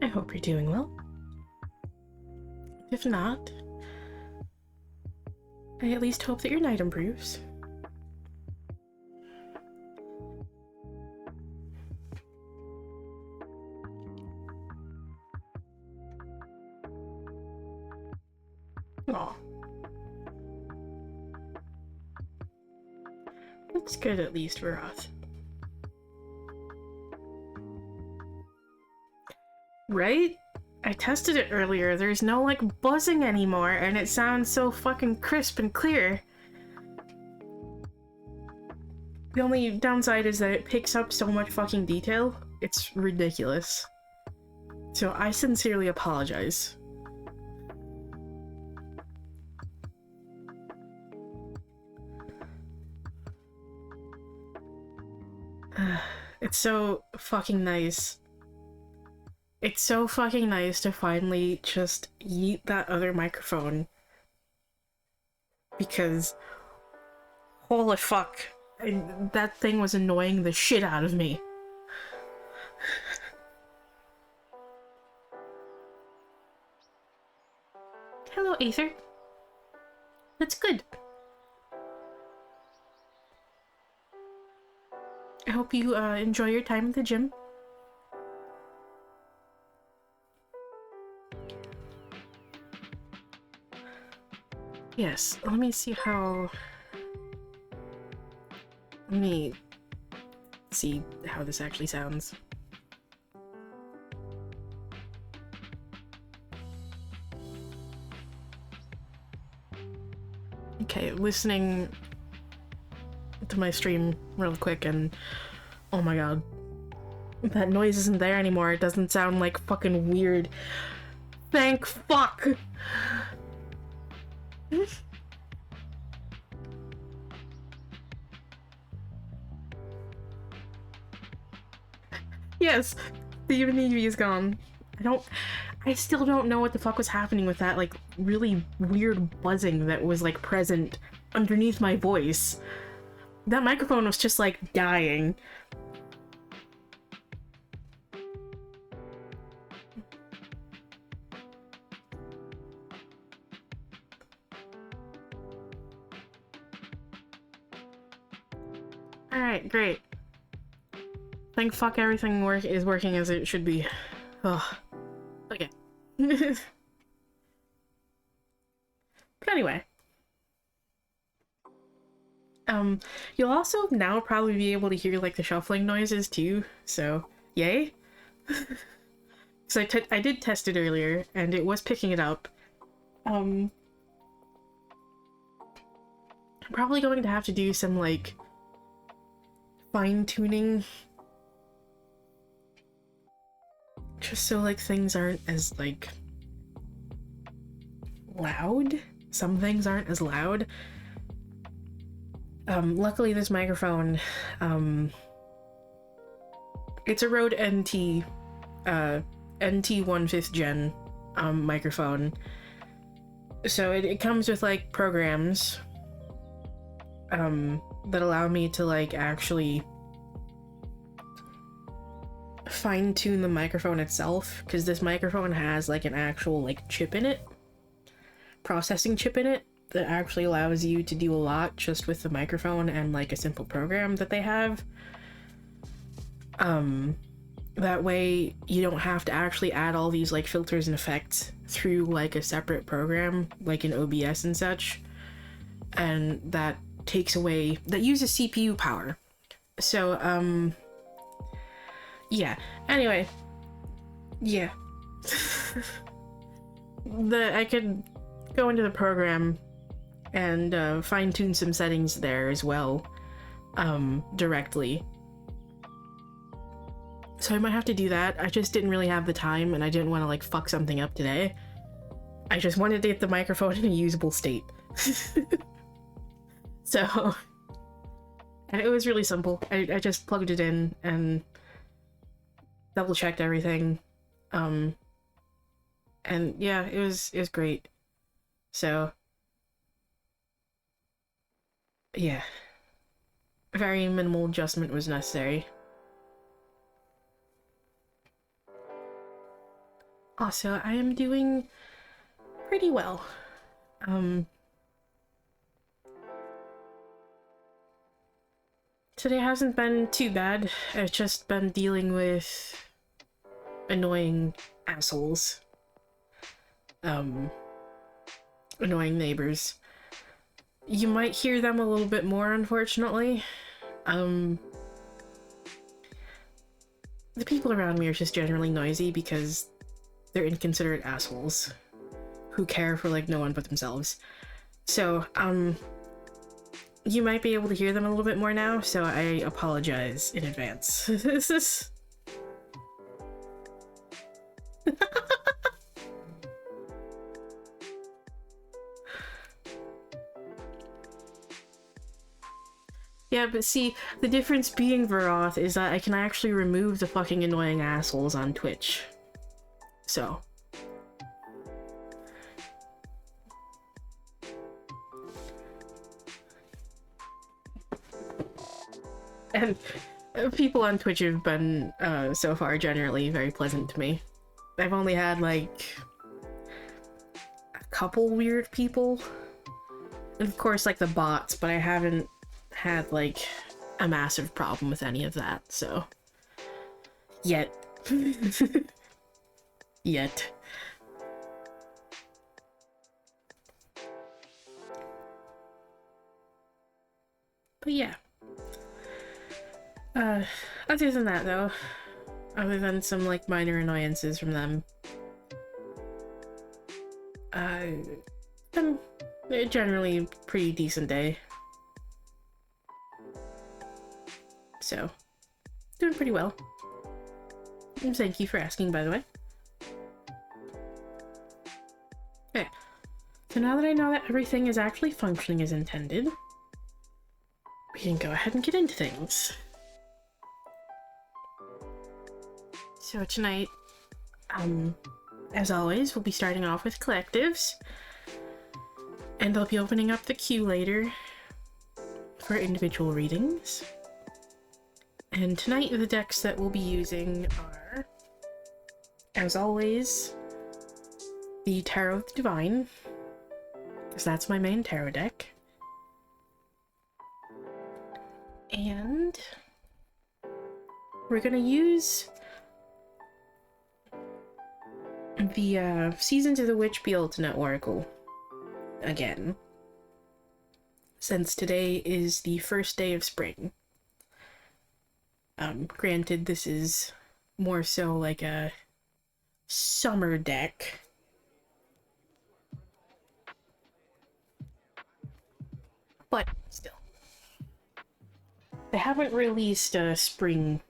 I hope you're doing well. If not, I at least hope that your night improves. Aw. Looks good at least for us. Right? I tested it earlier. There's no, like, buzzing anymore, and it sounds so fucking crisp and clear. The only downside is that it picks up so much fucking detail. It's ridiculous. So I sincerely apologize. It's so fucking nice. It's so fucking nice to finally just yeet that other microphone. Because, holy fuck, that thing was annoying the shit out of me. Hello, Aether. That's good. I hope you enjoy your time at the gym. Yes, let me see how... Let me see how this actually sounds. Okay, listening to my stream real quick and... Oh my god. That noise isn't there anymore. It doesn't sound like fucking weird. Thank fuck! Yes, the Eevee is gone. I still don't know what the fuck was happening with that, like, really weird buzzing that was, like, present underneath my voice. That microphone was just, like, dying. Alright, great. Thank fuck everything is working as it should be. Ugh. Okay. But anyway. You'll also now probably be able to hear, like, the shuffling noises, too, so yay. So I did test it earlier, and it was picking it up. I'm probably going to have to do some, like, fine-tuning, just so, like, things aren't as, like, loud. Some things aren't as loud. Luckily this microphone, it's a Rode NT 1/5 gen, microphone. So it comes with, like, programs, that allow me to, like, actually fine-tune the microphone itself, because this microphone has, like, an actual, like, chip in it, processing chip in it, that actually allows you to do a lot just with the microphone and, like, a simple program that they have. That way you don't have to actually add all these, like, filters and effects through, like, a separate program, like in OBS and such, and that uses CPU power. So, yeah. Anyway. Yeah. I could go into the program and fine-tune some settings there as well, directly. So I might have to do that. I just didn't really have the time, and I didn't want to, like, fuck something up today. I just wanted to get the microphone in a usable state. So, and it was really simple. I just plugged it in and double-checked everything. And yeah, it was great. So, yeah. Very minimal adjustment was necessary. Also, I am doing pretty well. Today hasn't been too bad. I've just been dealing with annoying assholes. Annoying neighbors. You might hear them a little bit more, unfortunately. The people around me are just generally noisy because they're inconsiderate assholes who care for, like, no one but themselves. So, you might be able to hear them a little bit more now, so I apologize in advance. This is... Yeah, but see, the difference being Veroth is that I can actually remove the fucking annoying assholes on Twitch. So. And people on Twitch have been, so far, generally very pleasant to me. I've only had, like, a couple weird people. And of course, like, the bots, but I haven't had, like, a massive problem with any of that, so... Yet. Yet. But yeah. Other than that, though, other than some, like, minor annoyances from them, been generally a pretty decent day. So, doing pretty well. And thank you for asking, by the way. Okay, so now that I know that everything is actually functioning as intended, we can go ahead and get into things. So tonight, as always, we'll be starting off with collectives, and I'll be opening up the queue later for individual readings. And tonight, the decks that we'll be using are, as always, the Tarot of the Divine, because that's my main tarot deck. And we're gonna use the Seasons of the Witch Beltane Oracle again, since today is the first day of spring. Granted, this is more so like a summer deck. But still. They haven't released a spring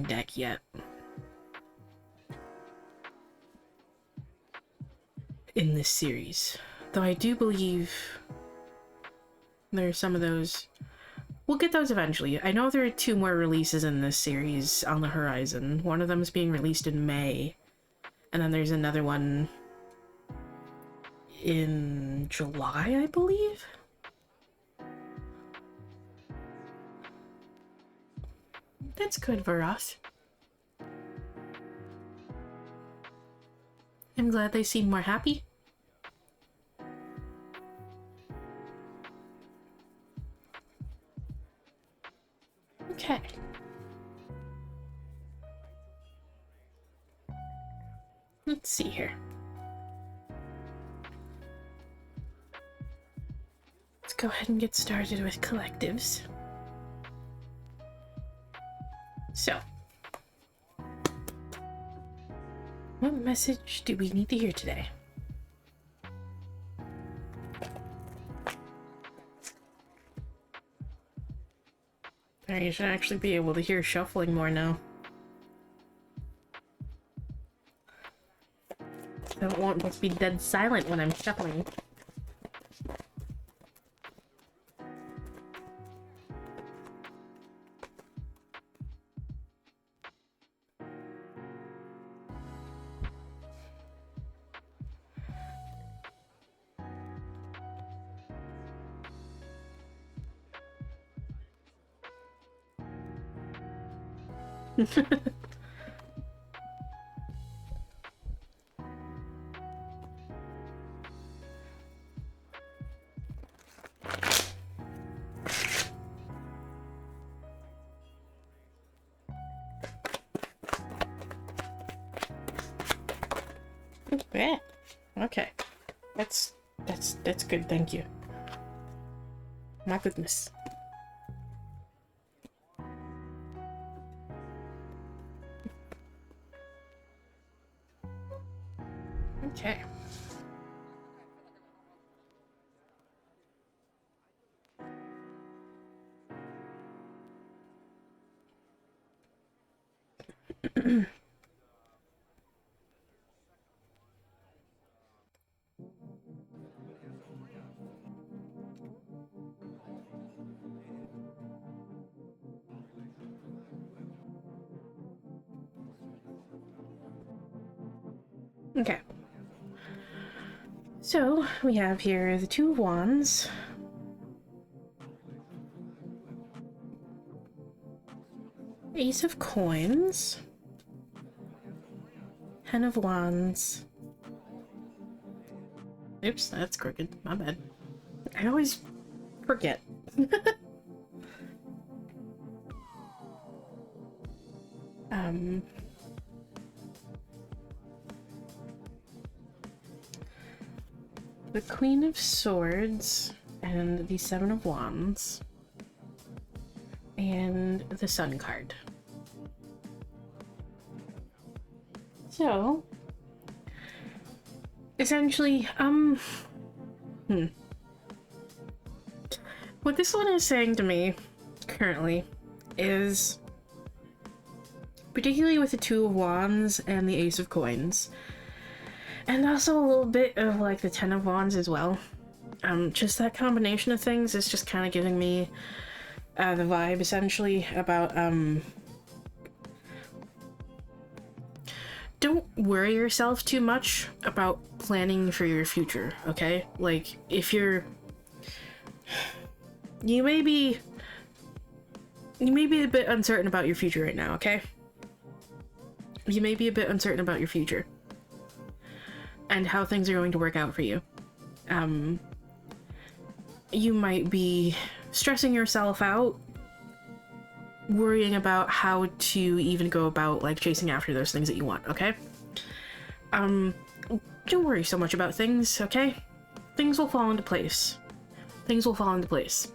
deck yet. In this series. Though I do believe there are some of those. We'll get those eventually. I know there are 2 more releases in this series on the horizon. One of them is being released in May, and then there's another one in July, I believe? That's good for us. I'm glad they seem more happy. Okay. Let's see here. Let's go ahead and get started with collectives. So, what message do we need to hear today? Alright, you should actually be able to hear shuffling more now. I don't want to be dead silent when I'm shuffling. Yeah. Okay. That's good, thank you. My goodness. Okay. Okay. So, we have here the Two of Wands. Ace of Coins. Ten of Wands. Oops, that's crooked. My bad. I always forget. The Queen of Swords and the Seven of Wands and the Sun card. So, essentially, what this one is saying to me currently is, particularly with the Two of Wands and the Ace of Coins, and also a little bit of like the Ten of Wands as well. Just that combination of things is just kind of giving me the vibe essentially about don't worry yourself too much about planning for your future, okay? Like, if you may be a bit uncertain about your future right now, okay? You may be a bit uncertain about your future and how things are going to work out for you. You might be stressing yourself out, worrying about how to even go about like chasing after those things that you want, okay? Don't worry so much about things, okay? Things will fall into place. Things will fall into place.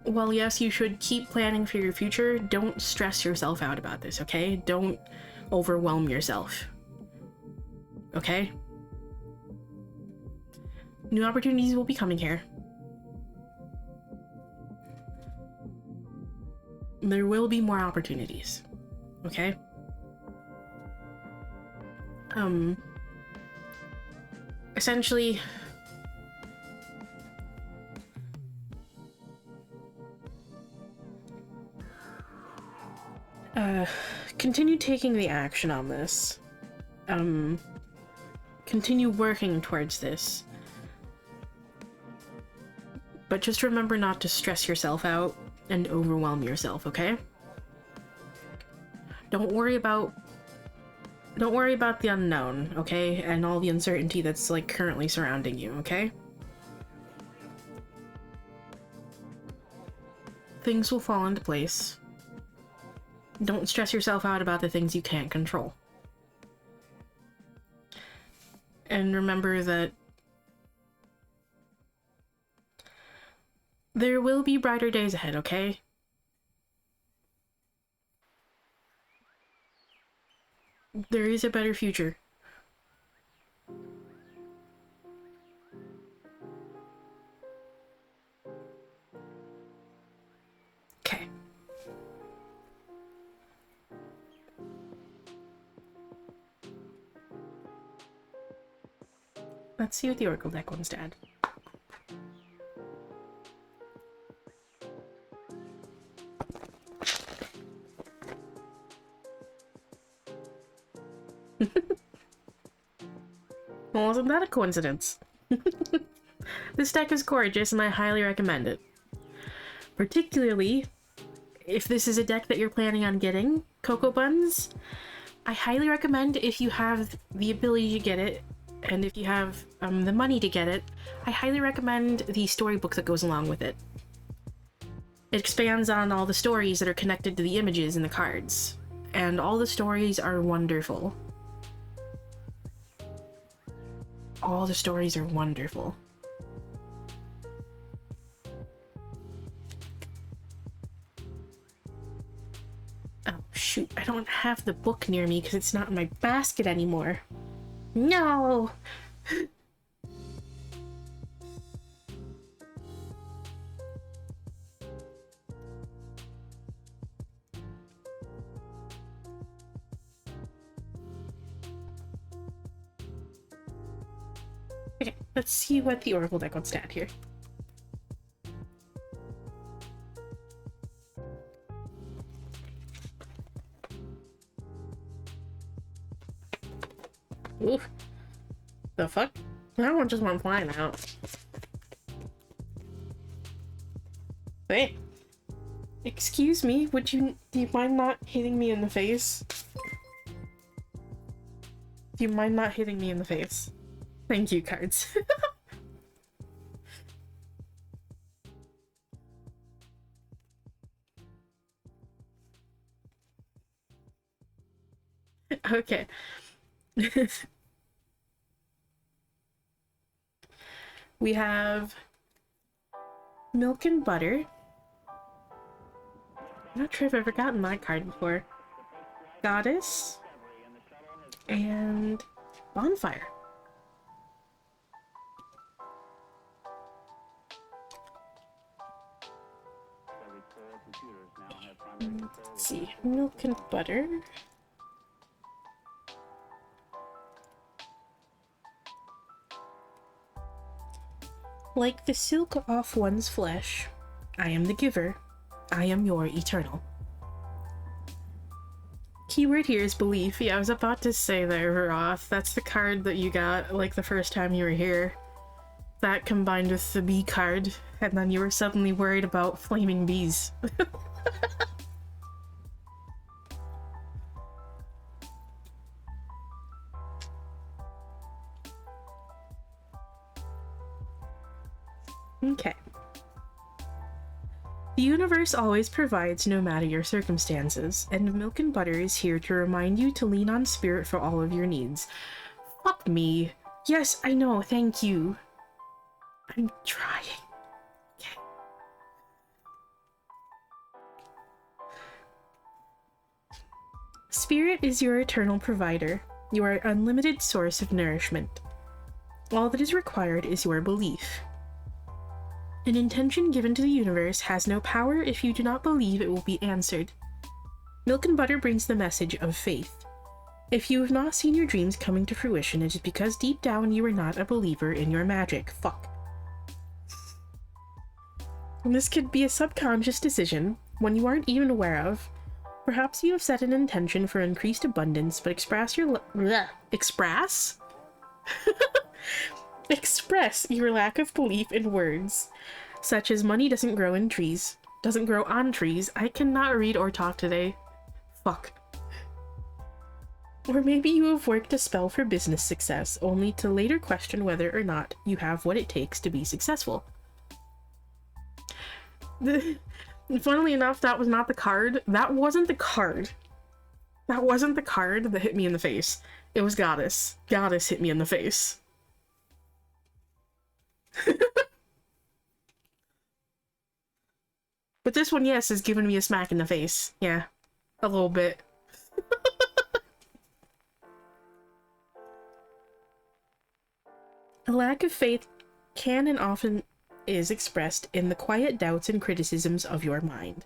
Well, yes, you should keep planning for your future. Don't stress yourself out about this, okay? Don't overwhelm yourself. Okay? New opportunities will be coming here. There will be more opportunities. Okay? Essentially, continue taking the action on this. Continue working towards this. But just remember not to stress yourself out and overwhelm yourself, okay? Don't worry about the unknown, okay? And all the uncertainty that's like currently surrounding you, okay? Things will fall into place. Don't stress yourself out about the things you can't control. And remember that there will be brighter days ahead, okay? There is a better future. Okay. Let's see what the Oracle deck wants to add. Well, wasn't that a coincidence? This deck is gorgeous and I highly recommend it. Particularly if this is a deck that you're planning on getting, Cocoa Buns, I highly recommend, if you have the ability to get it, and if you have the money to get it, I highly recommend the storybook that goes along with it. It expands on all the stories that are connected to the images in the cards. And all the stories are wonderful. All the stories are wonderful. Oh shoot, I don't have the book near me because it's not in my basket anymore. No! Okay, let's see what the Oracle deck wants to add here. Oof. The fuck? That one just went flying out. Wait. Excuse me, do you mind not hitting me in the face? Do you mind not hitting me in the face? Thank you, cards. Okay. We have Milk and Butter. I'm not sure if I've ever gotten that card before. Goddess. And Bonfire. Let's see. Milk and Butter. Like the silk off one's flesh, I am the giver. I am your eternal. Keyword here is belief. Yeah, I was about to say there, Roth. That's the card that you got, like, the first time you were here. That combined with the bee card, and then you were suddenly worried about flaming bees. Okay. The universe always provides no matter your circumstances, and Milk and Butter is here to remind you to lean on spirit for all of your needs. Fuck me. Yes, I know, thank you. I'm trying. Okay. Spirit is your eternal provider, your unlimited source of nourishment. All that is required is your belief. An intention given to the universe has no power if you do not believe it will be answered. Milk and Butter brings the message of faith. If you have not seen your dreams coming to fruition, it is because deep down you are not a believer in your magic. Fuck. And this could be a subconscious decision, one you aren't even aware of. Perhaps you have set an intention for increased abundance, but express your express your lack of belief in words, such as money doesn't grow on trees. I cannot read or talk today. Fuck. Or maybe you have worked a spell for business success, only to later question whether or not you have what it takes to be successful. Funnily enough, that was not the card. That wasn't the card. That wasn't the card that hit me in the face. It was Goddess. Goddess hit me in the face. But this one, yes, is giving me a smack in the face. Yeah, a little bit. A lack of faith can and often is expressed in the quiet doubts and criticisms of your mind.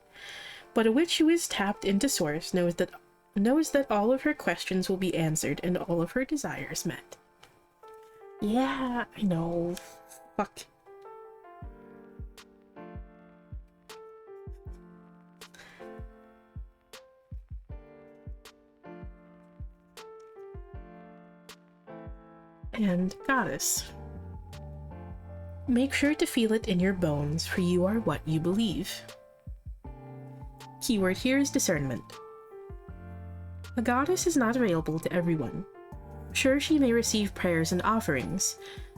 But a witch who is tapped into source knows that all of her questions will be answered and all of her desires met. Yeah, I know. Fuck. And Goddess. Make sure to feel it in your bones, for you are what you believe. Keyword here is discernment. A goddess is not available to everyone. Sure, she may receive prayers and offerings,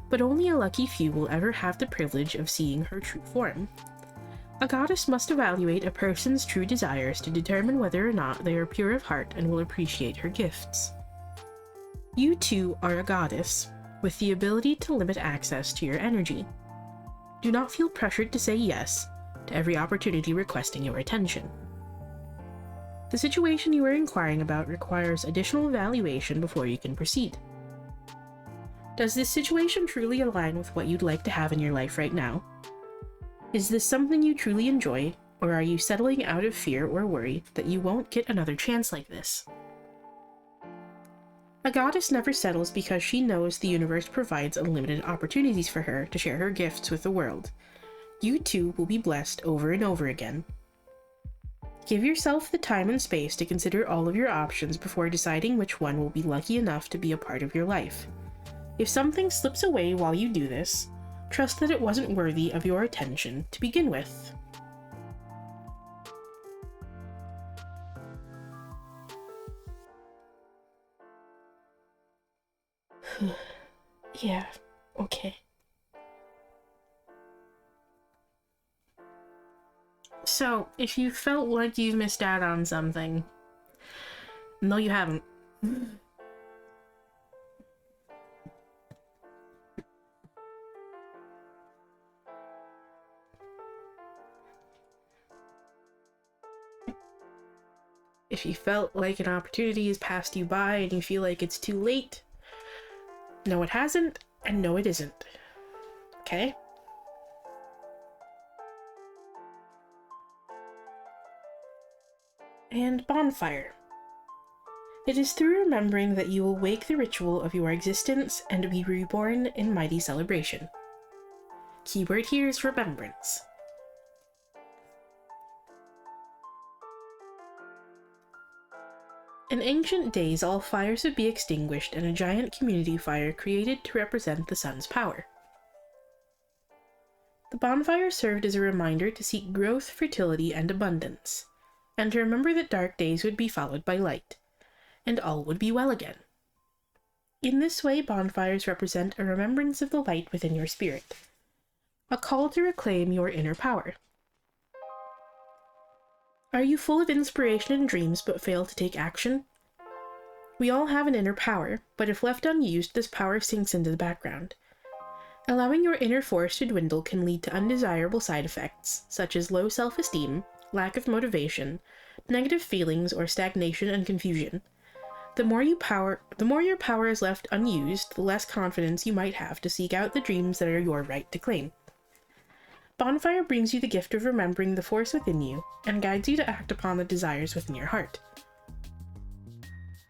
but only a lucky few will ever have the privilege of seeing her true form. A goddess must evaluate a person's true desires to determine whether or not they are pure of heart and will appreciate her gifts. You too are a goddess, with the ability to limit access to your energy. Do not feel pressured to say yes to every opportunity requesting your attention. The situation you are inquiring about requires additional evaluation before you can proceed. Does this situation truly align with what you'd like to have in your life right now? Is this something you truly enjoy, or are you settling out of fear or worry that you won't get another chance like this? A goddess never settles because she knows the universe provides unlimited opportunities for her to share her gifts with the world. You too will be blessed over and over again. Give yourself the time and space to consider all of your options before deciding which one will be lucky enough to be a part of your life. If something slips away while you do this, trust that it wasn't worthy of your attention to begin with. Yeah, okay. So, if you felt like you missed out on something, no, you haven't. If you felt like an opportunity has passed you by and you feel like it's too late, no, it hasn't, and no, it isn't. Okay? And bonfire. It is through remembering that you will wake the ritual of your existence and be reborn in mighty celebration. Keyword here is remembrance. In ancient days, all fires would be extinguished and a giant community fire created to represent the sun's power. The bonfire served as a reminder to seek growth, fertility, and abundance, and to remember that dark days would be followed by light, and all would be well again. In this way, bonfires represent a remembrance of the light within your spirit, a call to reclaim your inner power. Are you full of inspiration and dreams but fail to take action? We all have an inner power, but if left unused, this power sinks into the background. Allowing your inner force to dwindle can lead to undesirable side effects, such as low self-esteem, lack of motivation, negative feelings, or stagnation and confusion. The more your power is left unused, the less confidence you might have to seek out the dreams that are your right to claim. Bonfire brings you the gift of remembering the force within you, and guides you to act upon the desires within your heart.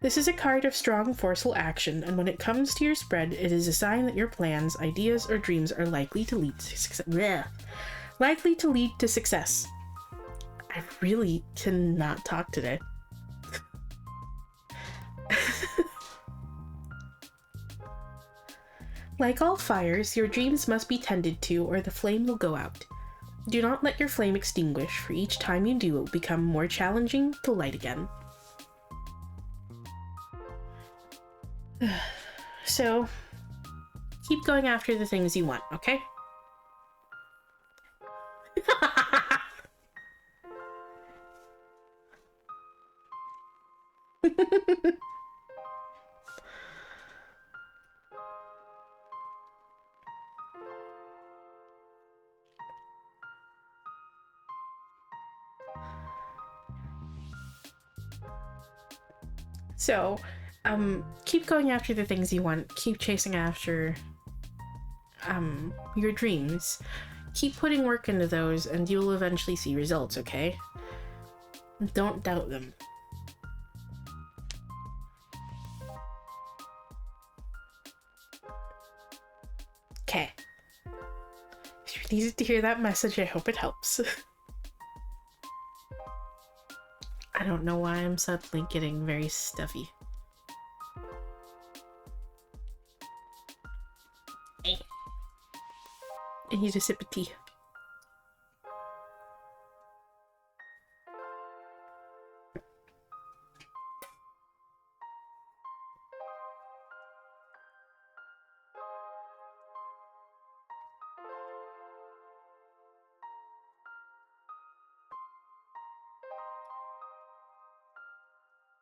This is a card of strong, forceful action, and when it comes to your spread, it is a sign that your plans, ideas, or dreams are likely to lead to success. I really cannot talk today. Like all fires, your dreams must be tended to or the flame will go out. Do not let your flame extinguish, for each time you do, it will become more challenging to light again. So, keep going after the things you want, okay? So, keep going after the things you want. Keep chasing after, your dreams. Keep putting work into those, and you'll eventually see results, okay? Don't doubt them. Okay. If you needed to hear that message, I hope it helps. I don't know why I'm suddenly getting very stuffy. Hey. I need a sip of tea.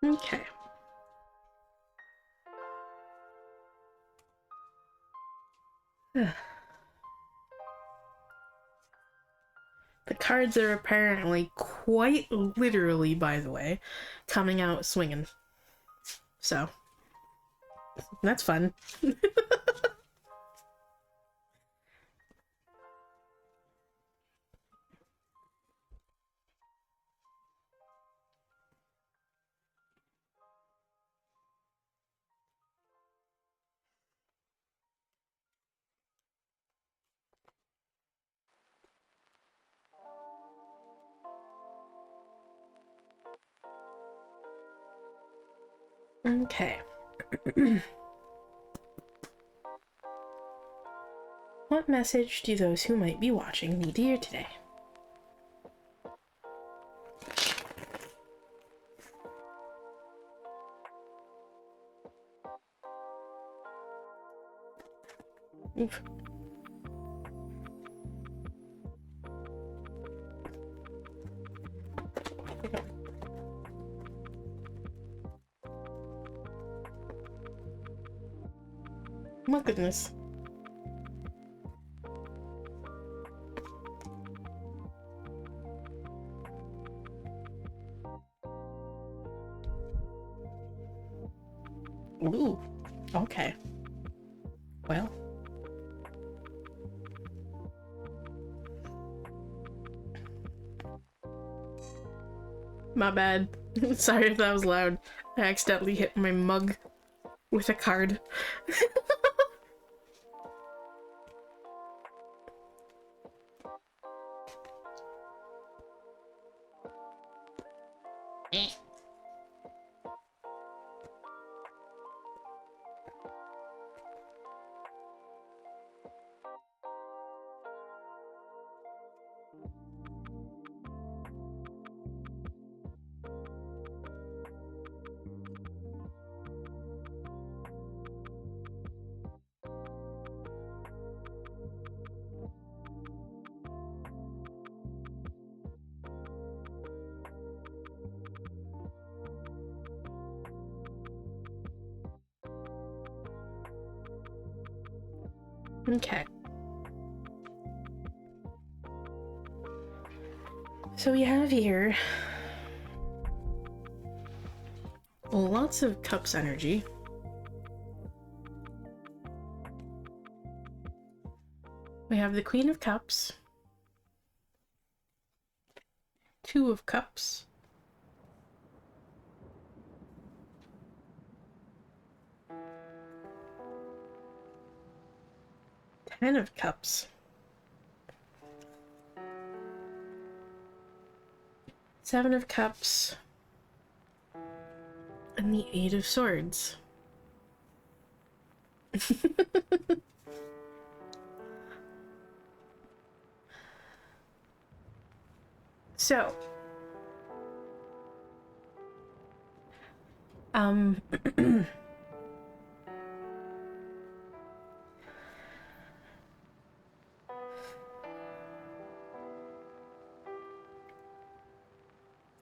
Okay. The cards are apparently, quite literally, by the way, coming out swinging. So, that's fun. Okay. What message do those who might be watching need to hear today? Oof. My goodness. Ooh. Okay. Well. My bad. Sorry if that was loud. I accidentally hit my mug with a card. Okay. So we have here lots of cups energy. We have the Queen of Cups, Two of Cups, Ten of Cups, Seven of Cups, and the Eight of Swords. So,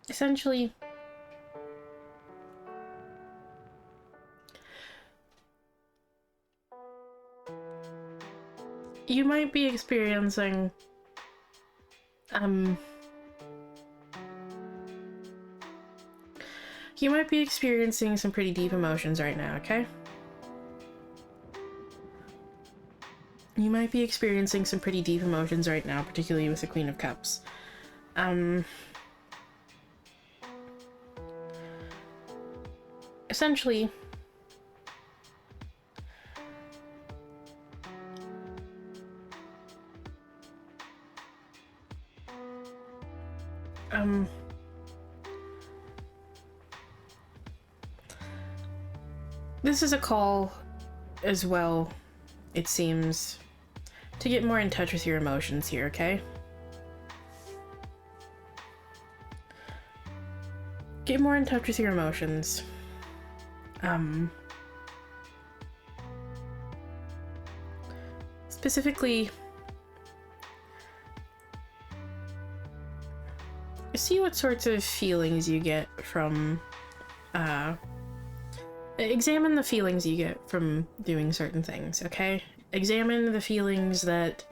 essentially, you might be experiencing, some pretty deep emotions right now, okay? You might be experiencing some pretty deep emotions right now, particularly with the Queen of Cups. Essentially, this is a call as well, it seems, to get more in touch with your emotions here, okay? Get more in touch with your emotions. Specifically, see what sorts of feelings you get from examine the feelings you get from doing certain things, okay? Examine the feelings that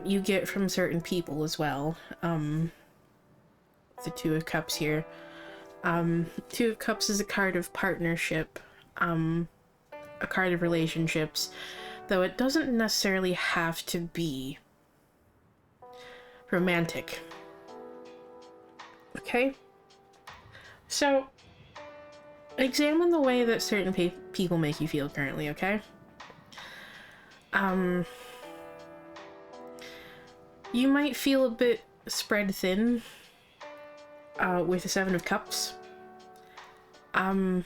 you get from certain people as well. The Two of Cups here. Two of Cups is a card of partnership, a card of relationships, though it doesn't necessarily have to be romantic. Okay? So, examine the way that certain people make you feel currently, okay? You might feel a bit spread thin with the Seven of Cups. You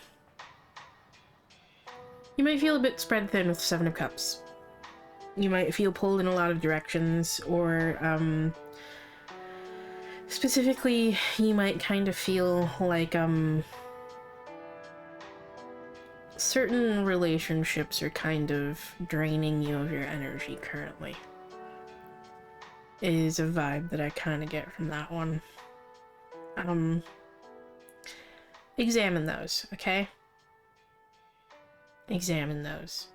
might feel a bit spread thin with the Seven of Cups. You might feel pulled in a lot of directions, or specifically, you might kind of feel like certain relationships are kind of draining you of your energy currently. Is a vibe that I kind of get from that one. Examine those, okay? Examine those.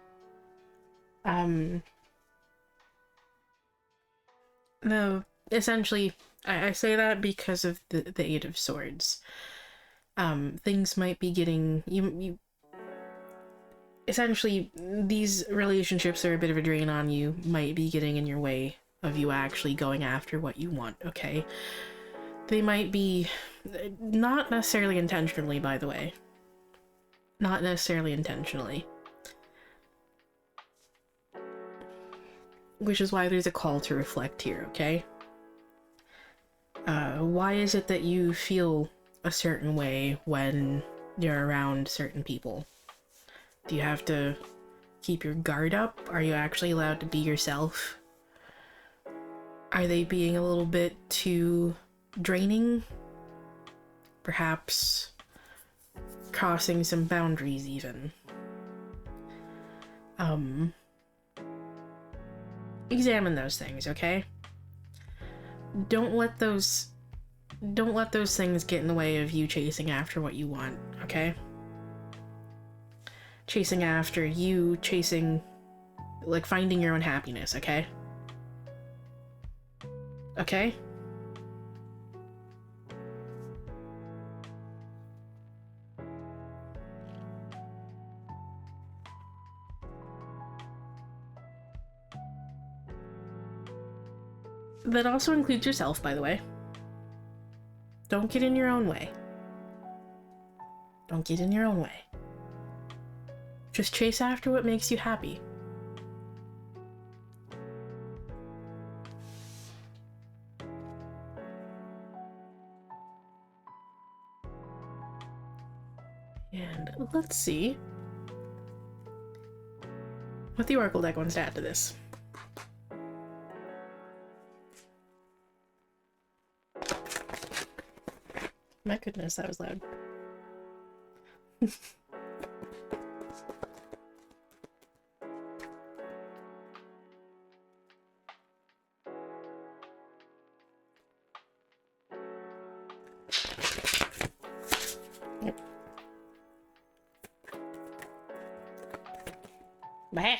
No, essentially, I say that because of the Eight of Swords. Things might be getting... You essentially, these relationships are a bit of a drain on you, might be getting in your way of you actually going after what you want, okay? They might be... Not necessarily intentionally, by the way. Not necessarily intentionally. Which is why there's a call to reflect here, okay? Why is it that you feel a certain way when you're around certain people? Do you have to keep your guard up? Are you actually allowed to be yourself? Are they being a little bit too draining? Perhaps crossing some boundaries even. Examine those things, okay? Don't let those things get in the way of you chasing after what you want, okay? Chasing after you, like, finding your own happiness, okay? Okay? That also includes yourself, by the way. Don't get in your own way. Don't get in your own way. Just chase after what makes you happy. And let's see what the Oracle deck wants to add to this. My goodness, that was loud. Yep. Bah.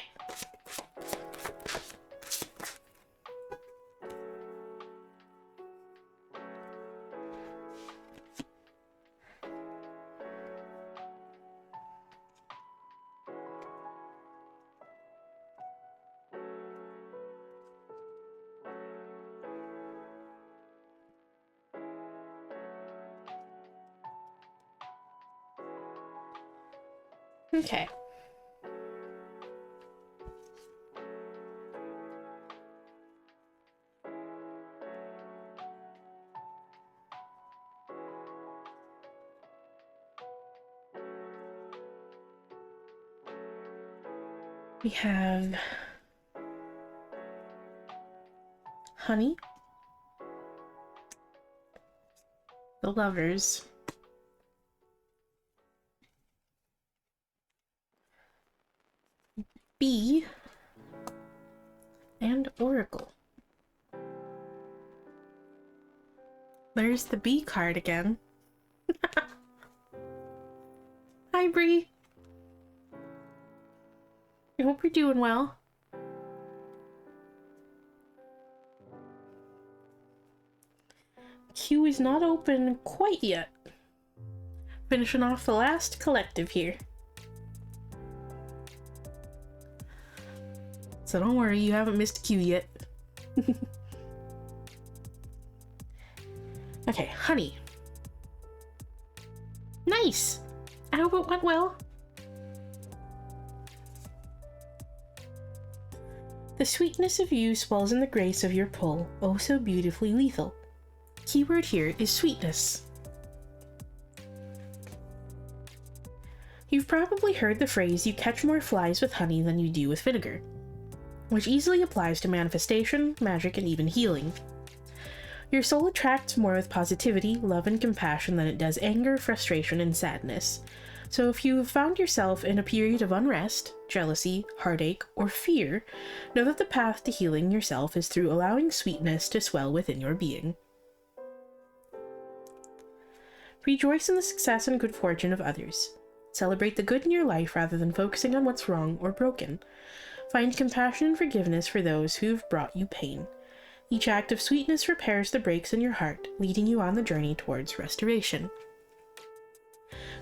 Okay. We have Honey, the Lovers, Bee, and Oracle. There's the Bee card again. Hi, Bree. I hope you're doing well. Queue is not open quite yet. Finishing off the last collective here. So don't worry, you haven't missed a queue yet. Okay, honey. Nice! I hope it went well. The sweetness of you swells in the grace of your pull, oh so beautifully lethal. Keyword here is sweetness. You've probably heard the phrase, you catch more flies with honey than you do with vinegar, which easily applies to manifestation, magic, and even healing. Your soul attracts more with positivity, love, and compassion than it does anger, frustration, and sadness. So if you have found yourself in a period of unrest, jealousy, heartache, or fear, know that the path to healing yourself is through allowing sweetness to swell within your being. Rejoice in the success and good fortune of others. Celebrate the good in your life rather than focusing on what's wrong or broken. Find compassion and forgiveness for those who've brought you pain. Each act of sweetness repairs the breaks in your heart, leading you on the journey towards restoration.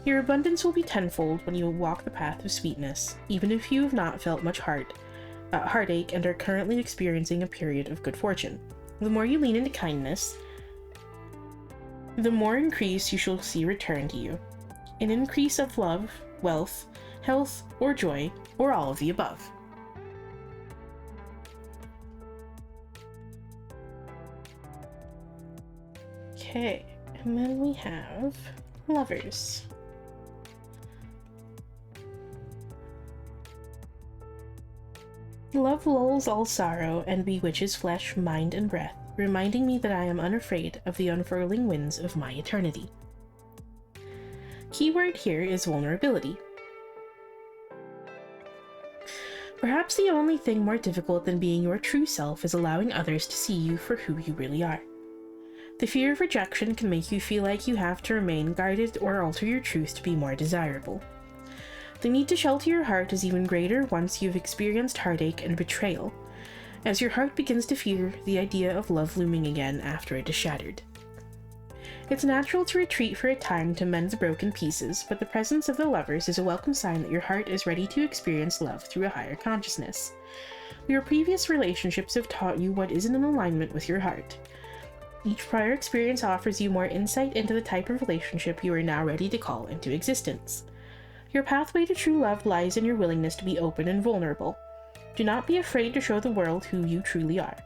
Your abundance will be tenfold when you walk the path of sweetness, even if you have not felt much heartache and are currently experiencing a period of good fortune. The more you lean into kindness, the more increase you shall see return to you. An increase of love, wealth, health, or joy, or all of the above. Okay, and then we have lovers. Love lulls all sorrow and bewitches flesh, mind, and breath, reminding me that I am unafraid of the unfurling winds of my eternity. Keyword here is vulnerability. Perhaps the only thing more difficult than being your true self is allowing others to see you for who you really are. The fear of rejection can make you feel like you have to remain guarded or alter your truth to be more desirable. The need to shelter your heart is even greater once you've experienced heartache and betrayal, as your heart begins to fear the idea of love looming again after it is shattered. It's natural to retreat for a time to mend the broken pieces, but the presence of the lovers is a welcome sign that your heart is ready to experience love through a higher consciousness. Your previous relationships have taught you what isn't in alignment with your heart. Each prior experience offers you more insight into the type of relationship you are now ready to call into existence. Your pathway to true love lies in your willingness to be open and vulnerable. Do not be afraid to show the world who you truly are.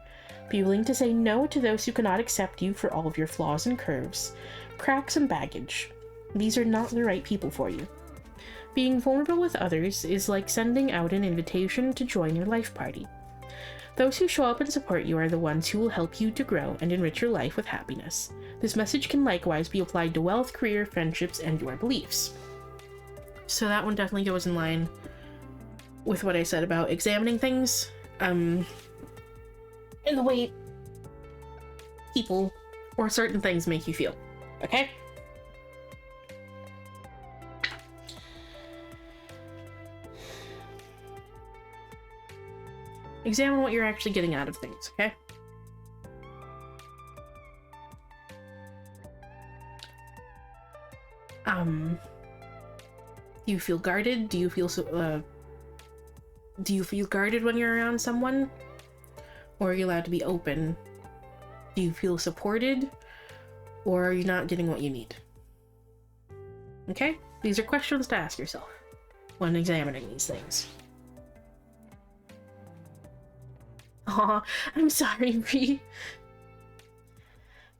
Be willing to say no to those who cannot accept you for all of your flaws and curves, cracks and baggage. These are not the right people for you. Being vulnerable with others is like sending out an invitation to join your life party. Those who show up and support you are the ones who will help you to grow and enrich your life with happiness. This message can likewise be applied to wealth, career, friendships, and your beliefs. So that one definitely goes in line with what I said about examining things, and the way people or certain things make you feel, okay? Examine what you're actually getting out of things, okay? Do you feel guarded? Do you feel guarded when you're around someone? Or are you allowed to be open? Do you feel supported? Or are you not getting what you need? Okay? These are questions to ask yourself when examining these things. Aw, I'm sorry, Bree.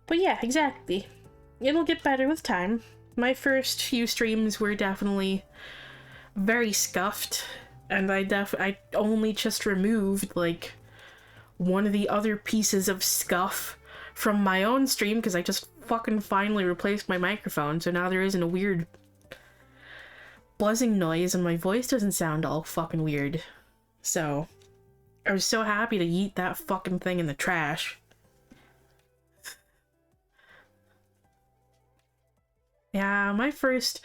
But yeah, exactly. It'll get better with time. My first few streams were definitely very scuffed, and I only just removed, like, one of the other pieces of scuff from my own stream, because I just fucking finally replaced my microphone, so now there isn't a weird buzzing noise, and my voice doesn't sound all fucking weird. So, I was so happy to yeet that fucking thing in the trash. Yeah, my first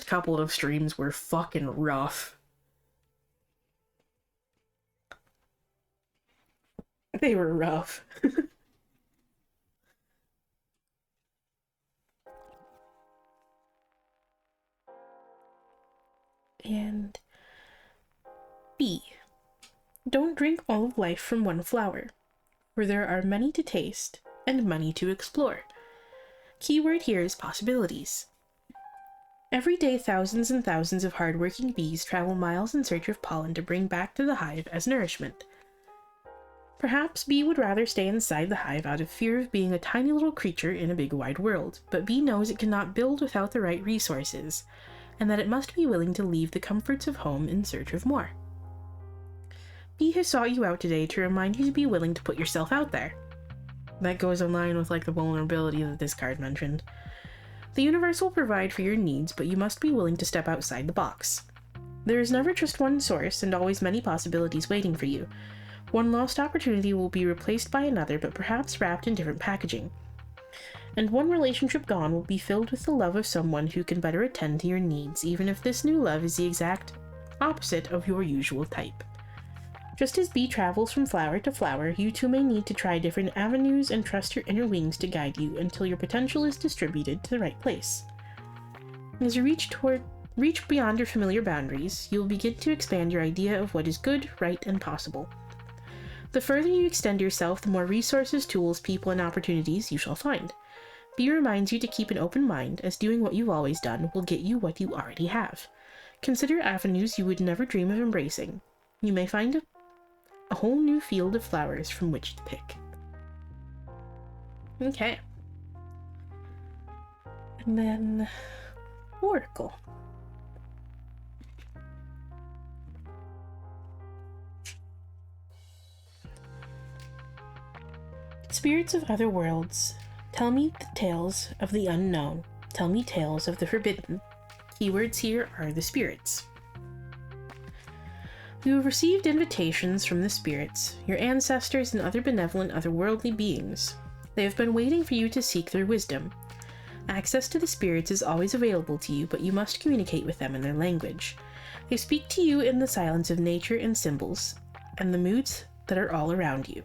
couple of streams were fucking rough. They were rough. And B. Don't drink all of life from one flower, for there are many to taste and many to explore. Keyword here is possibilities. Every day, thousands and thousands of hardworking bees travel miles in search of pollen to bring back to the hive as nourishment. Perhaps B would rather stay inside the hive out of fear of being a tiny little creature in a big wide world, but B knows it cannot build without the right resources, and that it must be willing to leave the comforts of home in search of more. B has sought you out today to remind you to be willing to put yourself out there. That goes in line with like the vulnerability that this card mentioned. The universe will provide for your needs, but you must be willing to step outside the box. There is never just one source and always many possibilities waiting for you. One lost opportunity will be replaced by another, but perhaps wrapped in different packaging. And one relationship gone will be filled with the love of someone who can better attend to your needs, even if this new love is the exact opposite of your usual type. Just as B travels from flower to flower, you too may need to try different avenues and trust your inner wings to guide you until your potential is distributed to the right place. As you reach beyond your familiar boundaries, you will begin to expand your idea of what is good, right, and possible. The further you extend yourself, the more resources, tools, people, and opportunities you shall find. B reminds you to keep an open mind, as doing what you've always done will get you what you already have. Consider avenues you would never dream of embracing. You may find a whole new field of flowers from which to pick. Okay. And then Oracle. Spirits of other worlds, tell me the tales of the unknown. Tell me tales of the forbidden. Keywords here are the spirits. You have received invitations from the spirits, your ancestors and other benevolent otherworldly beings. They have been waiting for you to seek their wisdom. Access to the spirits is always available to you, but you must communicate with them in their language. They speak to you in the silence of nature and symbols, and the moods that are all around you.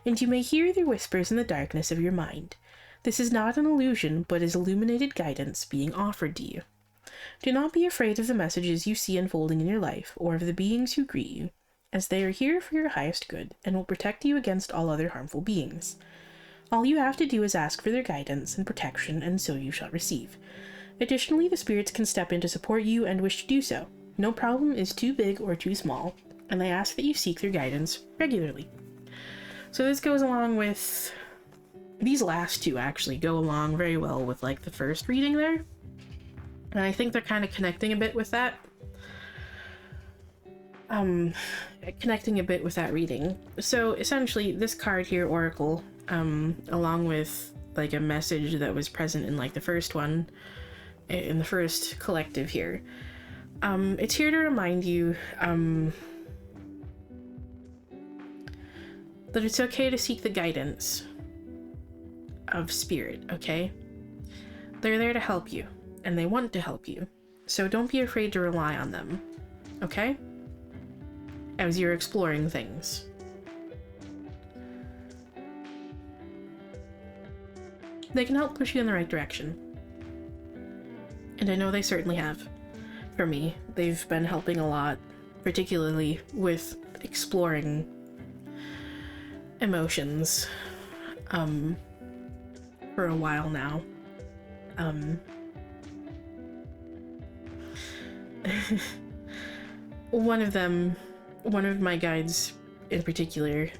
And you may hear their whispers in the darkness of your mind. This is not an illusion, but is illuminated guidance being offered to you. Do not be afraid of the messages you see unfolding in your life, or of the beings who greet you, as they are here for your highest good, and will protect you against all other harmful beings. All you have to do is ask for their guidance and protection, and so you shall receive. Additionally, the spirits can step in to support you and wish to do so. No problem is too big or too small, and they ask that you seek their guidance regularly. So this goes along with... These last two actually go along very well with, like, the first reading there. And I think they're kind of connecting a bit with that. Connecting a bit with that reading. So essentially, this card here, Oracle, along with, like, a message that was present in, like, the first one, in the first collective here, it's here to remind you, that it's okay to seek the guidance of spirit, okay? They're there to help you, and they want to help you. So don't be afraid to rely on them, okay? As you're exploring things. They can help push you in the right direction. And I know they certainly have. For me, they've been helping a lot, particularly with exploring emotions, for a while now. One of my guides in particular,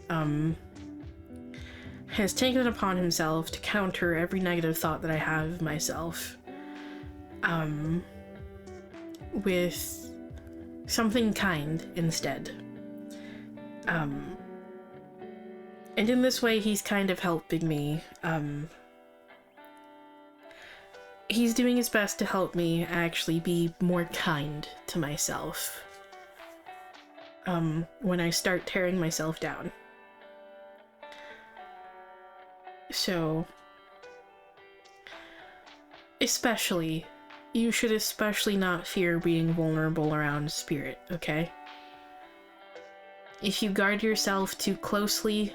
has taken it upon himself to counter every negative thought that I have of myself, with something kind instead. And in this way, he's kind of helping me, he's doing his best to help me actually be more kind to myself, when I start tearing myself down. So, especially, you should especially not fear being vulnerable around spirit, okay? If you guard yourself too closely,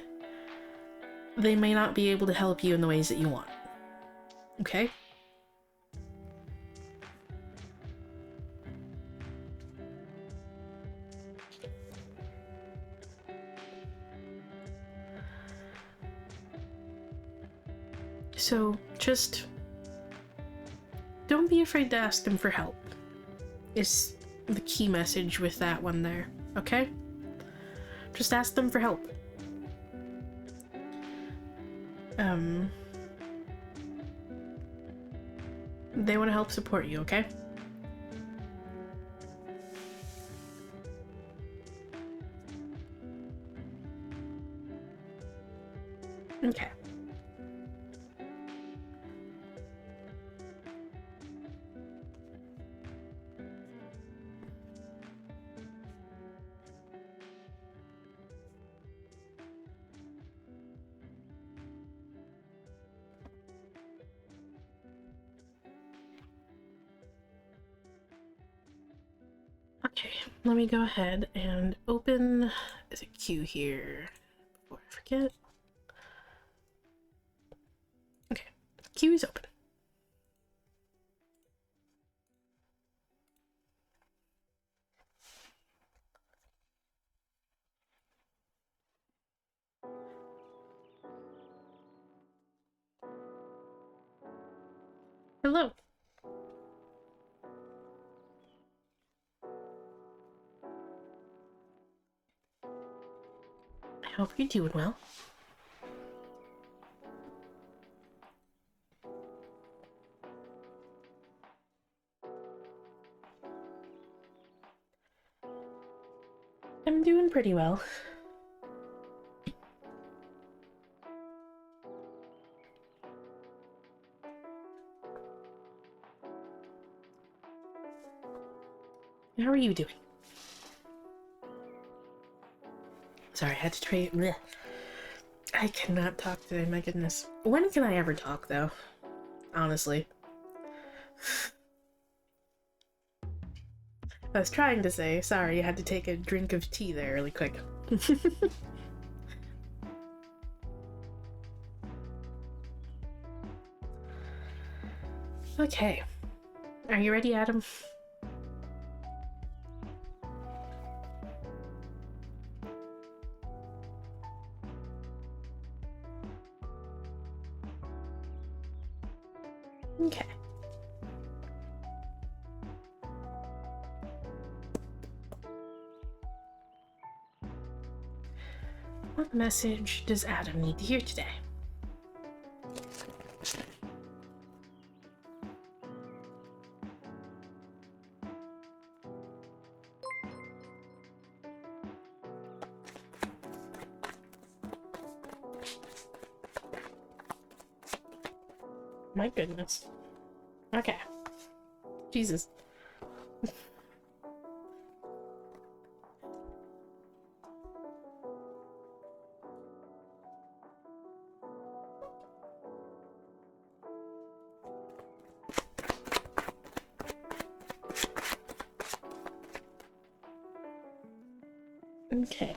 they may not be able to help you in the ways that you want. Okay? So, just don't be afraid to ask them for help, is the key message with that one there, okay? Just ask them for help. They want to help support you, okay? Okay. Okay, let me go ahead and open the queue here before I forget. Okay, queue is open. Hello. I hope you're doing well. I'm doing pretty well. How are you doing? Sorry, I had to trade. Bleh. I cannot talk today, my goodness. When can I ever talk, though? Honestly. I was trying to say, sorry, I had to take a drink of tea there really quick. Okay. Are you ready, Adam? Okay. What message does Adam need to hear today? My goodness. Okay. Jesus. Okay.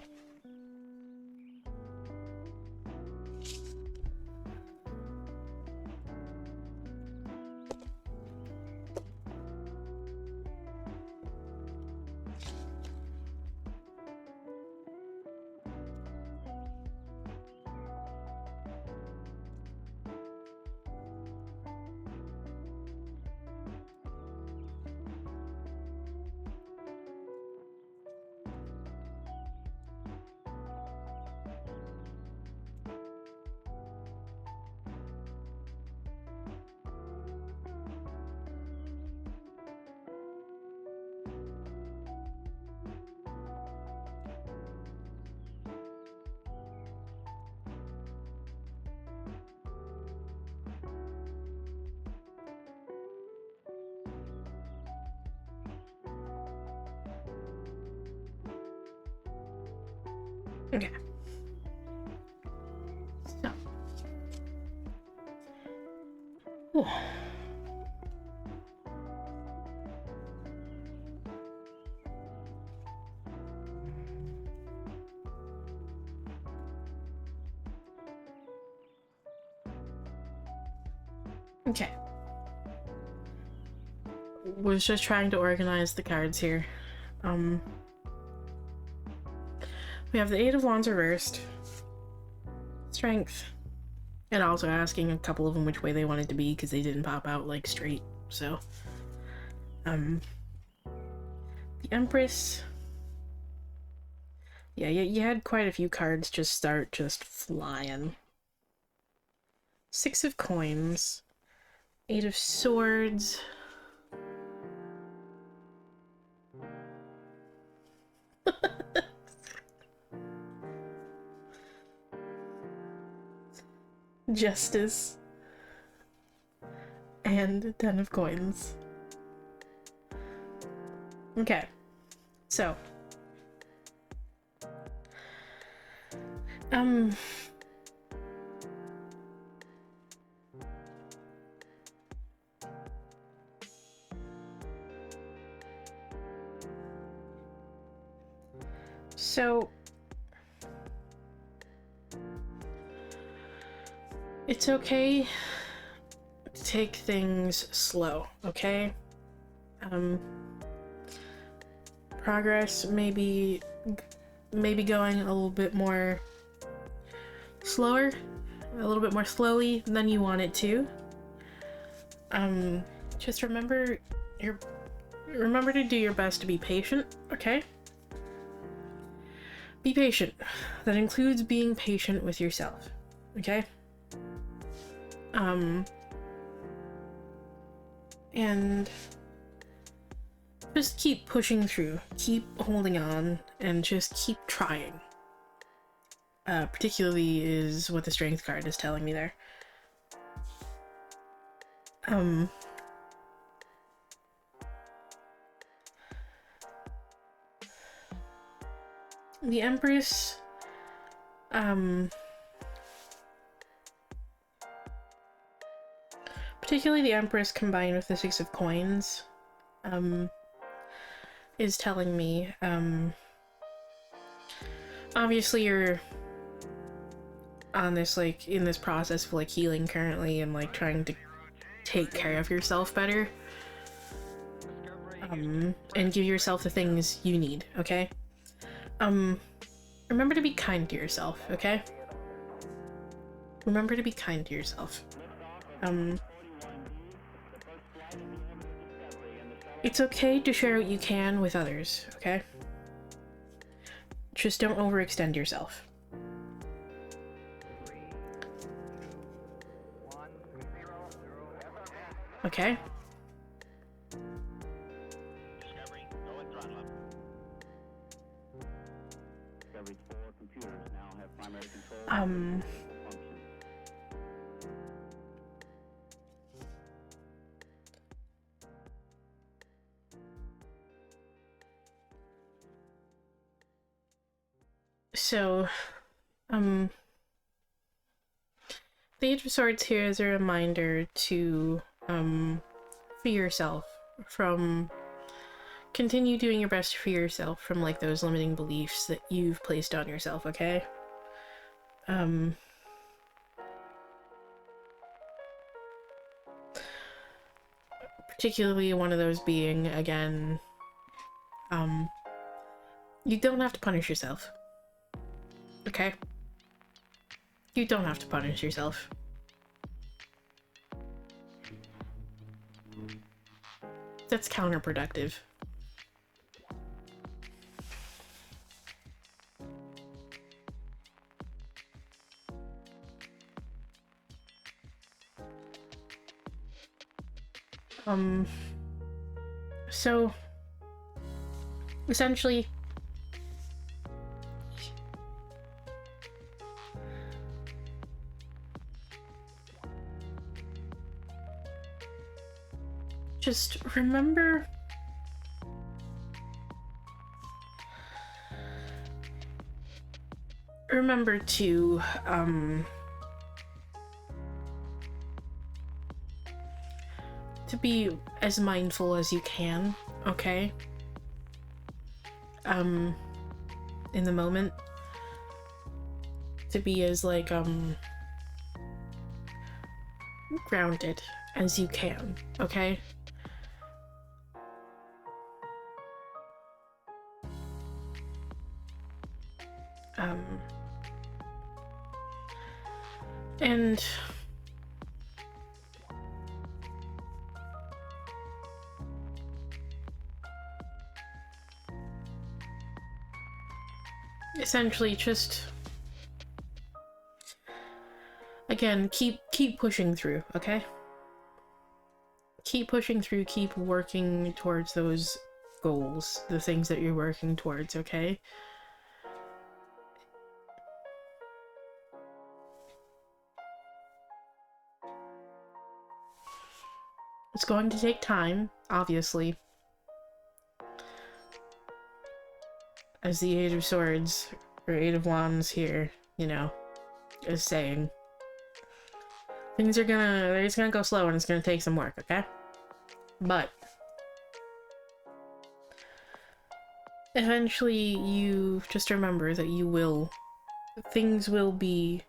Okay. So. Okay. Was just trying to organize the cards here. We have the Eight of Wands reversed. Strength. And also asking a couple of them which way they wanted to be because they didn't pop out like straight, so. The Empress. Yeah, you had quite a few cards just start just flying. Six of Coins. Eight of Swords. Justice. And Ten of Coins. Okay. So. So, it's okay to take things slow, okay? Progress may be going a little bit more slower, a little bit more slowly than you want it to. Just remember to do your best to be patient, okay? Be patient. That includes being patient with yourself, okay? And just keep pushing through, keep holding on, and just keep trying. Particularly is what the Strength card is telling me there. The Empress, particularly the Empress combined with the Six of Coins, is telling me, obviously you're on this, like, in this process of, like, healing currently and, like, trying to take care of yourself better, and give yourself the things you need, okay? Remember to be kind to yourself, okay? Remember to be kind to yourself. It's okay to share what you can with others, okay? Just don't overextend yourself. Okay? So, the Eight of Swords here is a reminder to, free yourself from, continue doing your best to free yourself from, like, those limiting beliefs that you've placed on yourself, okay? Particularly one of those being, again, you don't have to punish yourself. Okay? You don't have to punish yourself. That's counterproductive. So, essentially, just remember to, be as mindful as you can, okay? In the moment. To be as, like, grounded as you can, okay? And essentially just, again, keep pushing through, okay? Keep pushing through, keep working towards those goals, the things that you're working towards, okay? It's going to take time, obviously. As the Eight of Swords, or Eight of Wands here, you know, is saying. They're just gonna go slow and it's gonna take some work, okay? But eventually you just remember that things will be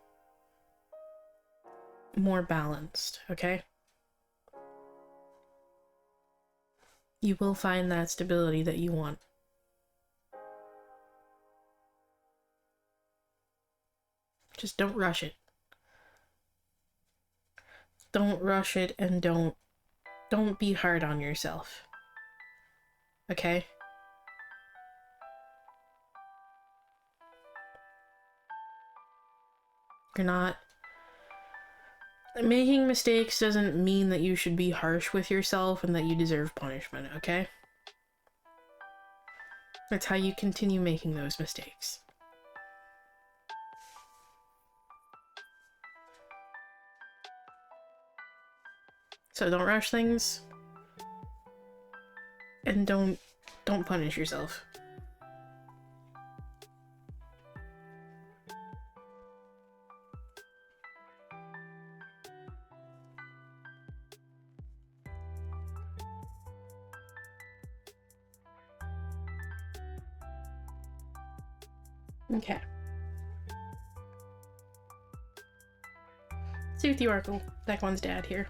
more balanced, okay? You will find that stability that you want. Just don't rush it. Don't rush it, and don't be hard on yourself. Okay? You're not... Making mistakes doesn't mean that you should be harsh with yourself and that you deserve punishment, okay? That's how you continue making those mistakes. So don't rush things, and don't punish yourself. Okay. See with the Oracle. That one's dad here.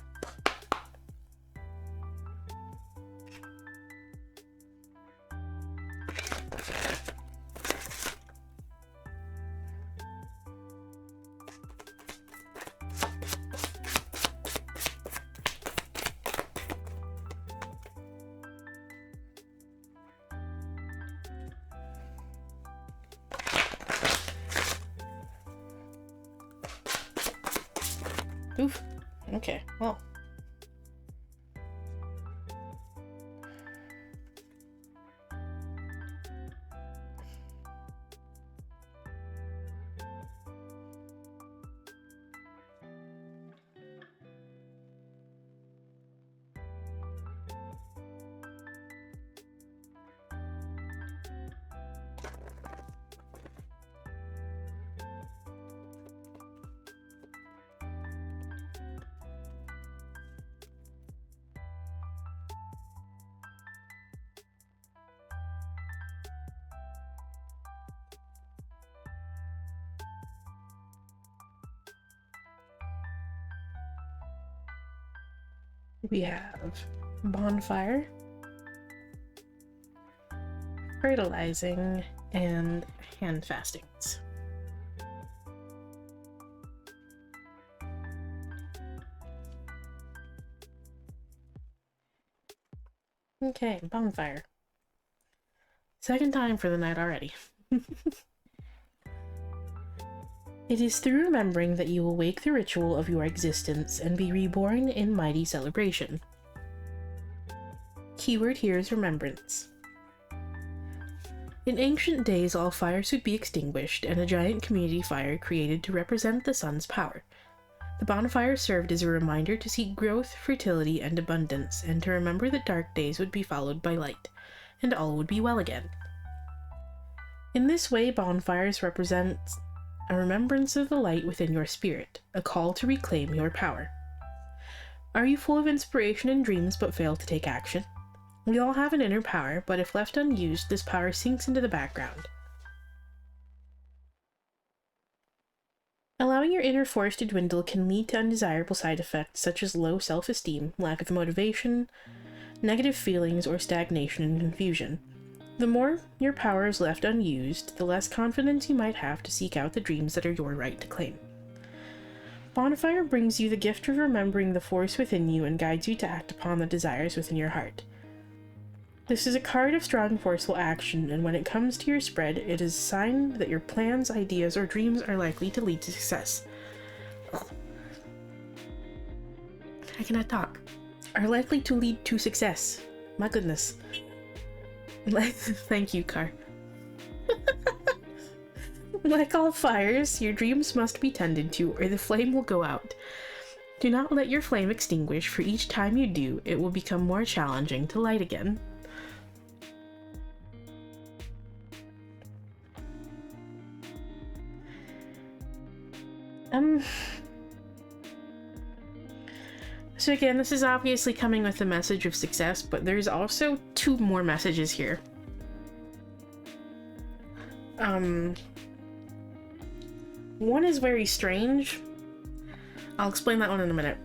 Oof. Okay, well. We have bonfire, fertilizing, and hand fastings. Okay, bonfire. Second time for the night already. It is through remembering that you will wake the ritual of your existence and be reborn in mighty celebration. Keyword here is remembrance. In ancient days, all fires would be extinguished and a giant community fire created to represent the sun's power. The bonfire served as a reminder to seek growth, fertility, and abundance, and to remember that dark days would be followed by light, and all would be well again. In this way, bonfires represent a remembrance of the light within your spirit, a call to reclaim your power. Are you full of inspiration and dreams but fail to take action? We all have an inner power, but if left unused, this power sinks into the background. Allowing your inner force to dwindle can lead to undesirable side effects such as low self-esteem, lack of motivation, negative feelings, or stagnation and confusion. The more your power is left unused, the less confidence you might have to seek out the dreams that are your right to claim. Bonfire brings you the gift of remembering the force within you and guides you to act upon the desires within your heart. This is a card of strong, forceful action, and when it comes to your spread, it is a sign that your plans, ideas, or dreams are likely to lead to success. I cannot talk. Are likely to lead to success. My goodness. Thank you, Car. Like all fires, your dreams must be tended to, or the flame will go out. Do not let your flame extinguish, for each time you do, it will become more challenging to light again. So again, this is obviously coming with the message of success, but there's also 2 more messages here. One is very strange. I'll explain that one in a minute.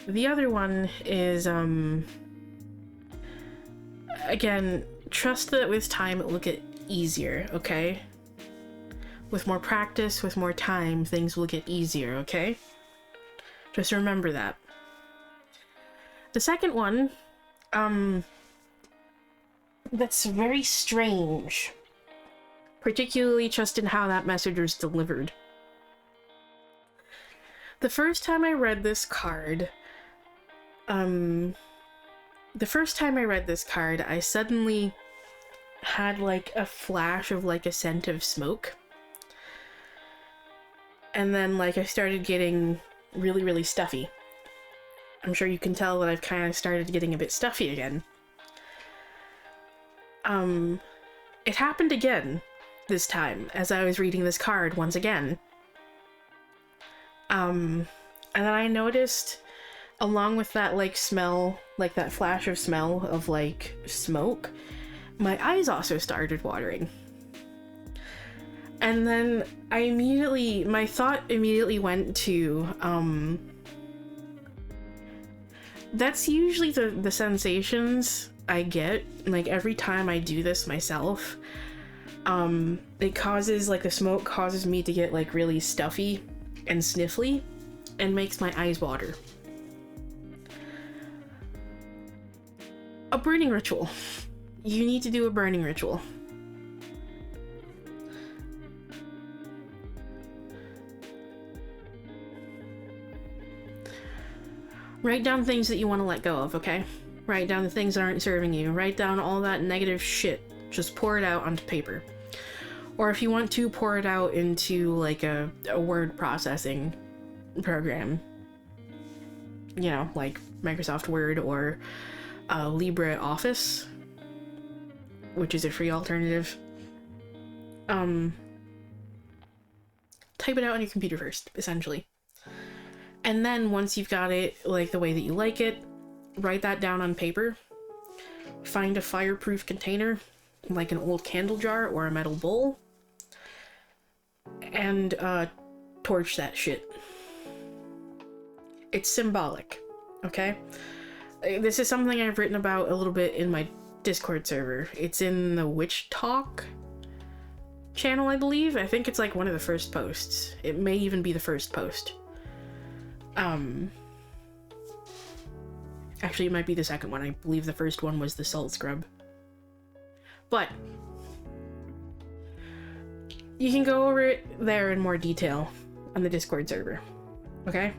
The other one is, again, trust that with time it will get easier, okay? With more practice, with more time, things will get easier, okay? Just remember that. The second one, that's very strange. Particularly just in how that message was delivered. The first time I read this card, I suddenly had like a flash of like a scent of smoke. And then like I started getting really, really stuffy. I'm sure you can tell that I've kind of started getting a bit stuffy again. It happened again this time as I was reading this card once again. And then I noticed, along with that like smell, like that flash of smell of like smoke, my eyes also started watering. And then my thought immediately went to, that's usually the sensations I get, like, every time I do this myself. It causes, like, the smoke causes me to get, like, really stuffy and sniffly, and makes my eyes water. A burning ritual. You need to do a burning ritual. Write down things that you want to let go of, okay? Write down the things that aren't serving you. Write down all that negative shit. Just pour it out onto paper. Or if you want to, pour it out into, like, a word processing program. You know, like Microsoft Word or LibreOffice, which is a free alternative. Type it out on your computer first, essentially. And then once you've got it, like, the way that you like it, write that down on paper. Find a fireproof container, like an old candle jar or a metal bowl, and torch that shit. It's symbolic, okay? This is something I've written about a little bit in my Discord server. It's in the Witch Talk channel, I believe. I think it's like one of the first posts. It may even be the first post. Actually, it might be the second one. I believe the first one was the salt scrub. But you can go over it there in more detail on the Discord server, okay?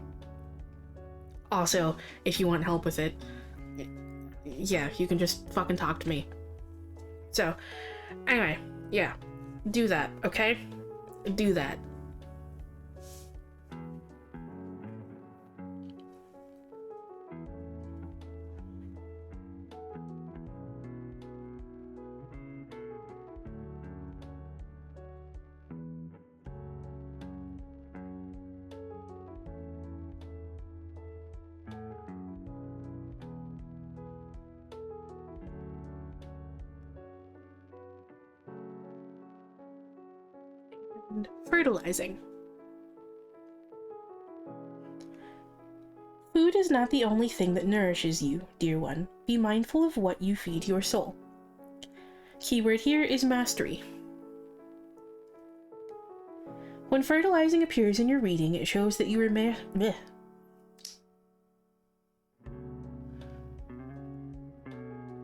Also, if you want help with it, yeah, you can just fucking talk to me. So, anyway, yeah, do that, okay? Do that. And fertilizing. is not the only thing that nourishes you, dear one. Be mindful of what you feed your soul. Keyword here is mastery. When fertilizing appears in your reading, it shows that you are bleh.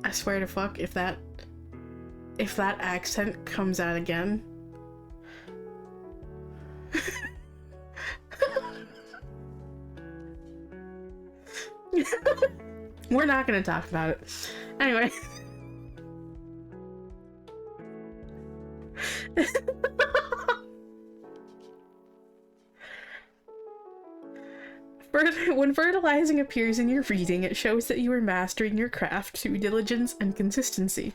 I swear to fuck, if that accent comes out again. We're not gonna talk about it. Anyway. When fertilizing appears in your reading, it shows that you are mastering your craft through diligence and consistency.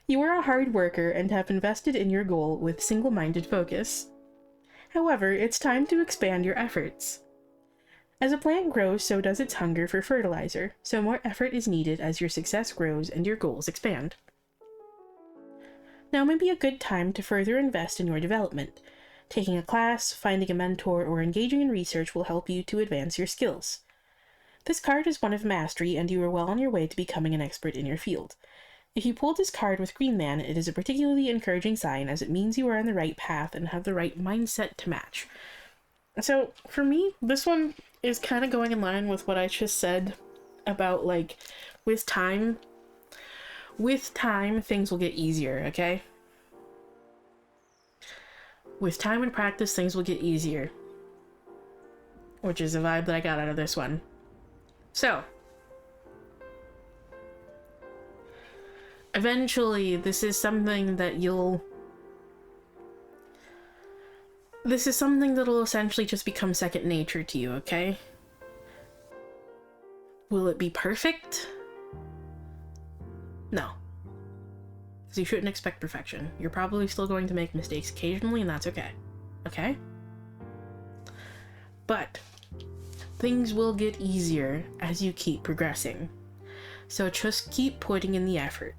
You are a hard worker and have invested in your goal with single-minded focus. However, it's time to expand your efforts. As a plant grows, so does its hunger for fertilizer, so more effort is needed as your success grows and your goals expand. Now may be a good time to further invest in your development. Taking a class, finding a mentor, or engaging in research will help you to advance your skills. This card is one of mastery, and you are well on your way to becoming an expert in your field. If you pulled this card with Green Man, it is a particularly encouraging sign, as it means you are on the right path and have the right mindset to match. So, for me, this one is kind of going in line with what I just said about, like, with time, things will get easier, okay? With time and practice, things will get easier. Which is a vibe that I got out of this one. So, eventually, this is something that'll essentially just become second nature to you, okay? Will it be perfect? No. Because you shouldn't expect perfection. You're probably still going to make mistakes occasionally, and that's okay. Okay? But things will get easier as you keep progressing. So just keep putting in the effort.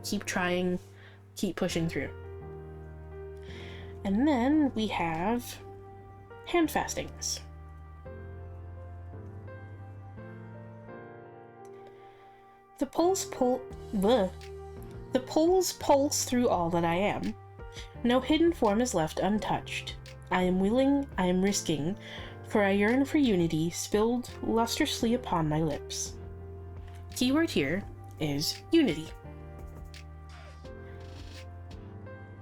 Keep trying, keep pushing through. And then we have hand fastings. The poles pulse through all that I am. No hidden form is left untouched. I am willing, I am risking, for I yearn for unity spilled lustrously upon my lips. Keyword here is unity.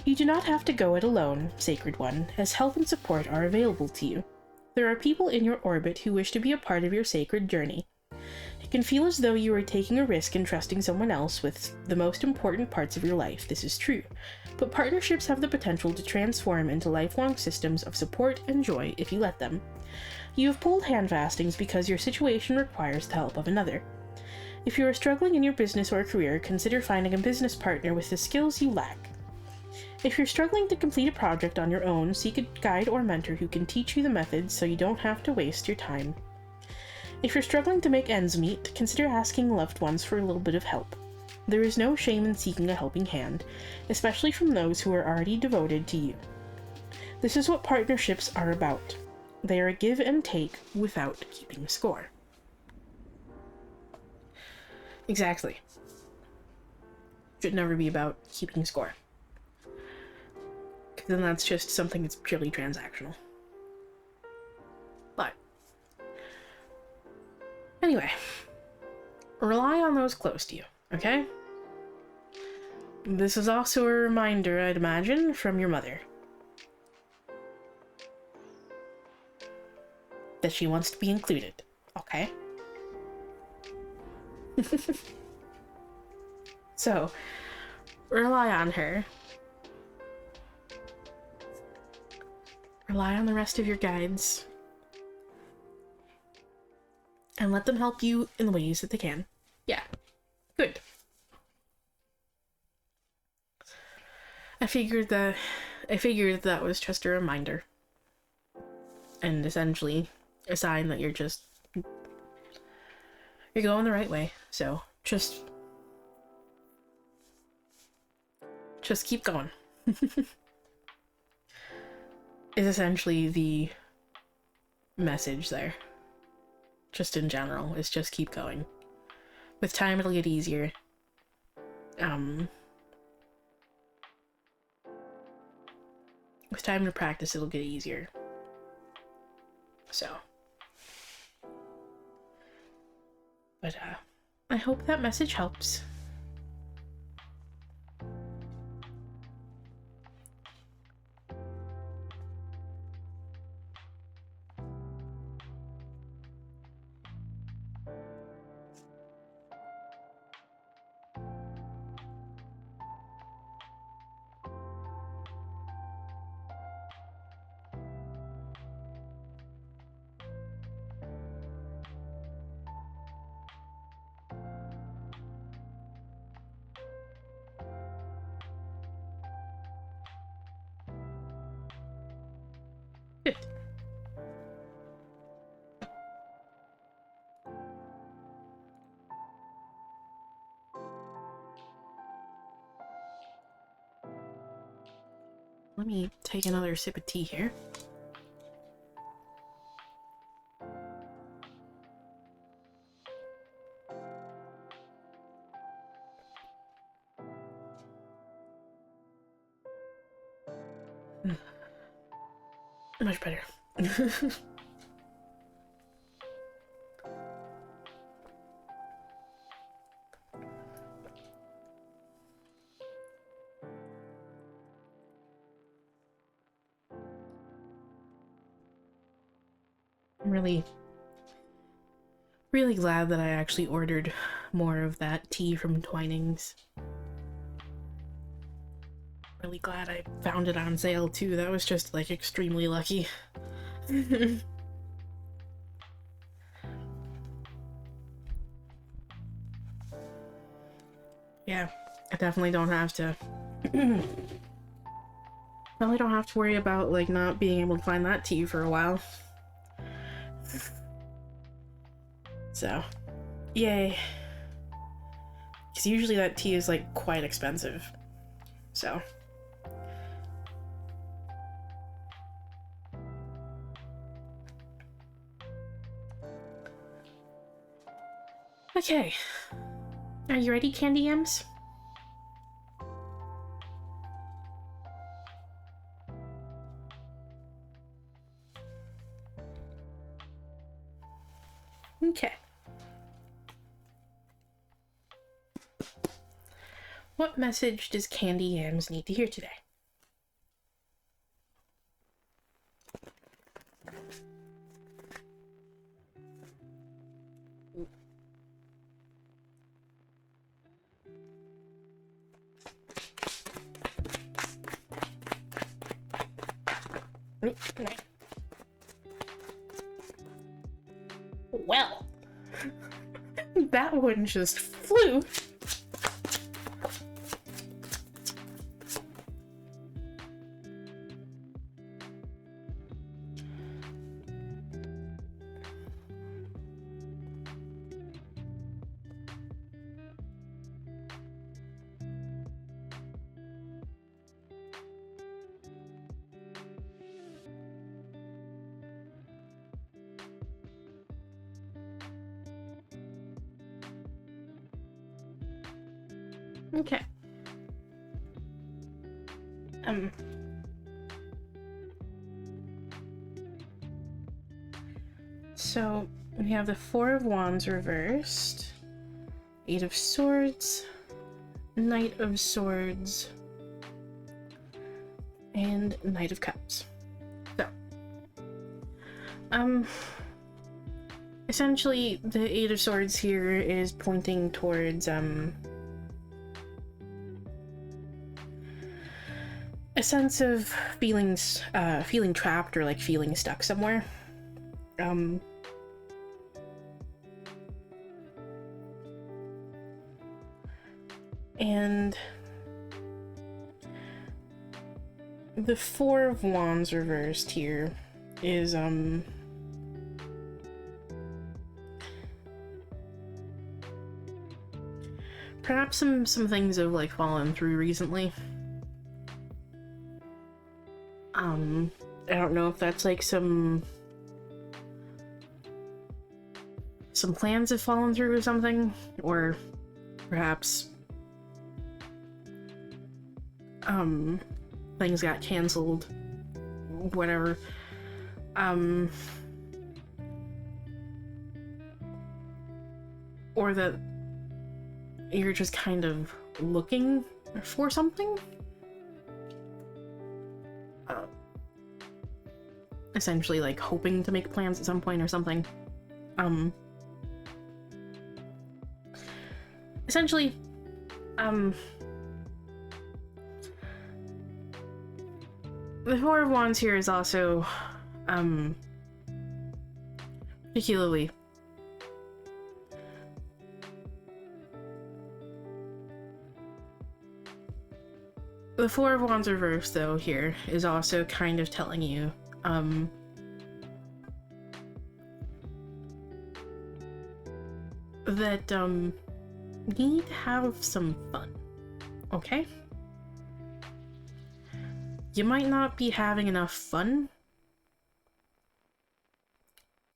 You do not have to go it alone, Sacred One, as help and support are available to you. There are people in your orbit who wish to be a part of your sacred journey. It can feel as though you are taking a risk in trusting someone else with the most important parts of your life. This is true, but partnerships have the potential to transform into lifelong systems of support and joy if you let them. You have pulled hand fastings because your situation requires the help of another. If you are struggling in your business or career, consider finding a business partner with the skills you lack. If you're struggling to complete a project on your own, seek a guide or mentor who can teach you the methods so you don't have to waste your time. If you're struggling to make ends meet, consider asking loved ones for a little bit of help. There is no shame in seeking a helping hand, especially from those who are already devoted to you. This is what partnerships are about. They are a give and take without keeping score. Exactly. Should never be about keeping score. Because then that's just something that's purely transactional. But anyway, rely on those close to you, okay? This is also a reminder, I'd imagine, from your mother. That she wants to be included, okay? So, rely on her. Rely on the rest of your guides. And let them help you in the ways that they can. Yeah. Good. I figured that was just a reminder. And essentially a sign that you're going the right way. So just keep going. Is essentially the message there. Just in general, is just keep going. With time, it'll get easier. With time to practice, it'll get easier. So. But, I hope that message helps. Good. Let me take another sip of tea here. Much better. I'm really glad that I actually ordered more of that tea from Twinings. Really glad I found it on sale too. That was just like extremely lucky. Yeah, I definitely don't have to probably don't have to worry about like not being able to find that tea for a while. So, yay. Because usually that tea is like quite expensive. So. Okay. Are you ready, Candy Yams? Okay. What message does Candy Yams need to hear today? Well, that one just flew. Okay. So we have the Four of Wands reversed, Eight of Swords, Knight of Swords, and Knight of Cups. So, essentially the Eight of Swords here is pointing towards, a sense of feeling trapped or like feeling stuck somewhere. And the Four of Wands reversed here is, perhaps some things have like fallen through recently. I don't know if that's like some some plans have fallen through or something, or perhaps things got canceled, whatever. Or that you're just kind of looking for something. Essentially, like, hoping to make plans at some point or something. Essentially, the Four of Wands here is also, particularly the Four of Wands reversed, though, here is also kind of telling you, that, you need to have some fun, okay? You might not be having enough fun,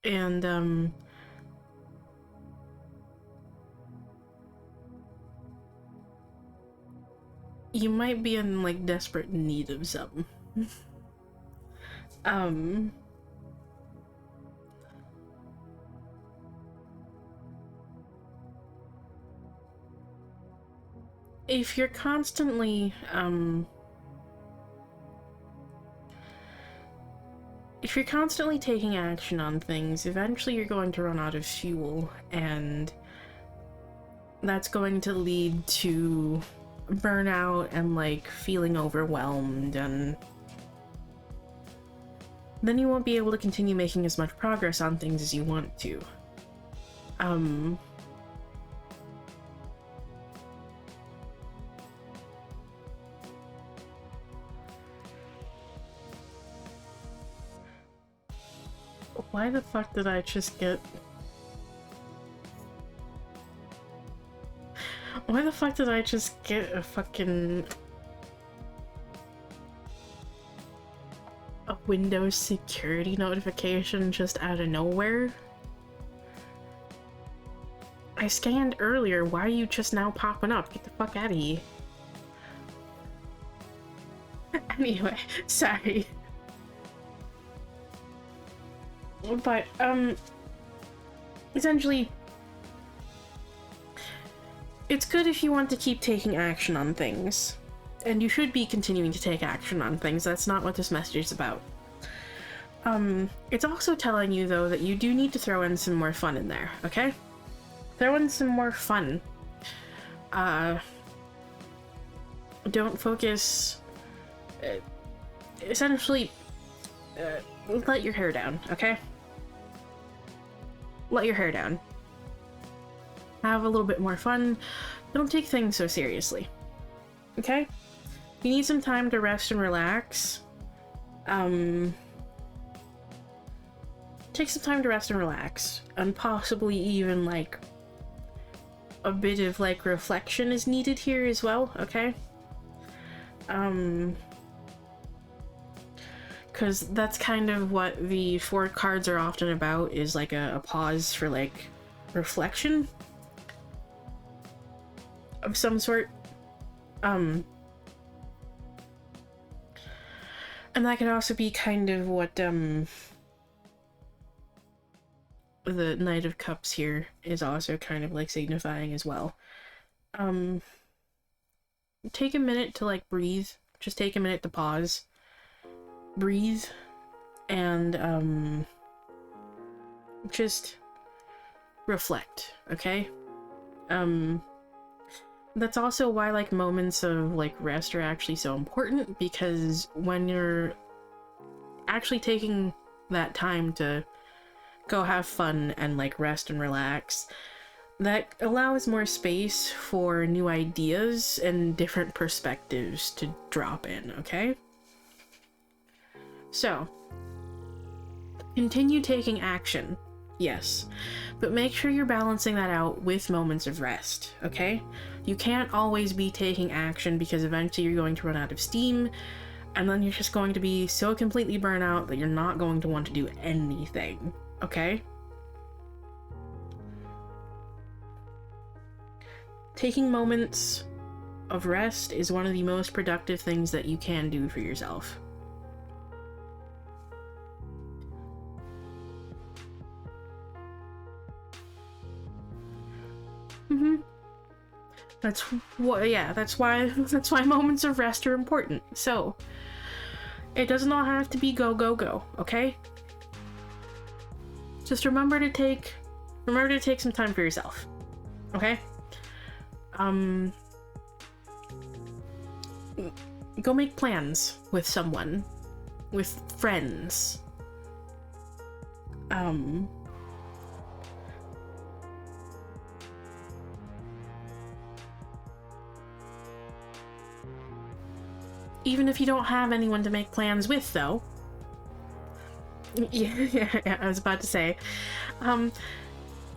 and, you might be in, like, desperate need of some. If you're constantly, if you're constantly taking action on things, eventually you're going to run out of fuel, and that's going to lead to burnout and, like, feeling overwhelmed, and then you won't be able to continue making as much progress on things as you want to. Why the fuck did I just get... Why the fuck did I just get a fucking... a Windows security notification just out of nowhere? I scanned earlier, why are you just now popping up? Get the fuck out of here. Anyway, sorry. But, essentially, it's good if you want to keep taking action on things. And you should be continuing to take action on things. That's not what this message is about. It's also telling you, though, that you do need to throw in some more fun in there, okay? Throw in some more fun. Don't focus... essentially, let your hair down, okay? Let your hair down. Have a little bit more fun. Don't take things so seriously. Okay? You need some time to rest and relax. Take some time to rest and relax. And possibly even, like, a bit of, like, reflection is needed here as well, okay? Because that's kind of what the four cards are often about, is like a pause for, like, reflection of some sort. And that can also be kind of what the Knight of Cups here is also kind of like signifying as well. Take a minute to, like, breathe. Just take a minute to pause. Breathe. And, just reflect, okay? That's also why, like, moments of, like, rest are actually so important, because when you're actually taking that time to go have fun and, like, rest and relax, that allows more space for new ideas and different perspectives to drop in, okay? So, continue taking action, yes, but make sure you're balancing that out with moments of rest, okay? You can't always be taking action, because eventually you're going to run out of steam, and then you're just going to be so completely burnt out that you're not going to want to do anything, okay? taking moments of rest is one of the most productive things that you can do for yourself. That's why moments of rest are important. So, it does not have to be go, go, go, okay? Just remember to take some time for yourself. Okay? Go make plans with someone, with friends. Even if you don't have anyone to make plans with, though. Yeah, I was about to say.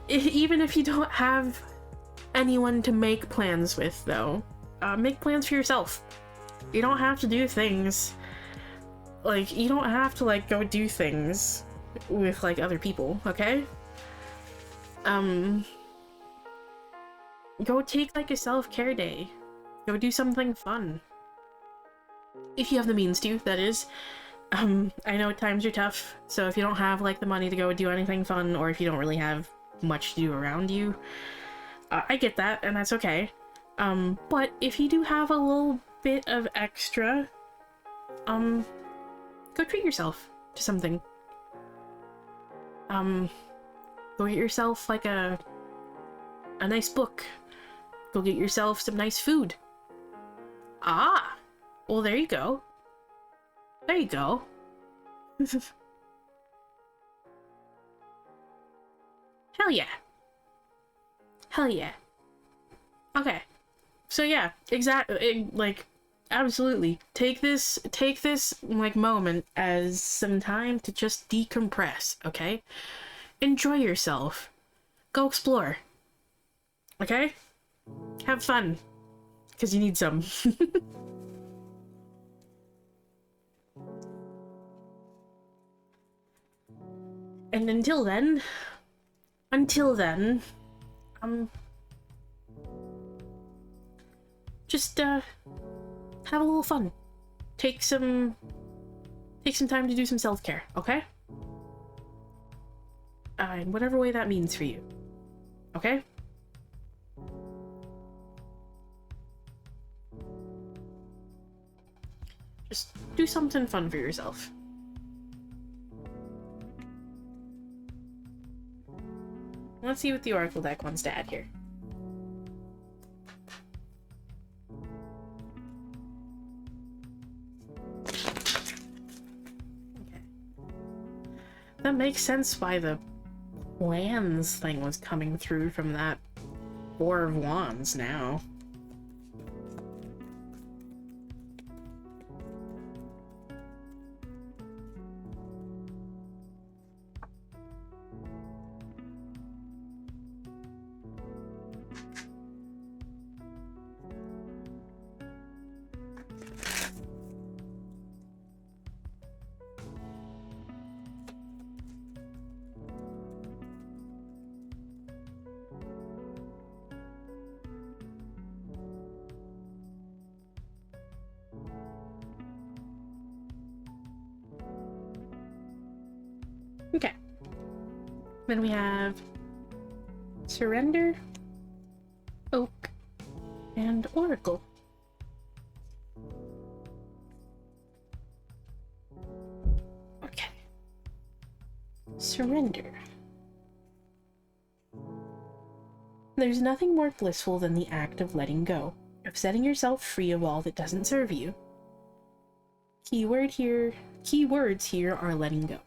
Even if you don't have anyone to make plans with, though, make plans for yourself. You don't have to do things. Like, you don't have to, like, go do things with, like, other people, okay? Go take, like, a self-care day. Go do something fun. If you have the means to, that is. I know times are tough, so if you don't have, like, the money to go do anything fun, or if you don't really have much to do around you, I get that, and that's okay. But if you do have a little bit of extra, go treat yourself to something. Go get yourself, like, a nice book. Go get yourself some nice food. Ah! Well, there you go. There you go. Hell yeah. Hell yeah. Okay. So yeah, exactly, like, absolutely. Take this, like, moment as some time to just decompress, okay? Enjoy yourself. Go explore. Okay? Have fun. Because you need some. And until then, just, have a little fun. Take some time to do some self-care, okay? In whatever way that means for you. Okay? Just do something fun for yourself. Let's see what the Oracle deck wants to add here. Okay. That makes sense why the plans thing was coming through from that Four of Wands now. Okay. Then we have Surrender, Oak, and Oracle. Okay. Surrender. There's nothing more blissful than the act of letting go, of setting yourself free of all that doesn't serve you. Keywords here are letting go.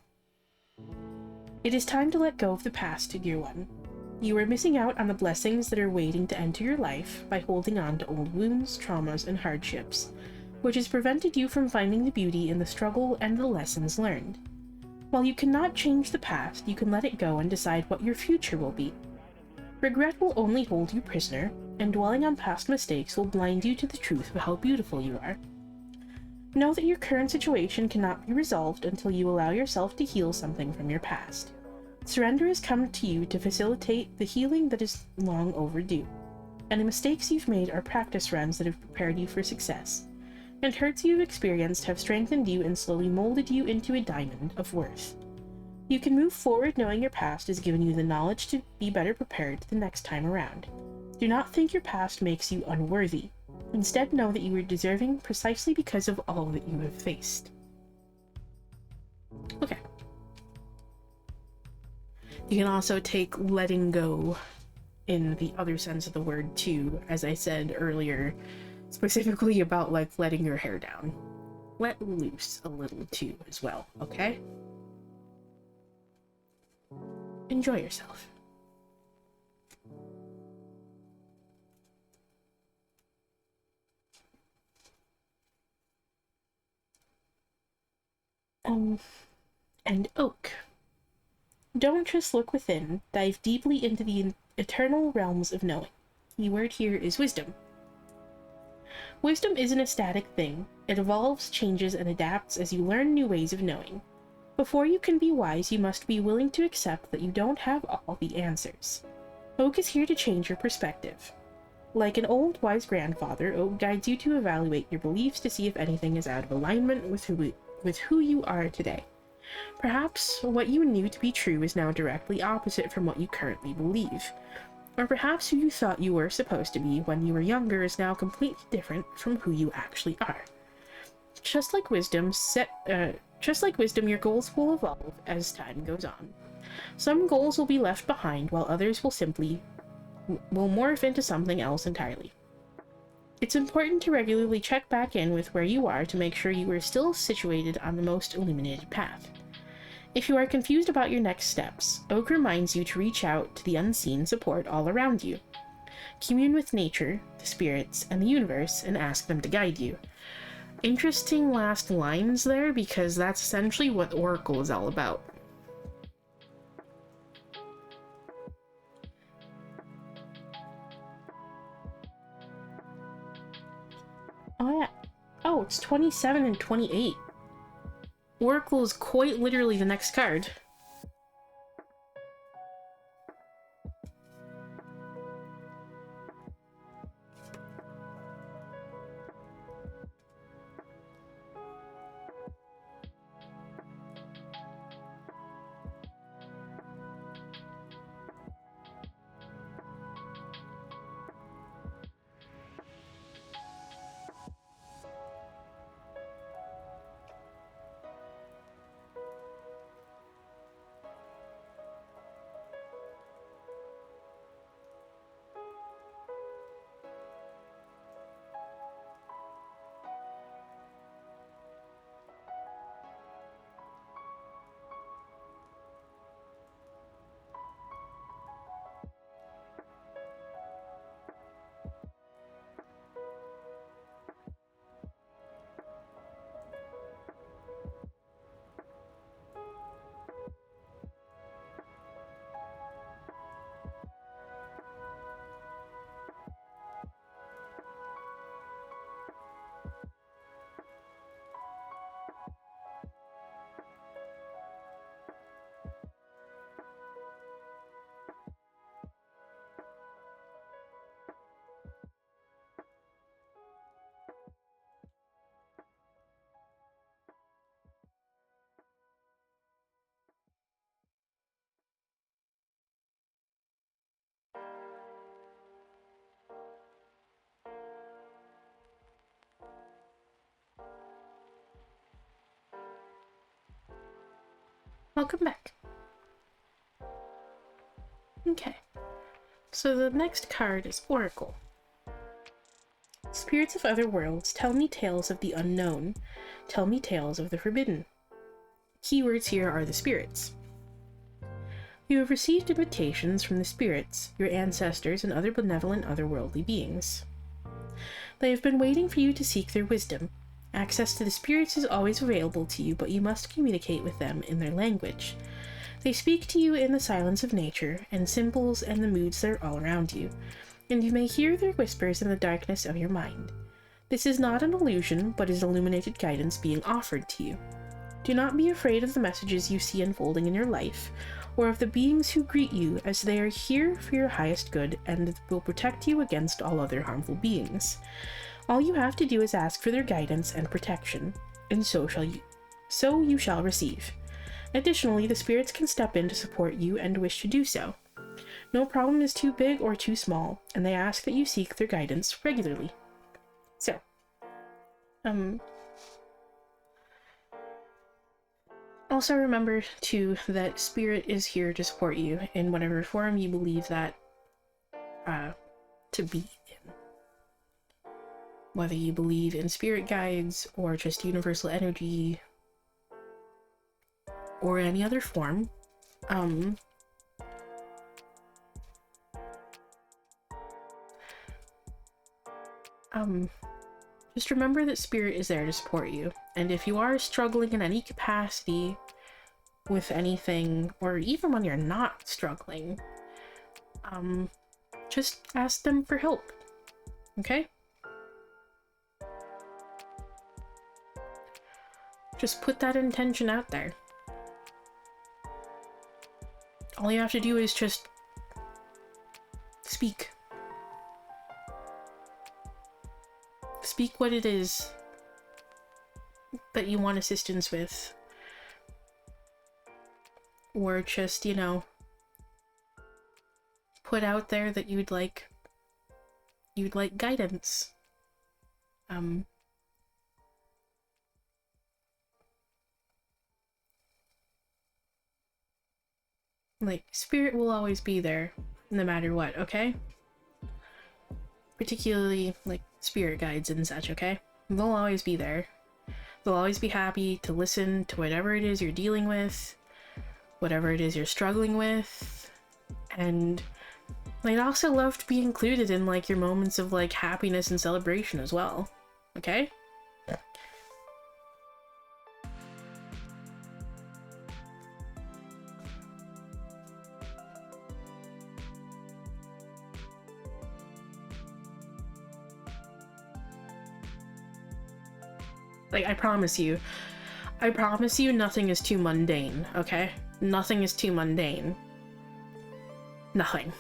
It is time to let go of the past, dear one. You are missing out on the blessings that are waiting to enter your life by holding on to old wounds, traumas, and hardships, which has prevented you from finding the beauty in the struggle and the lessons learned. While you cannot change the past, you can let it go and decide what your future will be. Regret will only hold you prisoner, and dwelling on past mistakes will blind you to the truth of how beautiful you are. Know that your current situation cannot be resolved until you allow yourself to heal something from your past. Surrender has come to you to facilitate the healing that is long overdue. and the mistakes you've made are practice runs that have prepared you for success, and hurts you've experienced have strengthened you and slowly molded you into a diamond of worth. You can move forward knowing your past has given you the knowledge to be better prepared the next time around. Do not think your past makes you unworthy. Instead, know that you are deserving precisely because of all that you have faced. Okay. You can also take letting go in the other sense of the word too, as I said earlier, specifically about like letting your hair down. Let loose a little too as well, okay? Enjoy yourself. And oak. Don't just look within, dive deeply into the eternal realms of knowing. Keyword here is wisdom. Wisdom isn't a static thing. It evolves, changes, and adapts as you learn new ways of knowing. Before you can be wise, you must be willing to accept that you don't have all the answers. Oak is here to change your perspective. Like an old, wise grandfather, Oak guides you to evaluate your beliefs to see if anything is out of alignment with who you are today. Perhaps what you knew to be true is now directly opposite from what you currently believe. Or perhaps who you thought you were supposed to be when you were younger is now completely different from who you actually are. Just like wisdom, your goals will evolve as time goes on. Some goals will be left behind, while others will morph into something else entirely. It's important to regularly check back in with where you are to make sure you are still situated on the most illuminated path. If you are confused about your next steps, Oak reminds you to reach out to the unseen support all around you. Commune with nature, the spirits, and the universe, and ask them to guide you. Interesting last lines there, because that's essentially what Oracle is all about. Oh yeah. Oh, it's 27 and 28. Oracle is quite literally the next card. Welcome back. Okay, so the next card is Oracle. Spirits of other worlds, tell me tales of the unknown. Tell me tales of the forbidden. Keywords here are the spirits. You have received invitations from the spirits, your ancestors, and other benevolent otherworldly beings. They have been waiting for you to seek their wisdom. Access to the spirits is always available to you, but you must communicate with them in their language. They speak to you in the silence of nature, and symbols and the moods that are all around you, and you may hear their whispers in the darkness of your mind. This is not an illusion, but is illuminated guidance being offered to you. Do not be afraid of the messages you see unfolding in your life, or of the beings who greet you, as they are here for your highest good and will protect you against all other harmful beings. All you have to do is ask for their guidance and protection, and so you shall receive. Additionally, the spirits can step in to support you and wish to do so. No problem is too big or too small, and they ask that you seek their guidance regularly. So, also remember, too, that Spirit is here to support you in whatever form you believe that to be in. Whether you believe in spirit guides, or just universal energy, or any other form, just remember that Spirit is there to support you. And if you are struggling in any capacity with anything, or even when you're not struggling, just ask them for help, okay? Just put that intention out there. All you have to do is just speak. Speak what it is that you want assistance with. Or just, put out there that you'd like guidance. Spirit will always be there, no matter what, okay? Particularly, spirit guides and such, okay? They'll always be there. They'll always be happy to listen to whatever it is you're dealing with, whatever it is you're struggling with, and they'd also love to be included in, your moments of, happiness and celebration as well, okay? I promise you nothing is too mundane, okay? Nothing is too mundane. Nothing.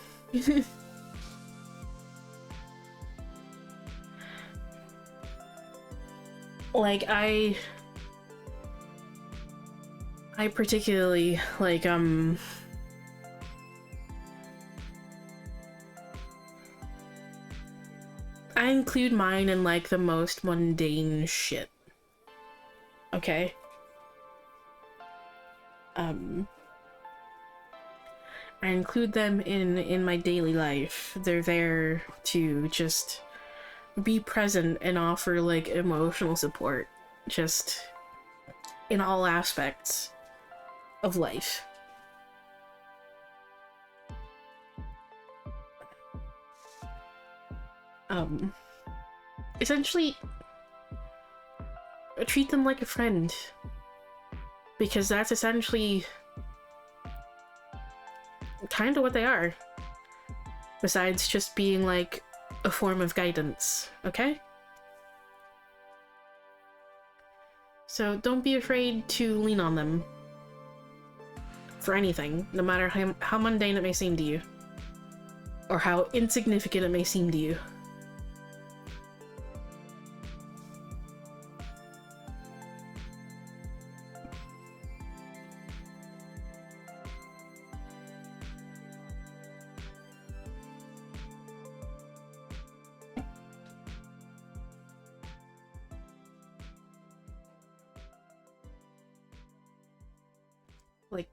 I particularly, I include mine in, the most mundane shit. Okay? I include them in my daily life. They're there to just be present and offer, emotional support. Just in all aspects of life. Essentially, treat them like a friend, because that's essentially kind of what they are, besides just being a form of guidance, okay? So don't be afraid to lean on them for anything, no matter how mundane it may seem to you, or how insignificant it may seem to you.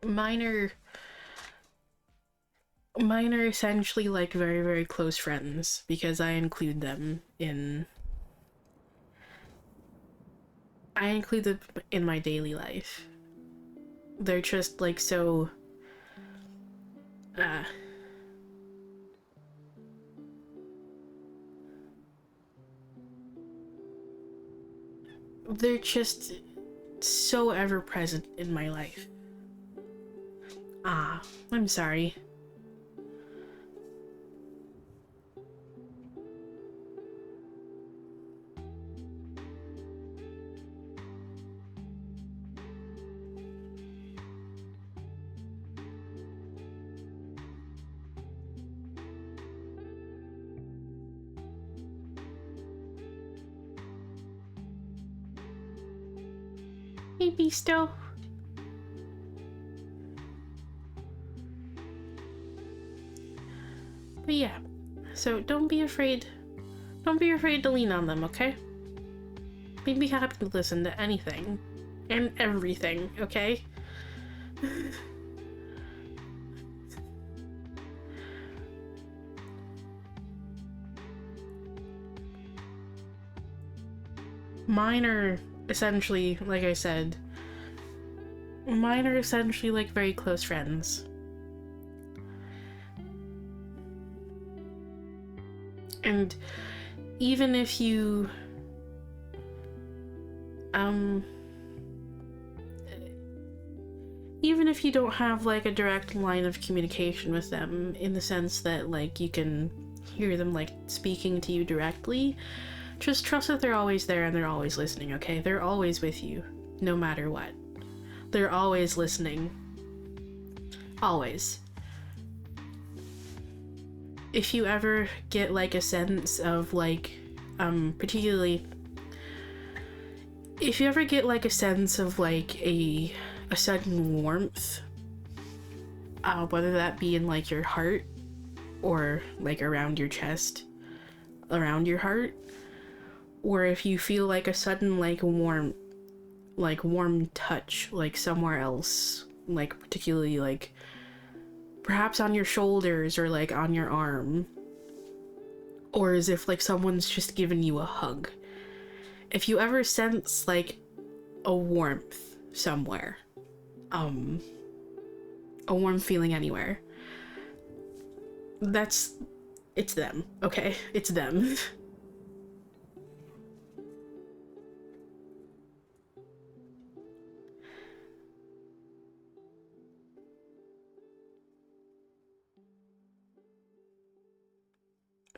Mine are essentially very, very close friends, because I include them in my daily life. They're just so they're just so ever present in my life. I'm sorry. Hey, Beasto. But yeah, so don't be afraid. Don't be afraid to lean on them, okay? Be happy to listen to anything and everything, okay? Mine are essentially, like I said, mine are essentially like very close friends. And even if you even if you don't have like a direct line of communication with them, in the sense that like you can hear them like speaking to you directly, just trust that they're always there and they're always listening, okay? They're always with you, no matter what. They're always listening. Always. If you ever get like a sense of like, particularly, if you ever get like a sense of like a sudden warmth, whether that be in like your heart or like around your chest, around your heart, or if you feel like a sudden like warm touch like somewhere else, like particularly like perhaps on your shoulders or like on your arm, or as if like someone's just given you a hug. If you ever sense like a warmth somewhere, a warm feeling anywhere, it's them, okay? It's them.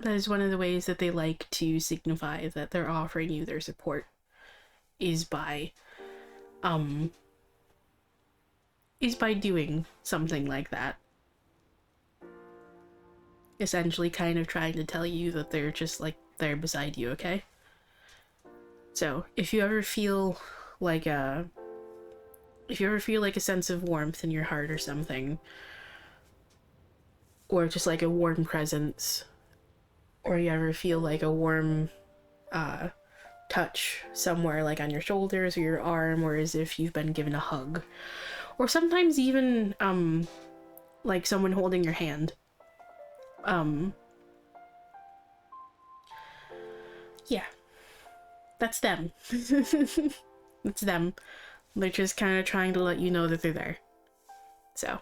That is one of the ways that they like to signify that they're offering you their support, is by doing something like that. Essentially kind of trying to tell you that they're just like there beside you, okay? So if you ever feel like a sense of warmth in your heart or something, or just like a warm presence, or you ever feel like a warm touch somewhere like on your shoulders or your arm, or as if you've been given a hug, or sometimes even like someone holding your hand, yeah, that's them. It's them. They're just kind of trying to let you know that they're there. So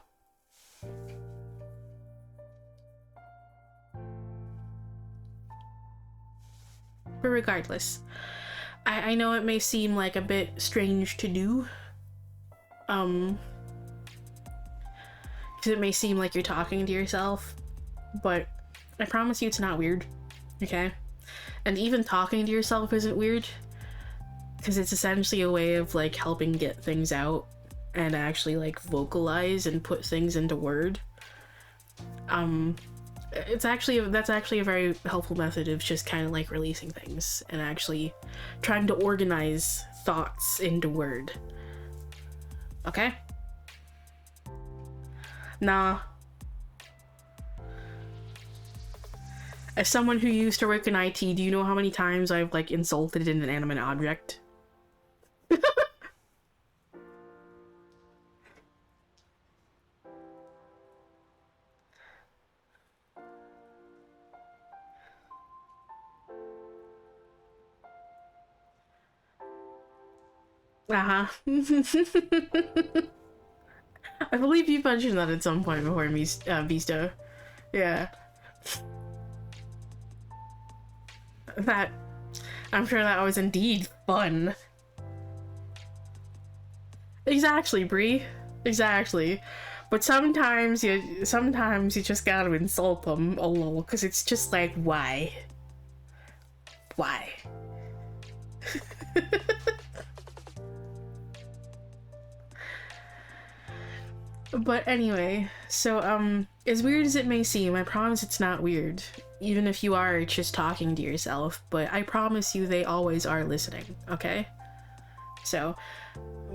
but regardless, I know it may seem like a bit strange to do, because it may seem like you're talking to yourself, but I promise you it's not weird, okay? And even talking to yourself isn't weird, because it's essentially a way of like helping get things out and actually like vocalize and put things into word. That's actually a very helpful method of just kind of like releasing things and actually trying to organize thoughts into word. Okay? Nah. As someone who used to work in IT, do you know how many times I've like insulted an inanimate object? Uh-huh. I believe you mentioned that at some point before, Beasto. Yeah. I'm sure that was indeed fun. Exactly, Bree. Exactly. But sometimes you just gotta insult them a little, because it's just like, why? Why? But anyway, so, as weird as it may seem, I promise it's not weird. Even if you are just talking to yourself, but I promise you they always are listening, okay? So,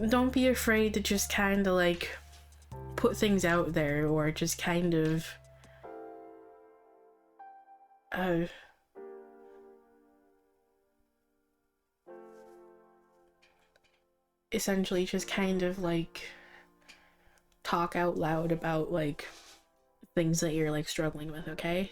don't be afraid to just kind of like put things out there, or just kind of essentially just kind of like talk out loud about like things that you're like struggling with, okay?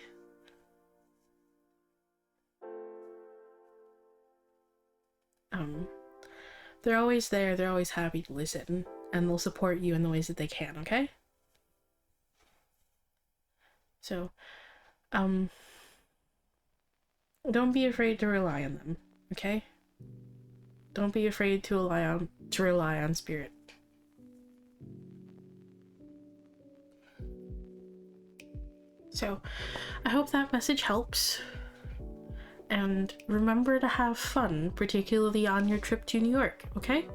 They're always there, they're always happy to listen, and they'll support you in the ways that they can, okay? So, don't be afraid to rely on them, okay? Don't be afraid to rely on spirit. So, I hope that message helps. And remember to have fun, particularly on your trip to New York, okay?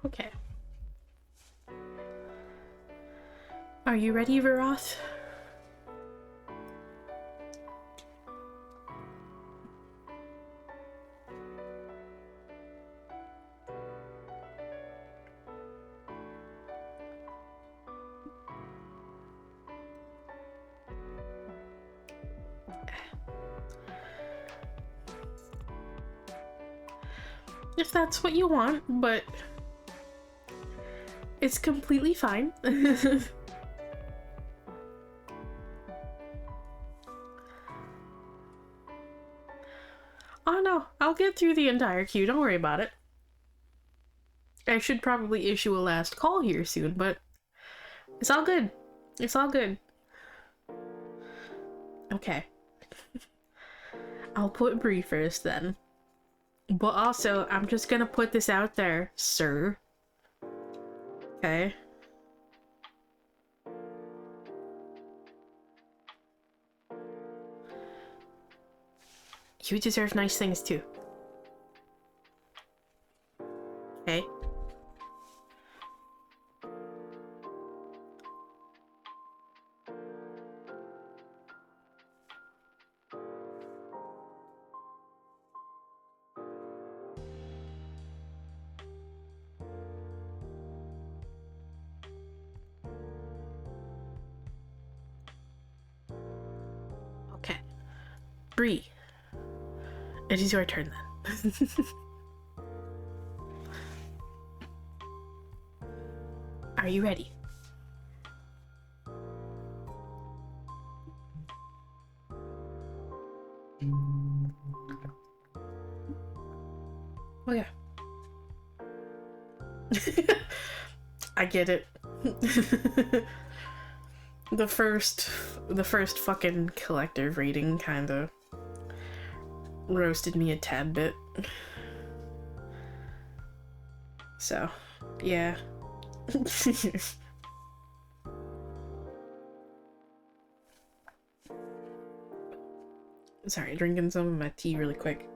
Okay. Are you ready, Viroth? If that's what you want, but it's completely fine. Oh no, I'll get through the entire queue, don't worry about it. I should probably issue a last call here soon, but it's all good. It's all good. Okay. I'll put Bree first then. But also, I'm just gonna put this out there, sir. Okay? You deserve nice things too. Okay? Okay. Bree. It is your turn then. Are you ready? Oh yeah. I get it. the first fucking collective reading kinda roasted me a tad bit. So, yeah. Sorry, drinking some of my tea really quick.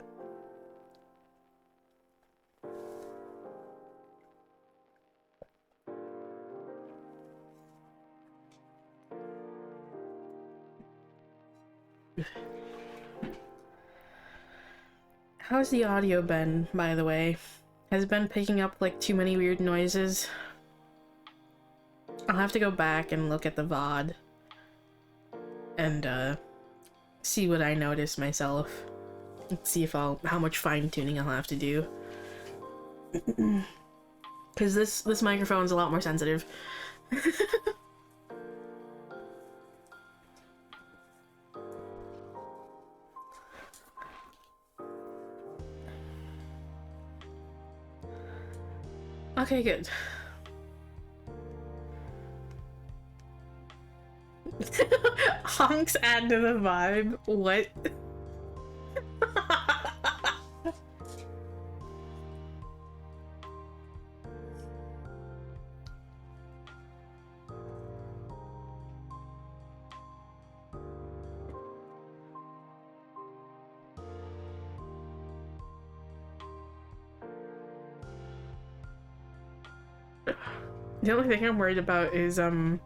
How's the audio been, by the way? Has it been picking up like too many weird noises? I'll have to go back and look at the VOD and see what I notice myself. See if how much fine tuning I'll have to do. Because this microphone's a lot more sensitive Okay, good. Honks add to the vibe. What? The only thing I'm worried about is the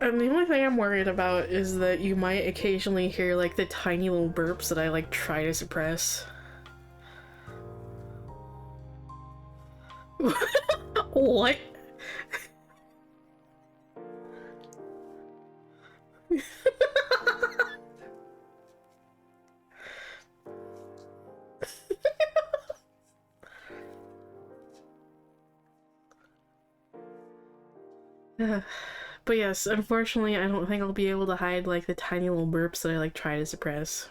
only thing I'm worried about is that you might occasionally hear like the tiny little burps that I like try to suppress. What? But yes, unfortunately, I don't think I'll be able to hide like the tiny little burps that I like try to suppress.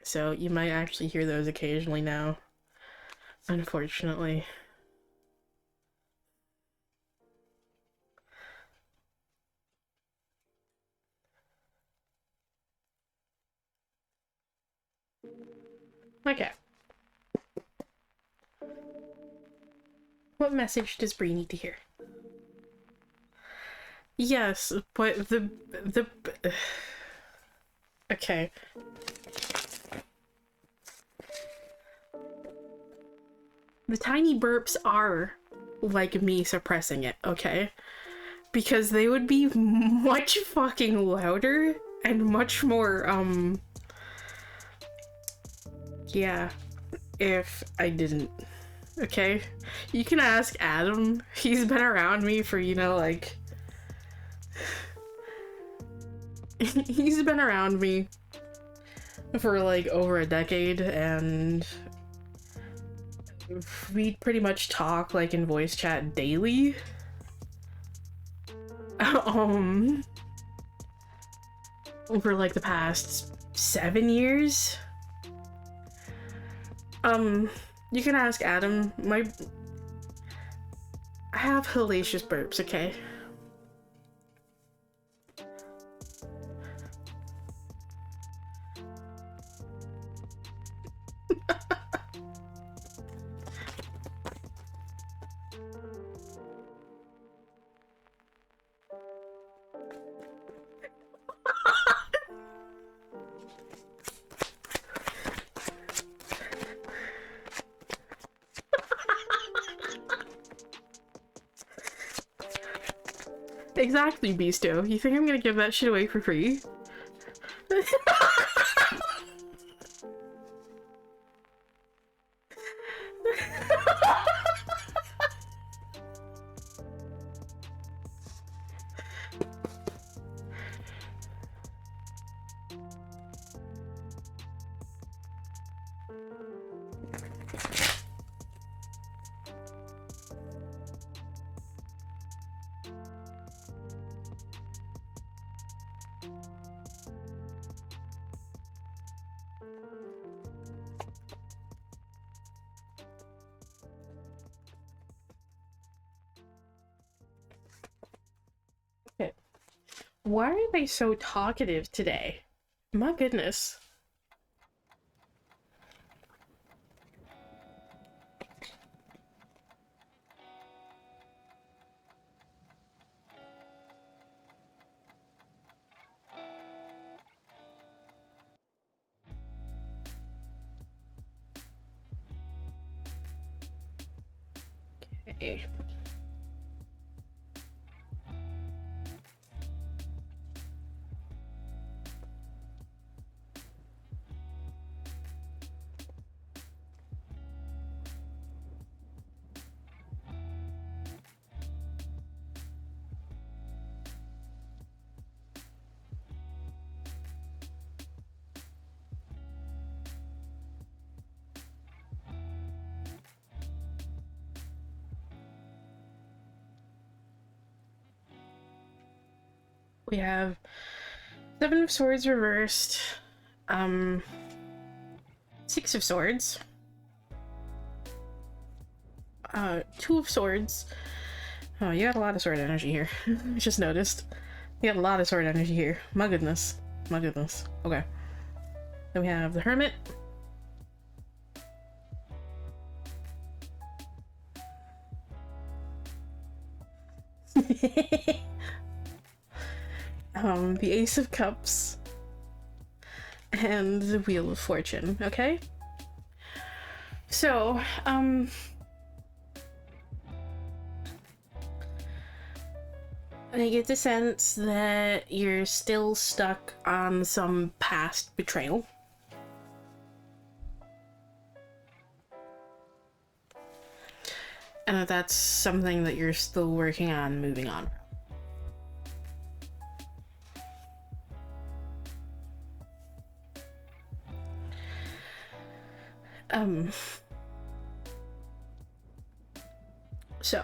So you might actually hear those occasionally now. Unfortunately. Okay. What message does Bree need to hear? Yes, but the okay. The tiny burps are like me suppressing it, okay? Because they would be much fucking louder and much more, yeah, if I didn't, okay? You can ask Adam. He's been around me for, you know, like... he's been around me for, like, over a decade, and we pretty much talk, like, in voice chat daily. Over, like, the past 7 years. You can ask Adam. I have hellacious burps, okay? Exactly, Beasto. You think I'm gonna give that shit away for free? Okay. Why are they so talkative today? My goodness. Okay. We have Seven of Swords reversed, Six of Swords, Two of Swords. Oh, you got a lot of sword energy here. I just noticed. You got a lot of sword energy here. My goodness. My goodness. Okay. Then we have the Hermit. The Ace of Cups. And the Wheel of Fortune, okay? So, I get the sense that you're still stuck on some past betrayal. And that's something that you're still working on moving on. So.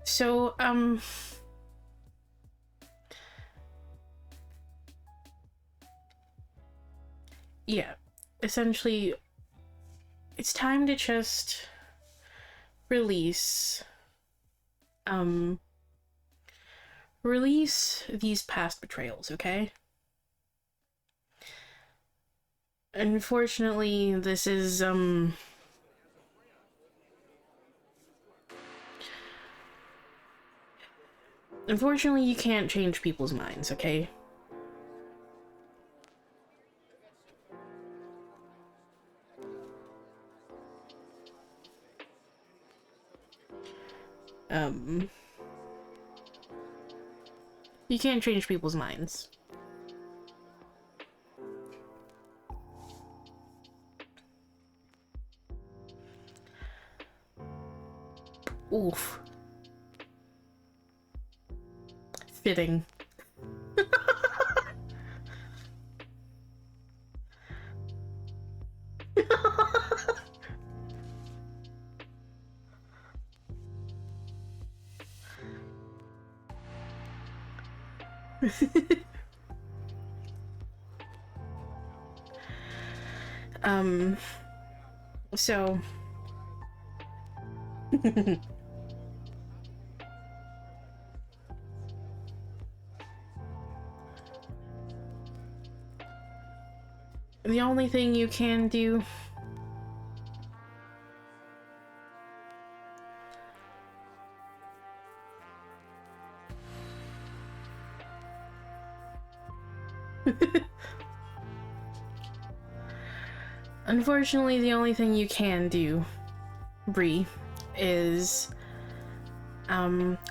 So, yeah, essentially, it's time to just release these past betrayals, okay? Unfortunately, this is, unfortunately, you can't change people's minds, okay? You can't change people's minds. Oof. Fitting. So the only thing you can do unfortunately, the only thing you can do, Bree, is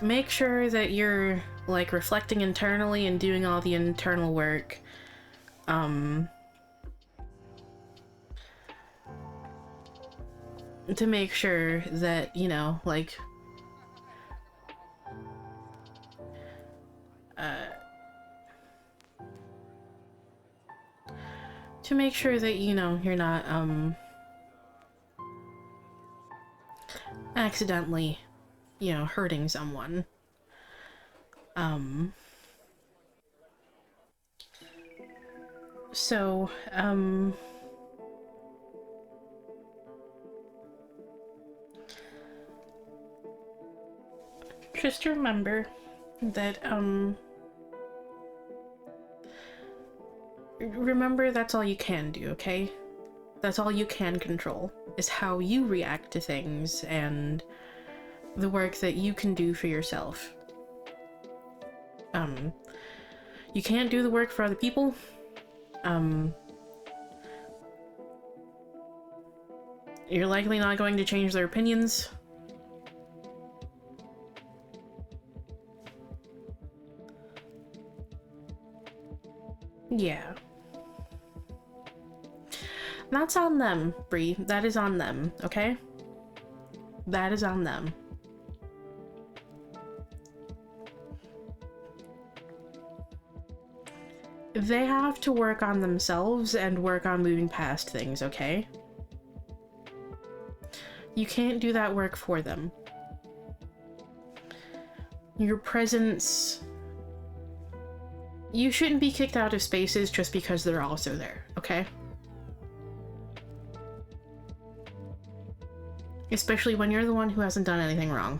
make sure that you're like reflecting internally and doing all the internal work to make sure that, you know, like to make sure that, you know, you're not accidentally, you know, hurting someone. So just remember that remember that's all you can do, okay? That's all you can control, is how you react to things and the work that you can do for yourself. You can't do the work for other people. You're likely not going to change their opinions. Yeah. That's on them, Bree. That is on them, okay? That is on them. They have to work on themselves and work on moving past things, okay? You can't do that work for them. Your presence... You shouldn't be kicked out of spaces just because they're also there, okay? Especially when you're the one who hasn't done anything wrong.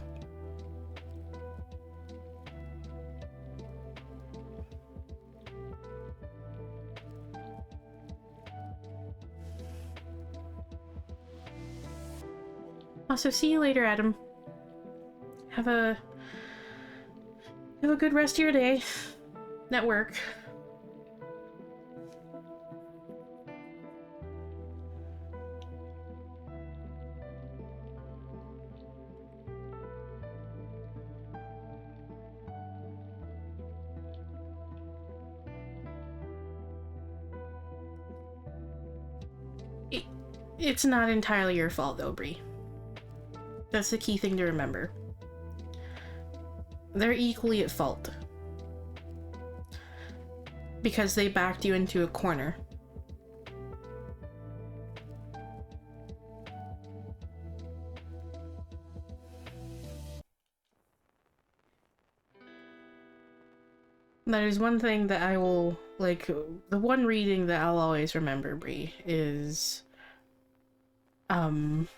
Also, see you later, Adam. Have a good rest of your day at work. It's not entirely your fault, though, Bree. That's the key thing to remember. They're equally at fault. Because they backed you into a corner. That is one thing that I will, like, the one reading that I'll always remember, Bree, is, one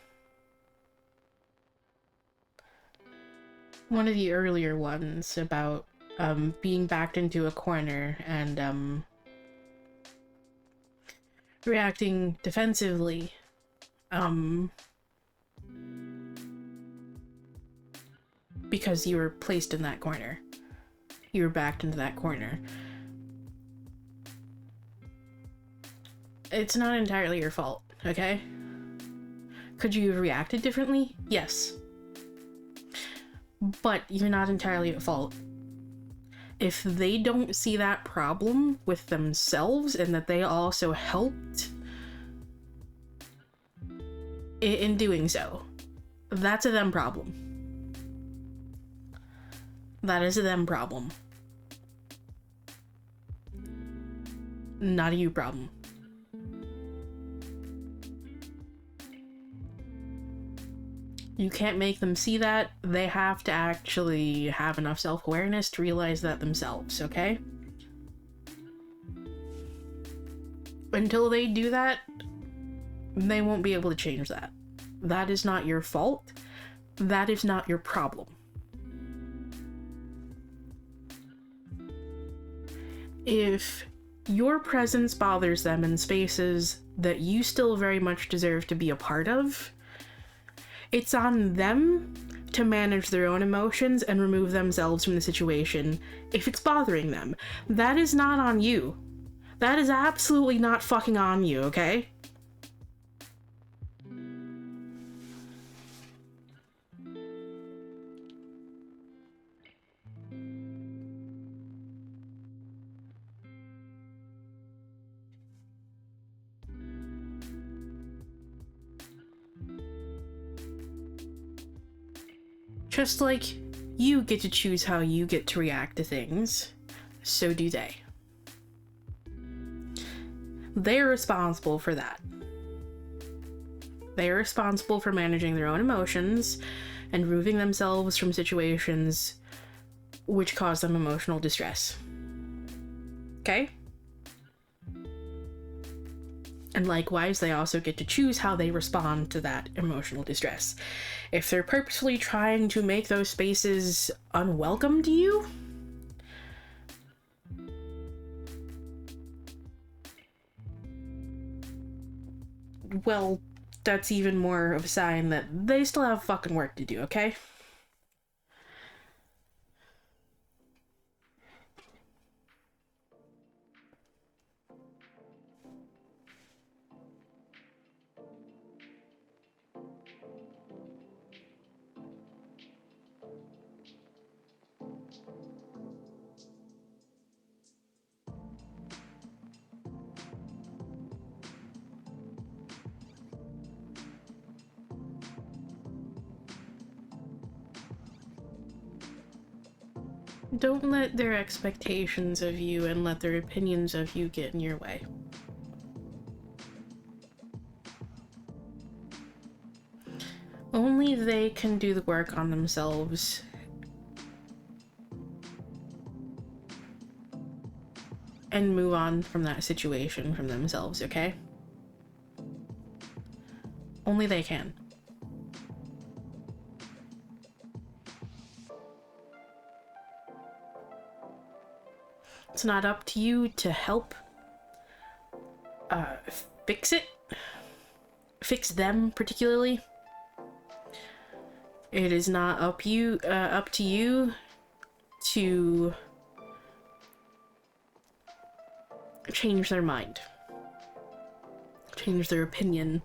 of the earlier ones about, being backed into a corner and, reacting defensively, because you were placed in that corner. You were backed into that corner. It's not entirely your fault, okay? Could you have reacted differently? Yes. But you're not entirely at fault. If they don't see that problem with themselves and that they also helped in doing so, that's a them problem. That is a them problem. Not a you problem. You can't make them see that. They have to actually have enough self-awareness to realize that themselves, okay? Until they do that, they won't be able to change that. That is not your fault. That is not your problem. If your presence bothers them in spaces that you still very much deserve to be a part of, it's on them to manage their own emotions and remove themselves from the situation if it's bothering them. That is not on you. That is absolutely not fucking on you, okay? Just like you get to choose how you get to react to things, so do they. They're responsible for that. They're responsible for managing their own emotions and removing themselves from situations which cause them emotional distress. Okay? And likewise, they also get to choose how they respond to that emotional distress. If they're purposefully trying to make those spaces unwelcome to you, well, that's even more of a sign that they still have fucking work to do, okay? Don't let their expectations of you and let their opinions of you get in your way. Only they can do the work on themselves. And move on from that situation from themselves, okay? Only they can. It's not up to you to help fix it. Fix them, particularly. It is not up to you to change their mind. Change their opinion.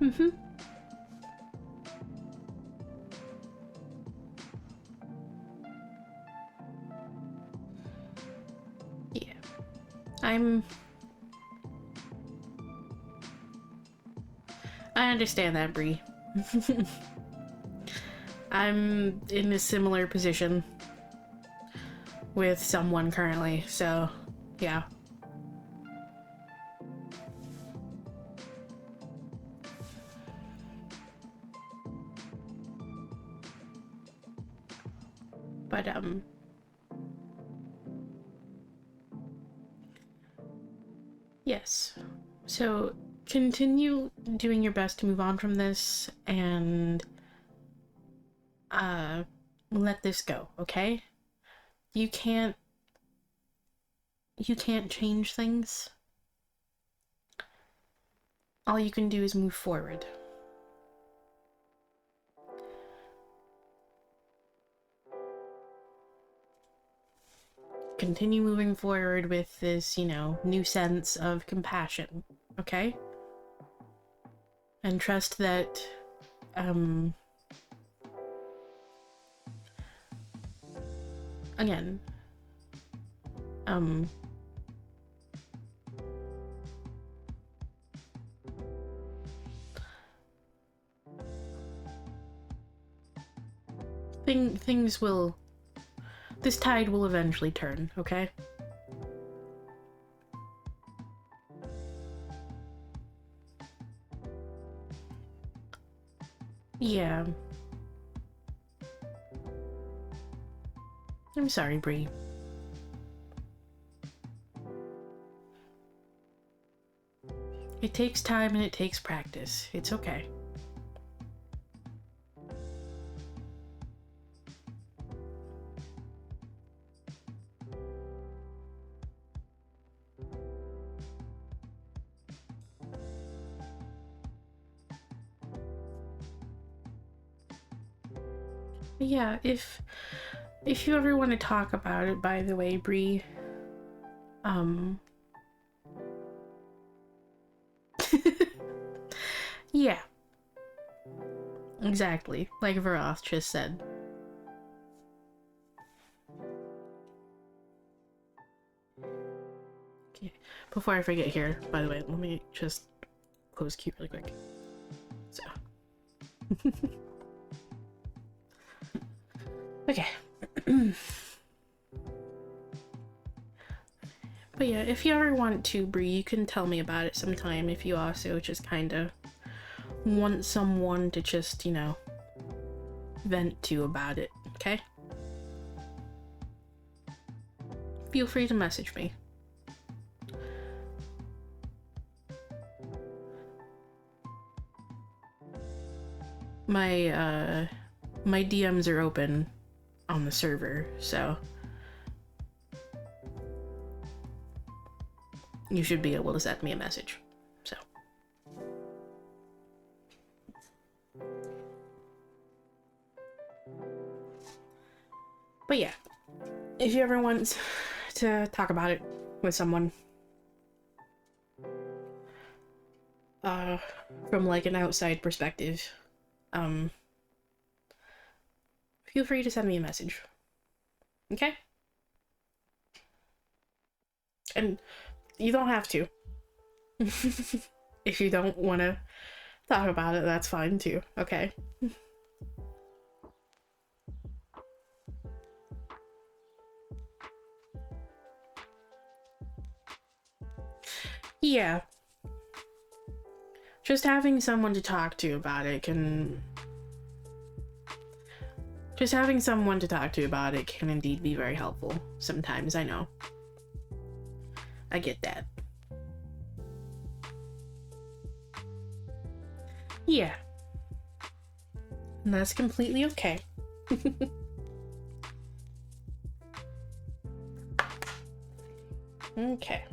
Mm-hmm. Yeah. I understand that, Bree. I'm in a similar position with someone currently, so yeah. But yes. So continue doing your best to move on from this and let this go, okay? You can't change things. All you can do is move forward. Continue moving forward with this, you know, new sense of compassion, okay? And trust that, again, things will, this tide will eventually turn, okay? Yeah. I'm sorry, Bree. It takes time and it takes practice. It's okay. Yeah, if you ever want to talk about it, by the way, Bree, yeah. Exactly, like Varoth just said. Okay, before I forget here, by the way, let me just close queue really quick. So. Okay. But yeah, if you ever want to, Bree, you can tell me about it sometime if you also just kind of want someone to just, you know, vent to about it, okay? Feel free to message me. My DMs are open on the server, so you should be able to send me a message. So. But yeah, if you ever want to talk about it with someone, from like an outside perspective, feel free to send me a message. Okay? And you don't have to. If you don't want to talk about it, that's fine too. Okay. Yeah. Just having someone to talk to about it can... Just having someone to talk to about it can indeed be very helpful. Sometimes, I know. I get that. Yeah. And that's completely okay. Okay.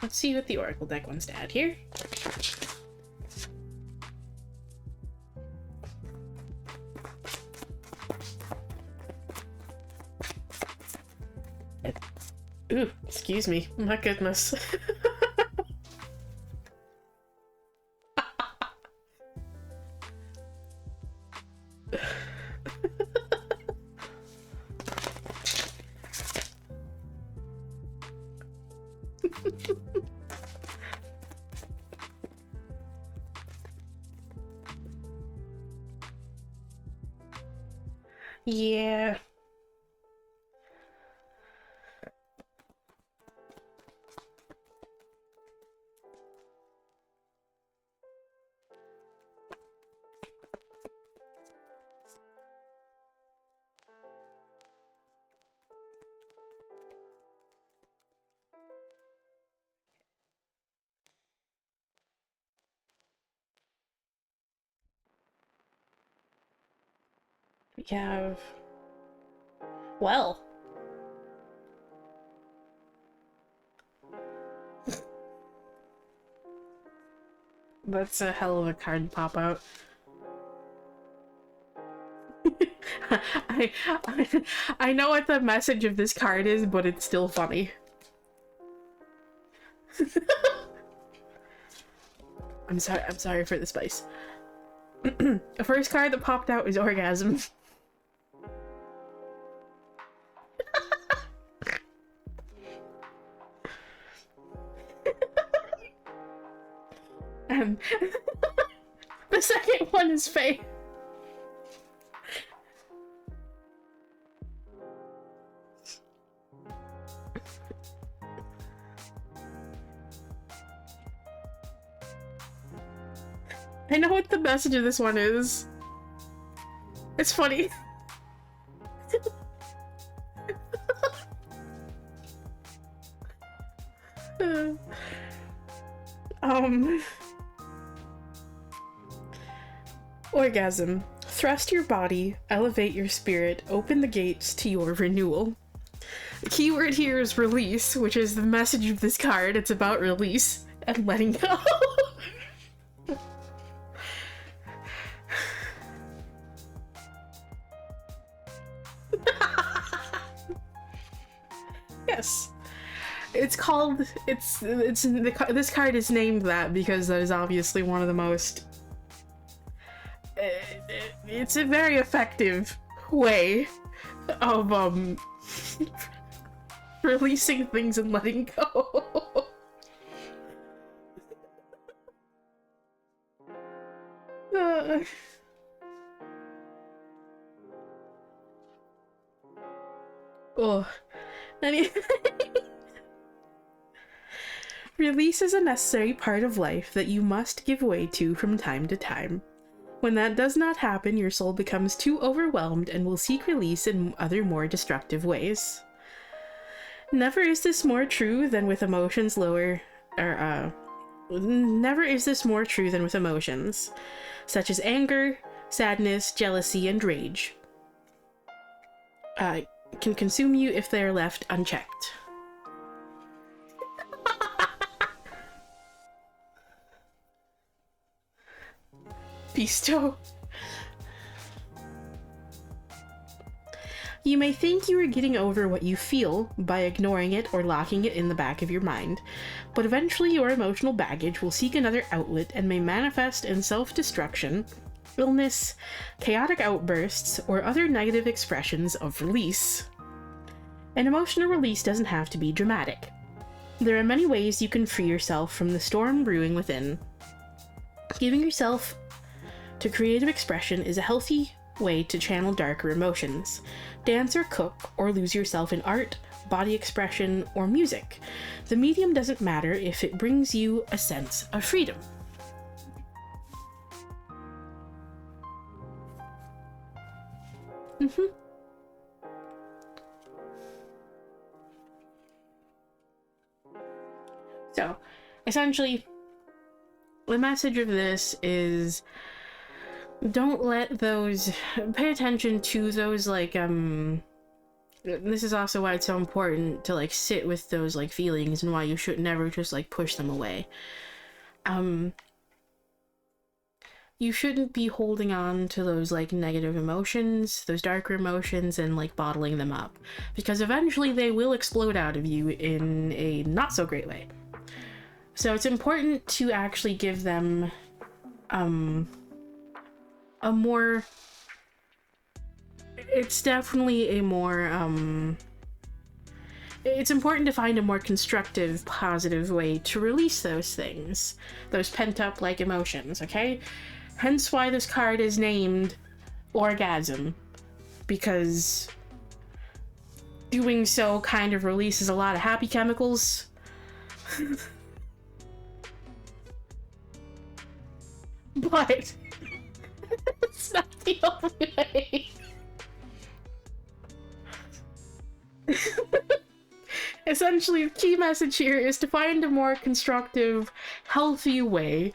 Let's see what the Oracle deck wants to add here. Ooh, excuse me. My goodness. Yeah. We have... Well. That's a hell of a card pop out. I know what the message of this card is, but it's still funny. I'm sorry for the spice. The first card that popped out is Orgasm. And the second one is Faye. I know what the message of this one is. It's funny. Orgasm. Thrust your body, elevate your spirit, open the gates to your renewal. The keyword here is release, which is the message of this card. It's about release and letting go. Yes. It's called, this card is named that because that is obviously one of the most, it's a very effective way of, releasing things and letting go. Oh. Anyway. Release is a necessary part of life that you must give way to from time to time. When that does not happen, your soul becomes too overwhelmed and will seek release in other more destructive ways. Never is this more true than with emotions never is this more true than with emotions, such as anger, sadness, jealousy, and rage. Can consume you if they are left unchecked. Beasto. You may think you are getting over what you feel by ignoring it or locking it in the back of your mind, but eventually your emotional baggage will seek another outlet and may manifest in self-destruction, illness, chaotic outbursts, or other negative expressions of release. An emotional release doesn't have to be dramatic. There are many ways you can free yourself from the storm brewing within. Giving yourself to creative expression is a healthy way to channel darker emotions. Dance or cook, or lose yourself in art, body expression, or music. The medium doesn't matter if it brings you a sense of freedom. So, essentially, the message of this is don't let those, pay attention to those, like, this is also why it's so important to, like, sit with those, like, feelings and why you should never just, like, push them away. You shouldn't be holding on to those, like, negative emotions, those darker emotions, and, like, bottling them up. Because eventually they will explode out of you in a not so great way. So it's important to actually give them, a more, it's definitely a more, it's important to find a more constructive, positive way to release those things, those pent-up, like, emotions, okay? Hence why this card is named Orgasm, because doing so kind of releases a lot of happy chemicals. But it's not the only way. Essentially, the key message here is to find a more constructive, healthy way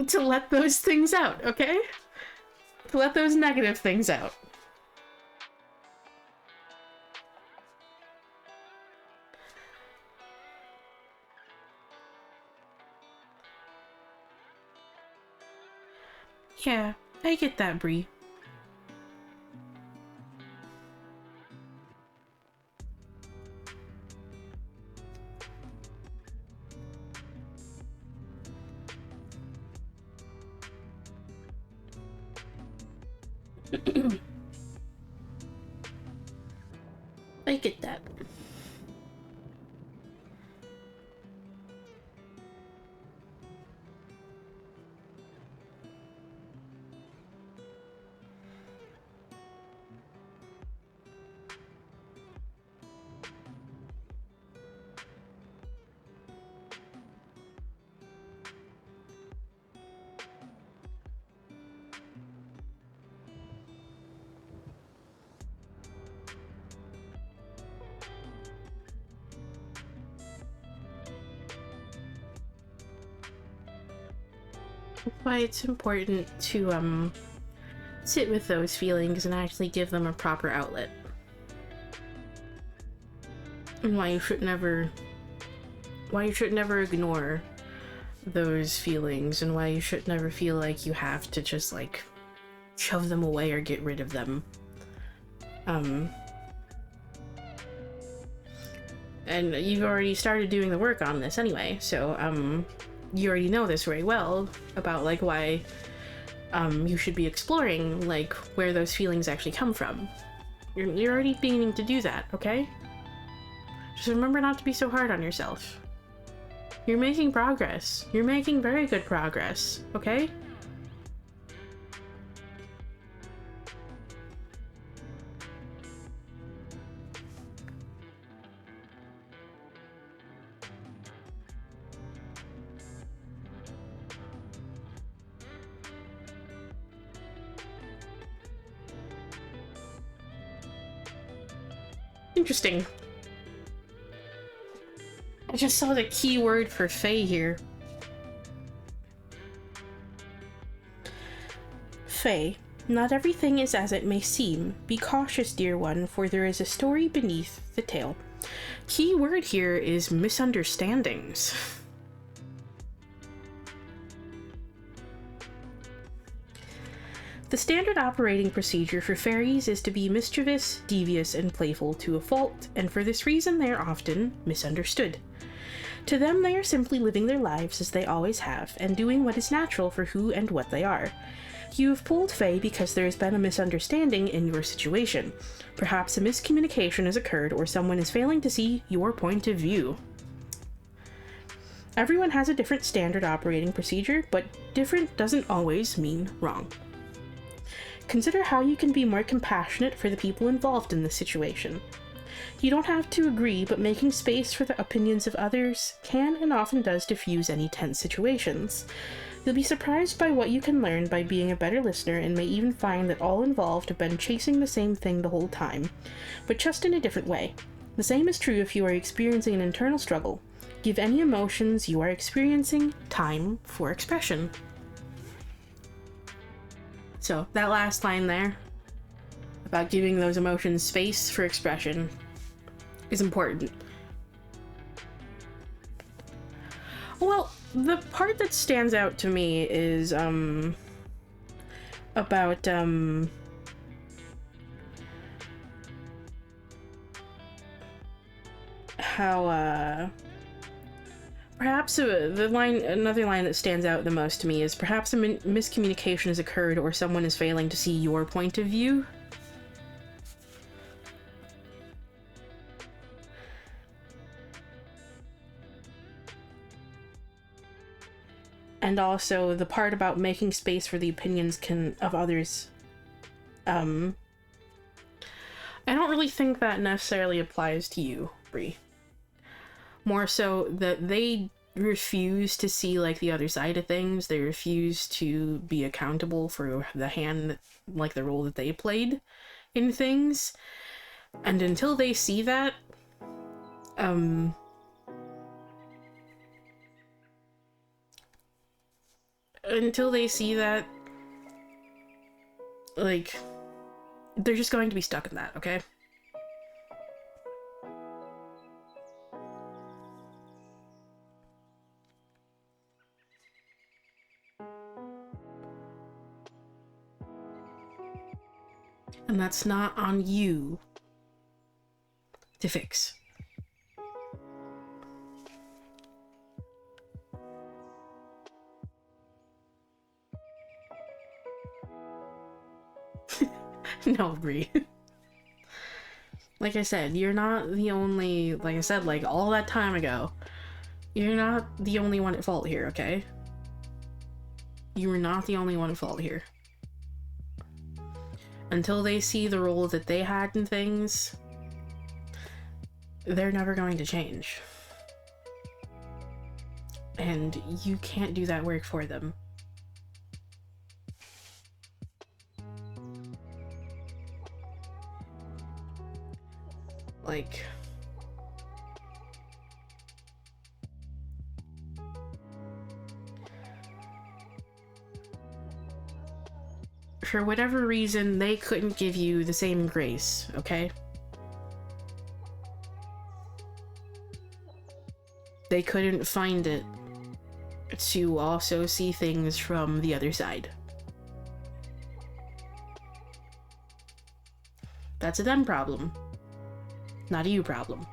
to let those things out, okay? To let those negative things out. Yeah, I get that, Bree. I get that. That's why it's important to sit with those feelings and actually give them a proper outlet. And why you should never ignore those feelings, and why you should never feel like you have to just, like, shove them away or get rid of them. And you've already started doing the work on this anyway, so you already know this very well about, like, why you should be exploring, like, where those feelings actually come from. You're already beginning to do that, okay? Just remember not to be so hard on yourself. You're making progress. You're making very good progress, okay? Interesting. I just saw the key word for Fae here. Fae. Not everything is as it may seem. Be cautious, dear one, for there is a story beneath the tale. Key word here is misunderstandings. The standard operating procedure for fairies is to be mischievous, devious, and playful to a fault, and for this reason they are often misunderstood. To them, they are simply living their lives as they always have, and doing what is natural for who and what they are. You have pulled Fae because there has been a misunderstanding in your situation. Perhaps a miscommunication has occurred, or someone is failing to see your point of view. Everyone has a different standard operating procedure, but different doesn't always mean wrong. Consider how you can be more compassionate for the people involved in this situation. You don't have to agree, but making space for the opinions of others can and often does diffuse any tense situations. You'll be surprised by what you can learn by being a better listener, and may even find that all involved have been chasing the same thing the whole time, but just in a different way. The same is true if you are experiencing an internal struggle. Give any emotions you are experiencing time for expression. So, that last line there, about giving those emotions space for expression, is important. Well, the part that stands out to me is, about, how, perhaps another line that stands out the most to me is perhaps a miscommunication has occurred or someone is failing to see your point of view. And also the part about making space for the opinions of others. I don't really think that necessarily applies to you, Bree. More so that they refuse to see, like, the other side of things. They refuse to be accountable for the role that they played in things. And until they see that, like, they're just going to be stuck in that, okay? And that's not on you to fix. No, Bree. Like I said, you're not the only, like I said, like all that time ago, you're not the only one at fault here, okay? You are not the only one at fault here. Until they see the role that they had in things, they're never going to change. And you can't do that work for them. Like, for whatever reason, they couldn't give you the same grace, okay? They couldn't find it to also see things from the other side. That's a them problem, not a you problem.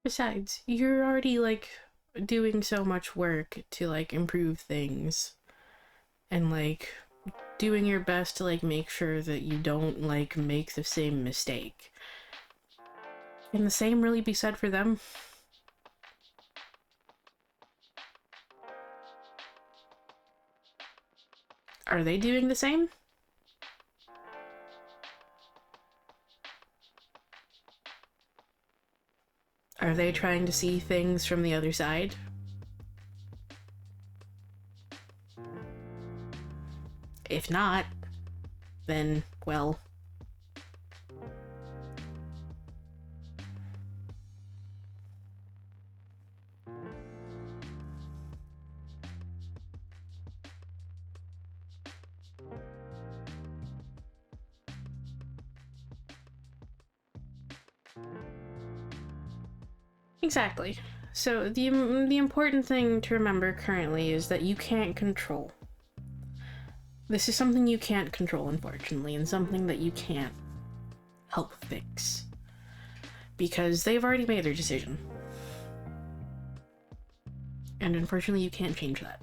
Besides, you're already, like, doing so much work to, like, improve things. And, like, doing your best to, like, make sure that you don't, like, make the same mistake. Can the same really be said for them? Are they doing the same? Are they trying to see things from the other side? If not, then, well... Exactly. So the important thing to remember currently is that you can't control. This is something you can't control, unfortunately, and something that you can't help fix. Because they've already made their decision. And unfortunately, you can't change that.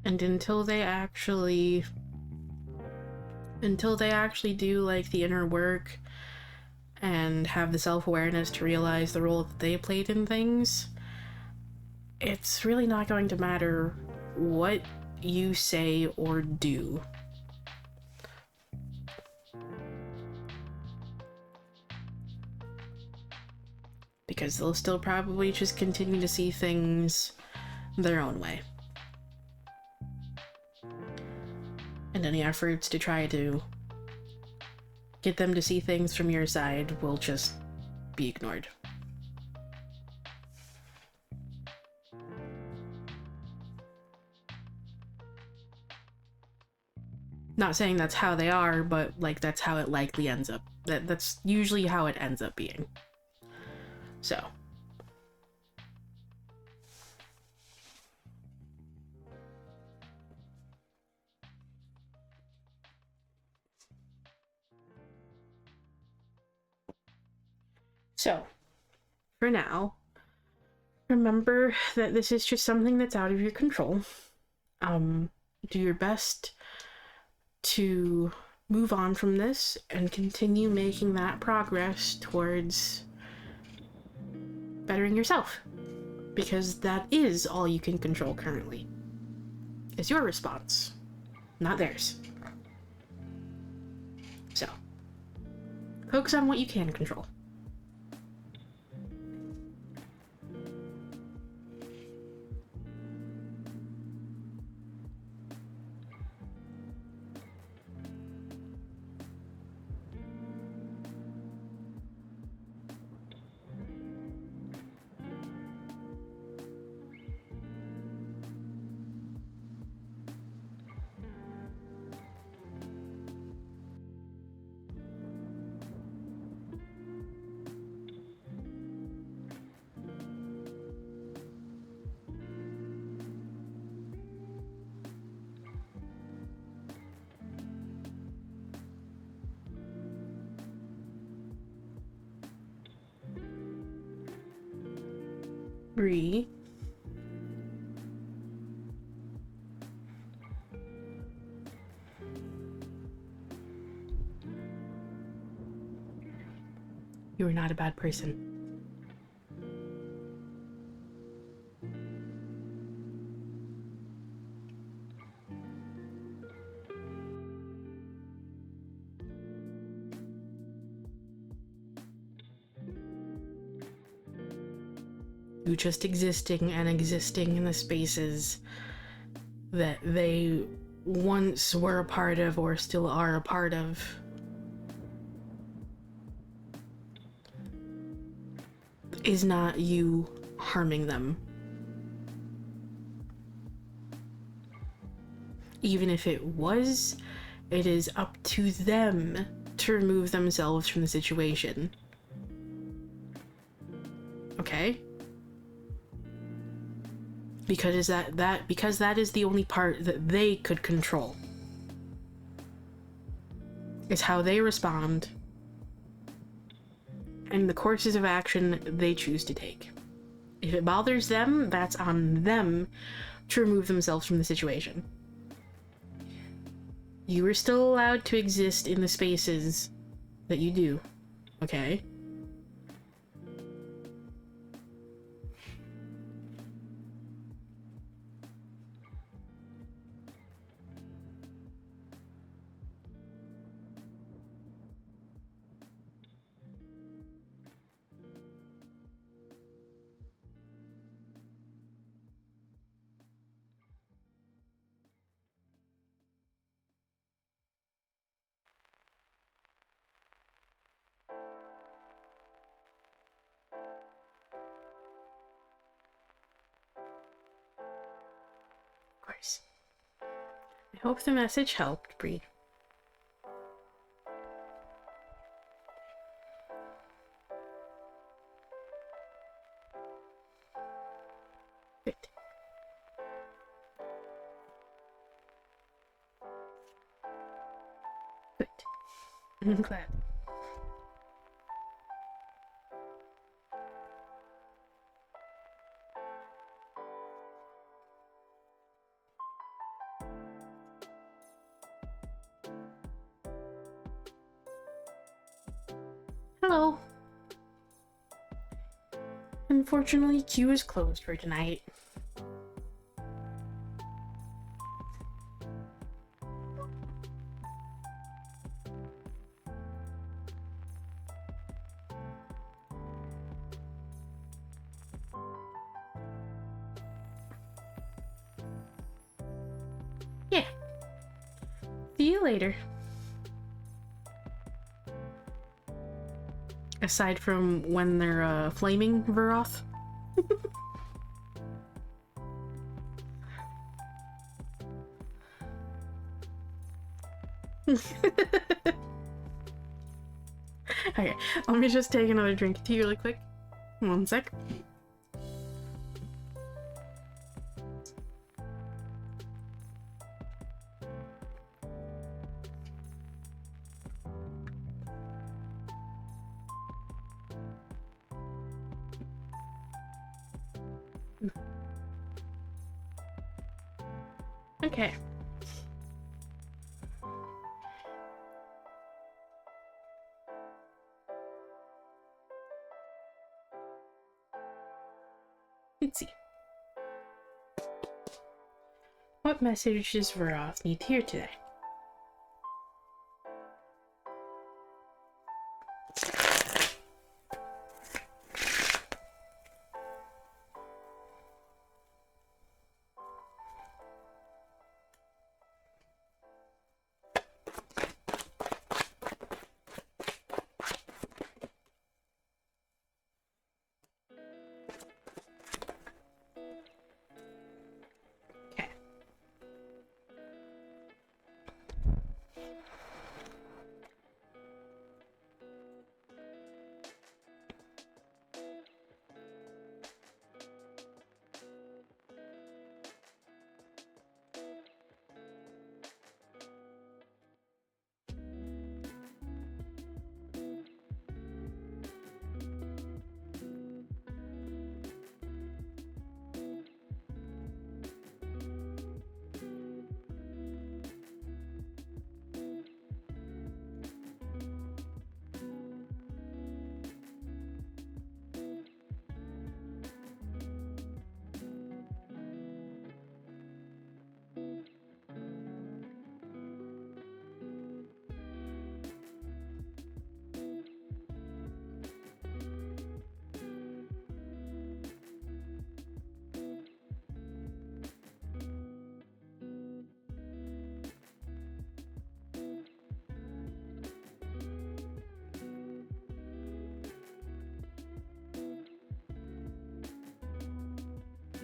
And until they actually do like the inner work and have the self-awareness to realize the role that they played in things, it's really not going to matter what you say or do. Because they'll still probably just continue to see things their own way. And any efforts to try to get them to see things from your side will just be ignored. Not saying that's how they are, but like that's how it likely ends up. That's usually how it ends up being. So. So, for now, remember that this is just something that's out of your control. Do your best to move on from this and continue making that progress towards bettering yourself. Because that is all you can control currently. It's your response, not theirs. So, focus on what you can control. Breathe. You are not a bad person. You just existing in the spaces that they once were a part of or still are a part of. Is not you harming them. Even if it was, it is up to them to remove themselves from the situation. Okay? Because that is the only part that they could control. It's how they respond and the courses of action they choose to take. If it bothers them, that's on them to remove themselves from the situation. You are still allowed to exist in the spaces that you do, okay? hope the message helped, Bree. Good. Good. I'm glad. Hello. Unfortunately, queue is closed for tonight. Yeah. See you later. Aside from when they're flaming Veroth. Okay, let me just take another drink of tea really quick. 1 sec. Okay. Let's see. What message does Veroth need to hear today?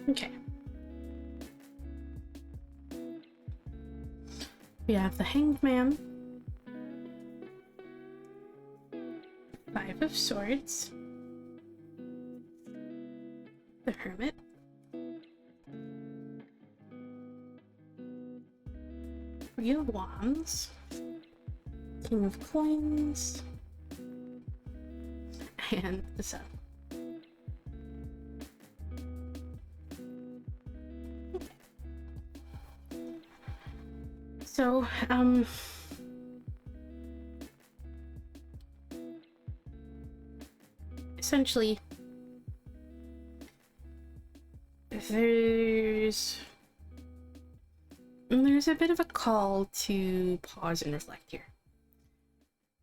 Okay. We have the Hanged Man, 5 of Swords, the Hermit, Three of Wands, King of Coins, and the Sun. So, essentially, there's a bit of a call to pause and reflect here.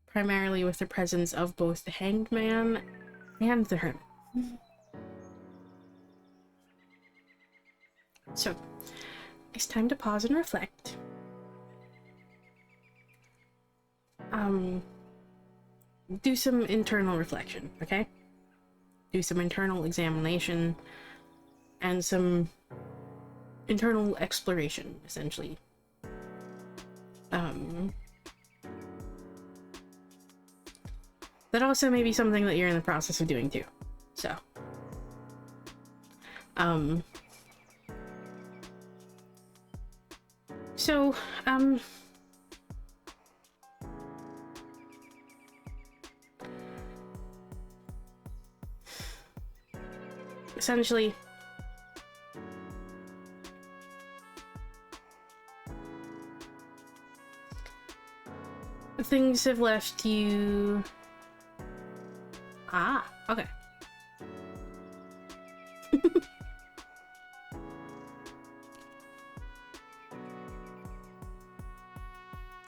Primarily with the presence of both the Hanged Man and the Hermit. So, it's time to pause and reflect. Do some internal reflection, okay? Do some internal examination and some internal exploration, essentially. That also may be something that you're in the process of doing too. So, so, essentially, things have left you... Ah, okay.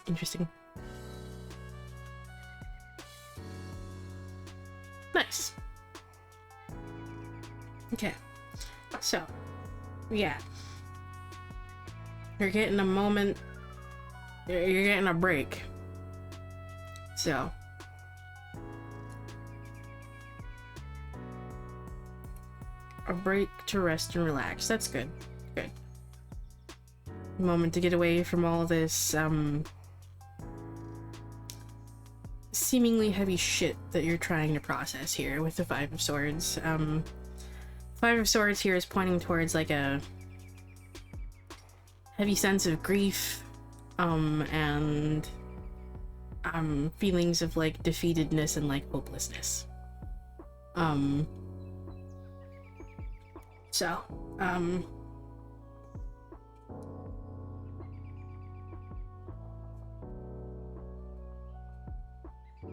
Interesting. Nice. Okay. So, yeah. You're getting a moment. You're getting a break. So. A break to rest and relax. That's good. Good. A moment to get away from all this, seemingly heavy shit that you're trying to process here with the Five of Swords. Five of Swords here is pointing towards like a heavy sense of grief, and feelings of like defeatedness and like hopelessness. So,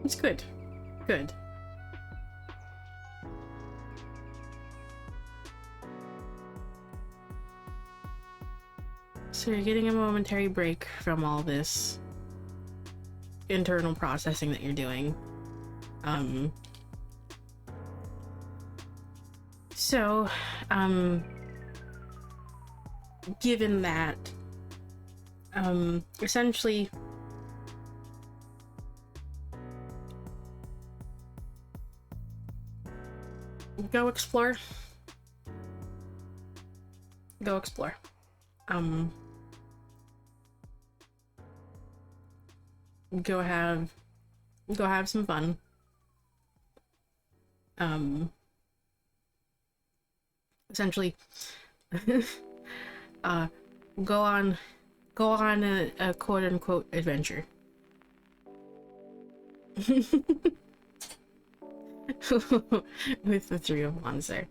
it's good. Good. So you're getting a momentary break from all this internal processing that you're doing. So, given that, essentially, go explore. Go explore. Go have some fun. Essentially, go on a quote unquote adventure. With the Three of Wands there.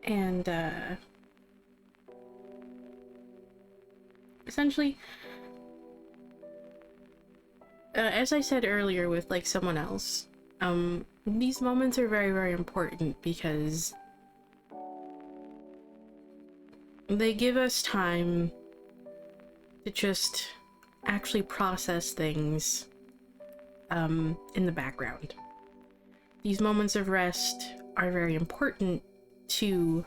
And essentially, as I said earlier with like someone else, these moments are very, very important because they give us time to just actually process things in the background. These moments of rest are very important to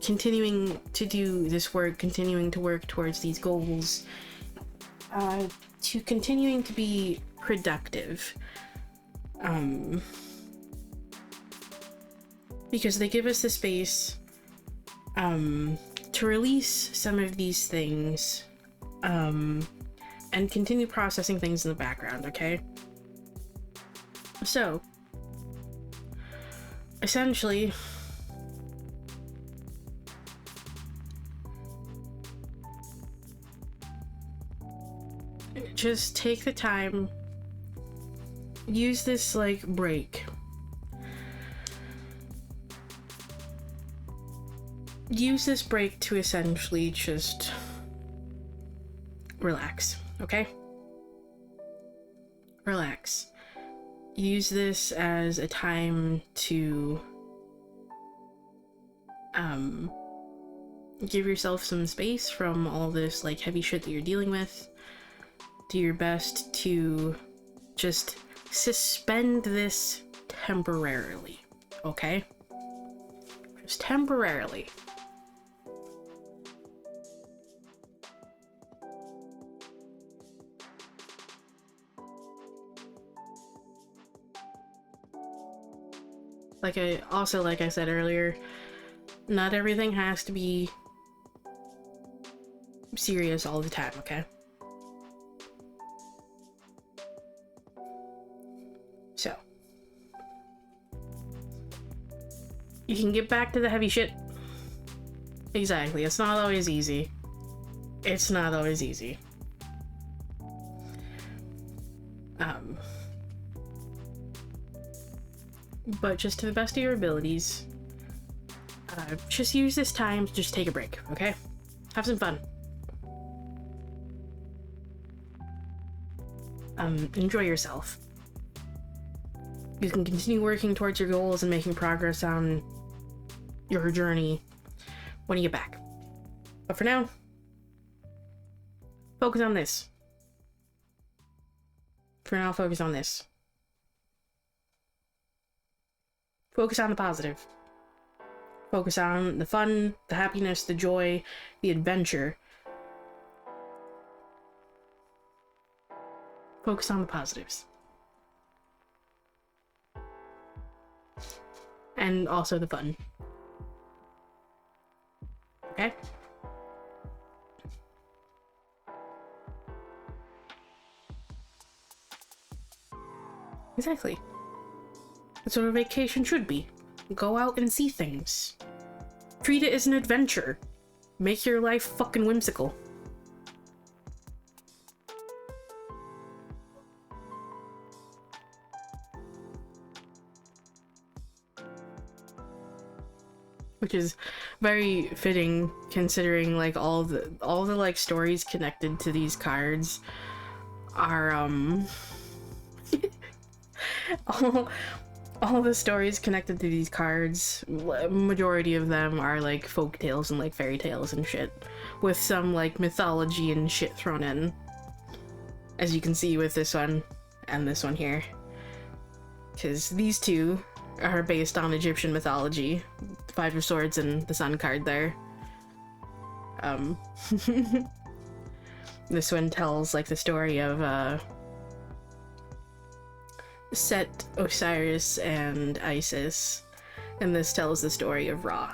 continuing to do this work, continuing to work towards these goals, to continuing to be productive, because they give us the space to release some of these things, and continue processing things in the background, okay? So, essentially, just take the time, use this like break. Use this break to essentially just relax, okay? Relax. Use this as a time to give yourself some space from all this like heavy shit that you're dealing with. Do your best to just suspend this temporarily, okay? Just temporarily. Like I said earlier, Not everything has to be serious all the time, okay? So, you can get back to the heavy shit. Exactly, it's not always easy. It's not always easy. But just to the best of your abilities, just use this time to just take a break, okay? Have some fun. Enjoy yourself. You can continue working towards your goals and making progress on your journey when you get back. But for now, focus on this. For now, focus on this. Focus on the positive. Focus on the fun, the happiness, the joy, the adventure. Focus on the positives. And also the fun. Okay? Exactly. That's what a vacation should be. Go out and see things. Treat it as an adventure. Make your life fucking whimsical. Which is very fitting considering like all the like stories connected to these cards are all the stories connected to these cards, majority of them are like folk tales and like fairy tales and shit, with some like mythology and shit thrown in, as you can see with this one and this one here, because these two are based on Egyptian mythology, the Five of Swords and the Sun card there. This one tells like the story of Set, Osiris, and Isis, and this tells the story of Ra.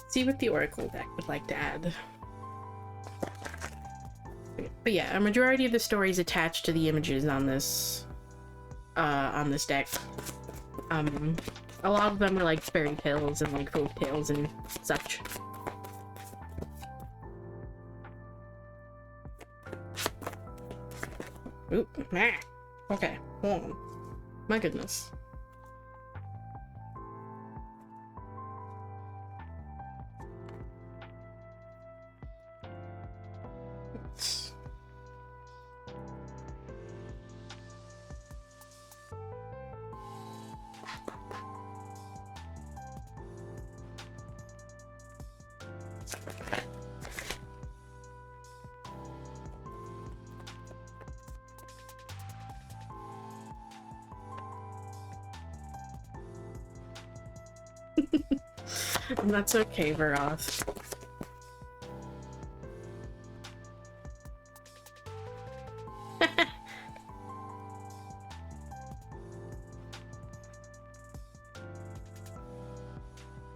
See what the Oracle deck would like to add. But yeah, a majority of the stories attached to the images on this deck. A lot of them are like fairy tales and like folk tales and such. Oop, nah. Okay, hold on. My goodness. That's okay, Varoth.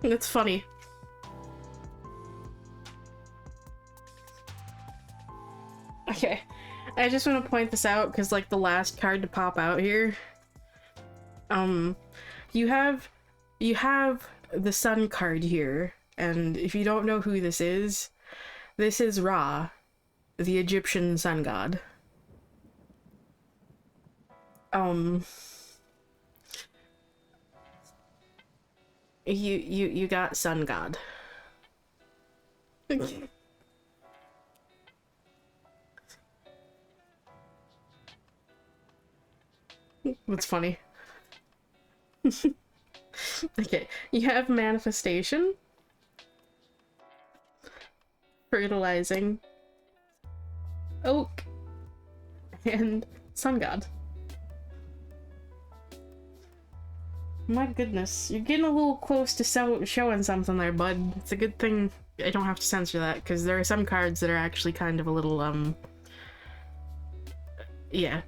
That's funny. Okay, I just want to point this out because, like, the last card to pop out here, you have the Sun card here, and if you don't know who this is Ra, the Egyptian sun god. You got sun god. That's funny. Okay, you have manifestation, fertilizing, oak, and sun god. My goodness, you're getting a little close to showing something there, bud. It's a good thing I don't have to censor that, because there are some cards that are actually kind of a little, yeah.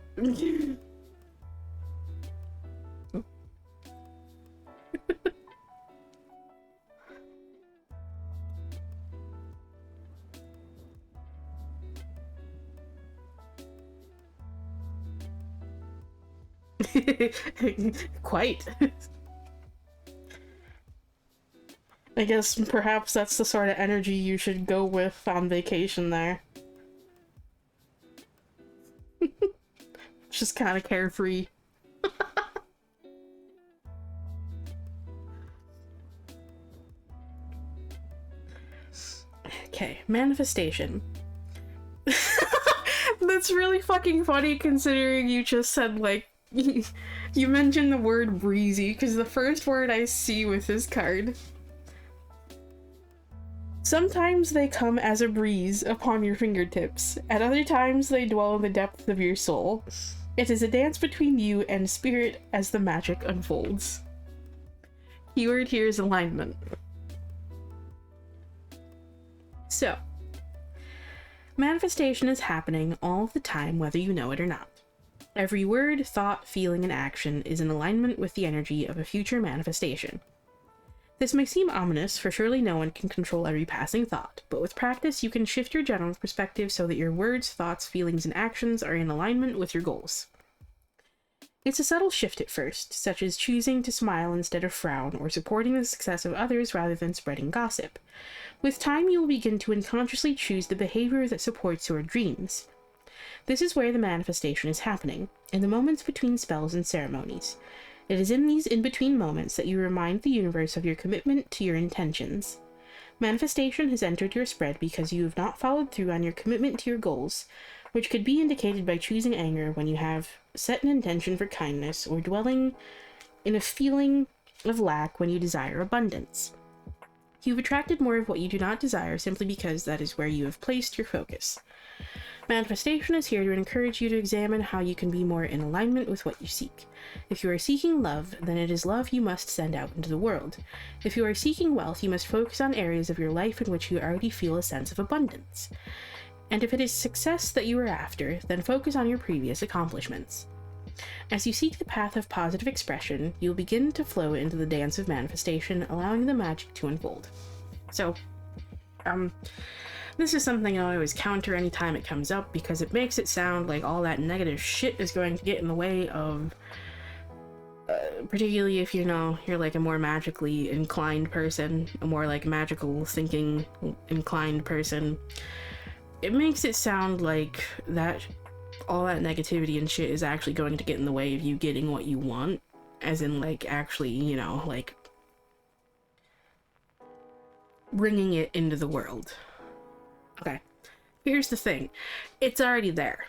Quite. I guess perhaps that's the sort of energy you should go with on vacation there. Just kind of carefree. Okay, manifestation. That's really fucking funny considering you just said, like, you mentioned the word breezy, because the first word I see with this card. Sometimes they come as a breeze upon your fingertips, at other times they dwell in the depths of your soul. It is a dance between you and spirit as the magic unfolds. Keyword here is alignment. So, manifestation is happening all the time whether you know it or not. Every word, thought, feeling, and action is in alignment with the energy of a future manifestation. This may seem ominous, for surely no one can control every passing thought, but with practice you can shift your general perspective so that your words, thoughts, feelings, and actions are in alignment with your goals. It's a subtle shift at first, such as choosing to smile instead of frown, or supporting the success of others rather than spreading gossip. With time, you will begin to unconsciously choose the behavior that supports your dreams. This is where the manifestation is happening, in the moments between spells and ceremonies. It is in these in-between moments that you remind the universe of your commitment to your intentions. Manifestation has entered your spread because you have not followed through on your commitment to your goals, which could be indicated by choosing anger when you have set an intention for kindness, or dwelling in a feeling of lack when you desire abundance. You've attracted more of what you do not desire simply because that is where you have placed your focus. Manifestation is here to encourage you to examine how you can be more in alignment with what you seek. If you are seeking love, then it is love you must send out into the world. If you are seeking wealth, you must focus on areas of your life in which you already feel a sense of abundance. And if it is success that you are after, then focus on your previous accomplishments. As you seek the path of positive expression, you'll begin to flow into the dance of manifestation, allowing the magic to unfold. So, this is something I always counter anytime it comes up, because it makes it sound like all that negative shit is going to get in the way of, particularly if you're like a more magically inclined person, a more like magical thinking inclined person. It makes it sound like that all that negativity and shit is actually going to get in the way of you getting what you want, as in like actually, like bringing it into the world. Okay, here's the thing. It's already there.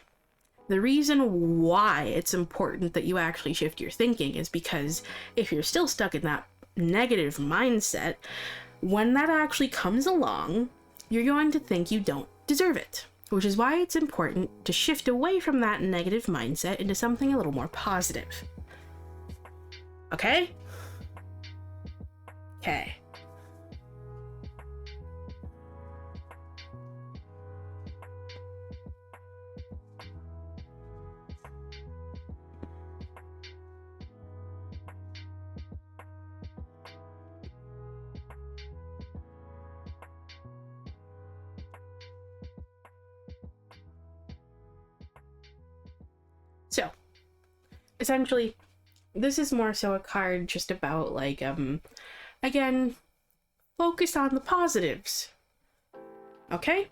The reason why it's important that you actually shift your thinking is because if you're still stuck in that negative mindset, when that actually comes along, you're going to think you don't deserve it. Which is why it's important to shift away from that negative mindset into something a little more positive. Okay? Okay. So, essentially, this is more so a card just about, like, again, focus on the positives. Okay?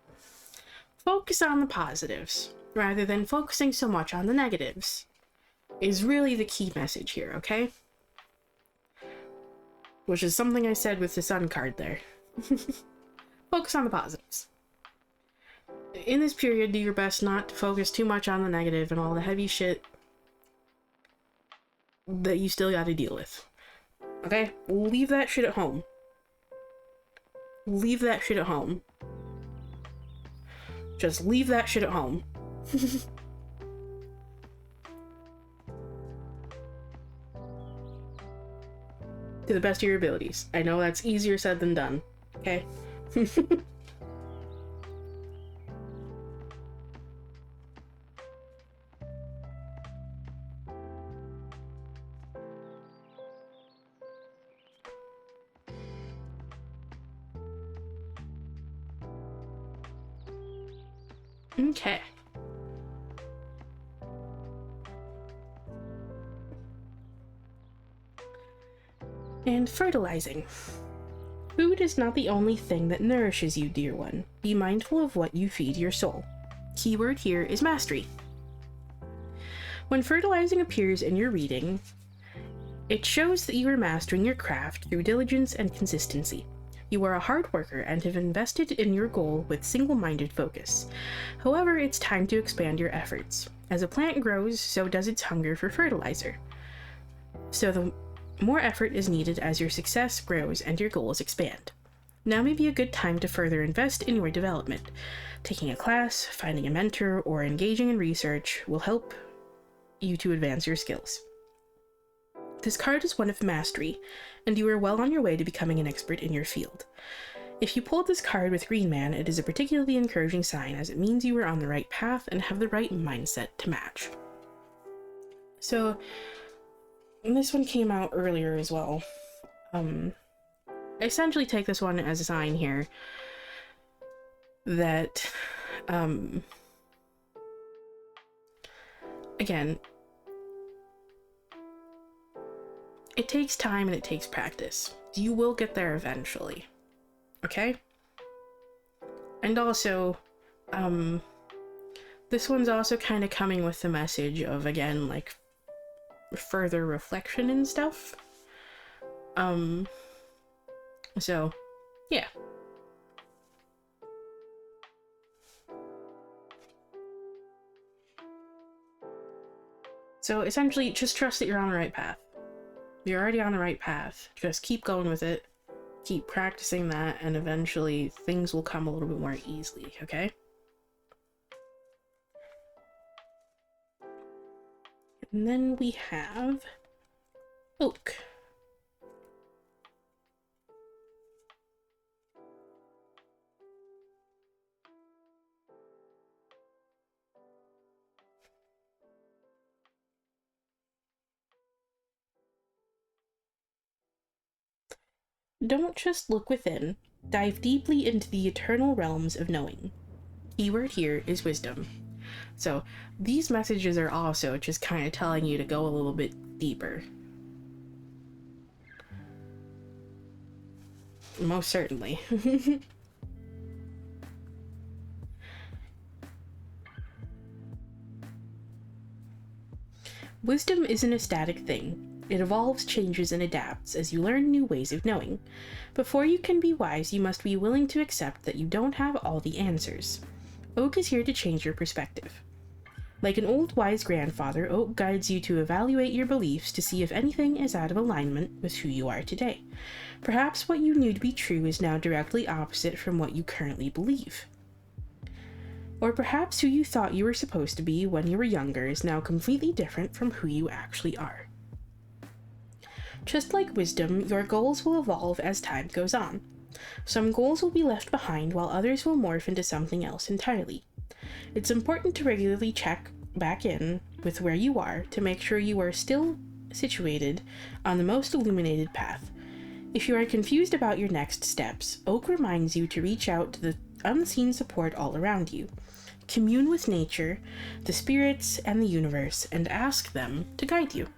Focus on the positives, rather than focusing so much on the negatives, is really the key message here, okay? Which is something I said with the Sun card there. Focus on the positives. In this period, do your best not to focus too much on the negative and all the heavy shit that you still gotta deal with. Okay? Leave that shit at home. Leave that shit at home. Just leave that shit at home. To the best of your abilities. I know that's easier said than done. Okay? Okay. And fertilizing. Food is not the only thing that nourishes you, dear one. Be mindful of what you feed your soul. Keyword here is mastery. When fertilizing appears in your reading, it shows that you are mastering your craft through diligence and consistency. You are a hard worker and have invested in your goal with single-minded focus. However, it's time to expand your efforts. As a plant grows, so does its hunger for fertilizer. So the more effort is needed as your success grows and your goals expand. Now may be a good time to further invest in your development. Taking a class, finding a mentor, or engaging in research will help you to advance your skills. This card is one of mastery, and you are well on your way to becoming an expert in your field. If you pulled this card with Green Man, it is a particularly encouraging sign, as it means you are on the right path and have the right mindset to match. So, this one came out earlier as well. I essentially take this one as a sign here that, again, it takes time and it takes practice. You will get there eventually. Okay? And also, this one's also kind of coming with the message of, again, like, further reflection and stuff. So, yeah. So, essentially, just trust that you're on the right path. You're already on the right path. Just keep going with it. Keep practicing that, and eventually things will come a little bit more easily, okay? And then we have Oak. Don't just look within. Dive deeply into the eternal realms of knowing. Keyword here is wisdom. So these messages are also just kind of telling you to go a little bit deeper. Most certainly. Wisdom isn't a static thing. It evolves, changes, and adapts as you learn new ways of knowing. Before you can be wise, you must be willing to accept that you don't have all the answers. Oak is here to change your perspective. Like an old wise grandfather, Oak guides you to evaluate your beliefs to see if anything is out of alignment with who you are today. Perhaps what you knew to be true is now directly opposite from what you currently believe. Or perhaps who you thought you were supposed to be when you were younger is now completely different from who you actually are. Just like wisdom, your goals will evolve as time goes on. Some goals will be left behind while others will morph into something else entirely. It's important to regularly check back in with where you are to make sure you are still situated on the most illuminated path. If you are confused about your next steps, Oak reminds you to reach out to the unseen support all around you. Commune with nature, the spirits, and the universe, and ask them to guide you.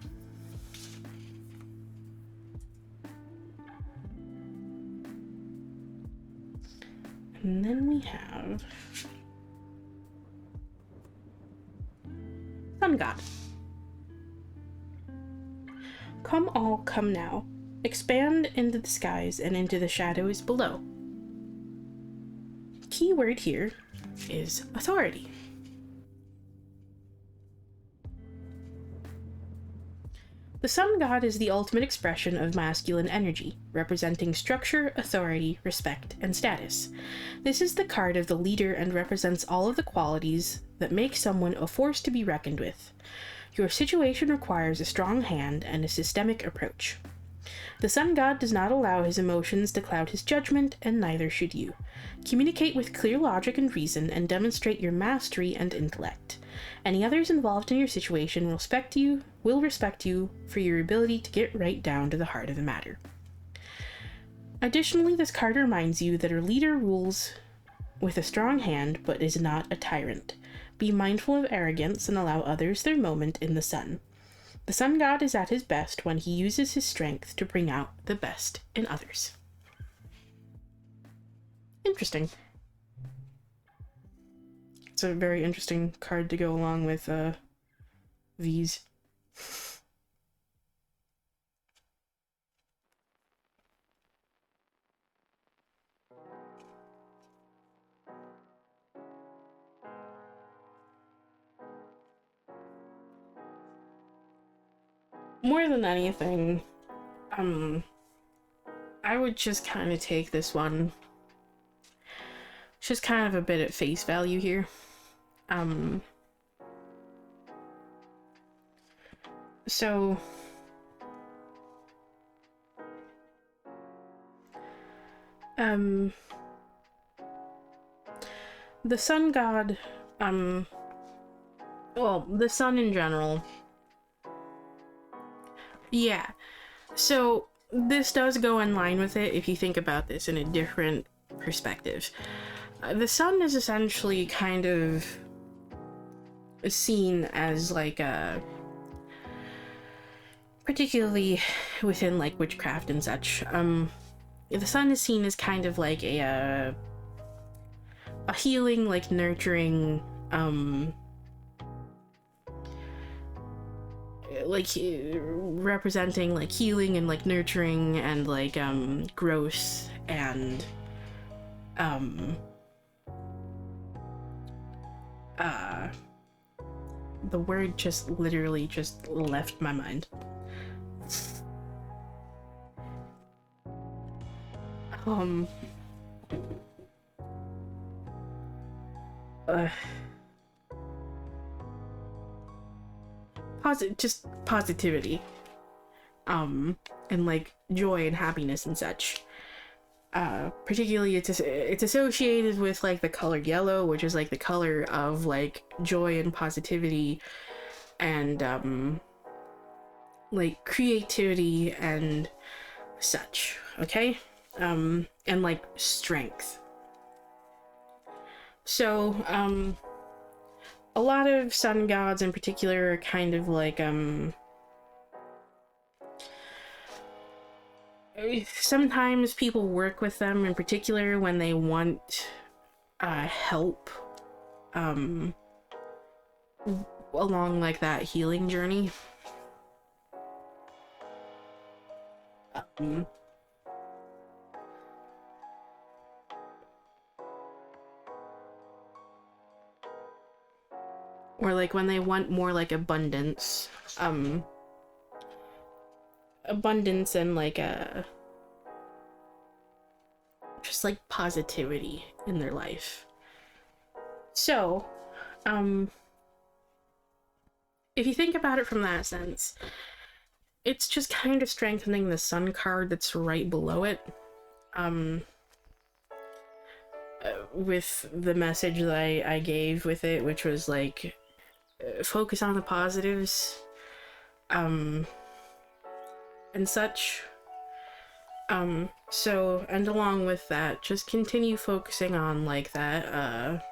And then we have Sun God. Come all, come now. Expand into the skies and into the shadows below. Key word here is authority. The sun god is the ultimate expression of masculine energy, representing structure, authority, respect, and status. This is the card of the leader and represents all of the qualities that make someone a force to be reckoned with. Your situation requires a strong hand and a systemic approach. The sun god does not allow his emotions to cloud his judgment, and neither should you. Communicate with clear logic and reason, and demonstrate your mastery and intellect. Any others involved in your situation will respect you for your ability to get right down to the heart of the matter. Additionally, this card reminds you that a leader rules with a strong hand, but is not a tyrant. Be mindful of arrogance and allow others their moment in the sun. The sun god is at his best when he uses his strength to bring out the best in others. Interesting. It's a very interesting card to go along with these. More than anything, I would just kind of take this one. It's just kind of a bit at face value here. So the sun god, well, the sun in general. Yeah. So this does go in line with it if you think about this in a different perspective. The sun is essentially kind of seen as like a, particularly within like witchcraft and such, the sun is seen as kind of like a healing, like nurturing, like representing like healing and like nurturing and like growth and the word just literally just left my mind. Just positivity, and like joy and happiness and such. Particularly it's associated with like the color yellow, which is like the color of like joy and positivity and like creativity and such, okay? And like strength. So a lot of sun gods in particular are kind of like sometimes people work with them in particular when they want help along like that healing journey. Or like when they want more like abundance and like just like positivity in their life. So if you think about it from that sense, it's just kind of strengthening the sun card that's right below it, with the message that I gave with it, which was like focus on the positives and such. So, and along with that, just continue focusing on like that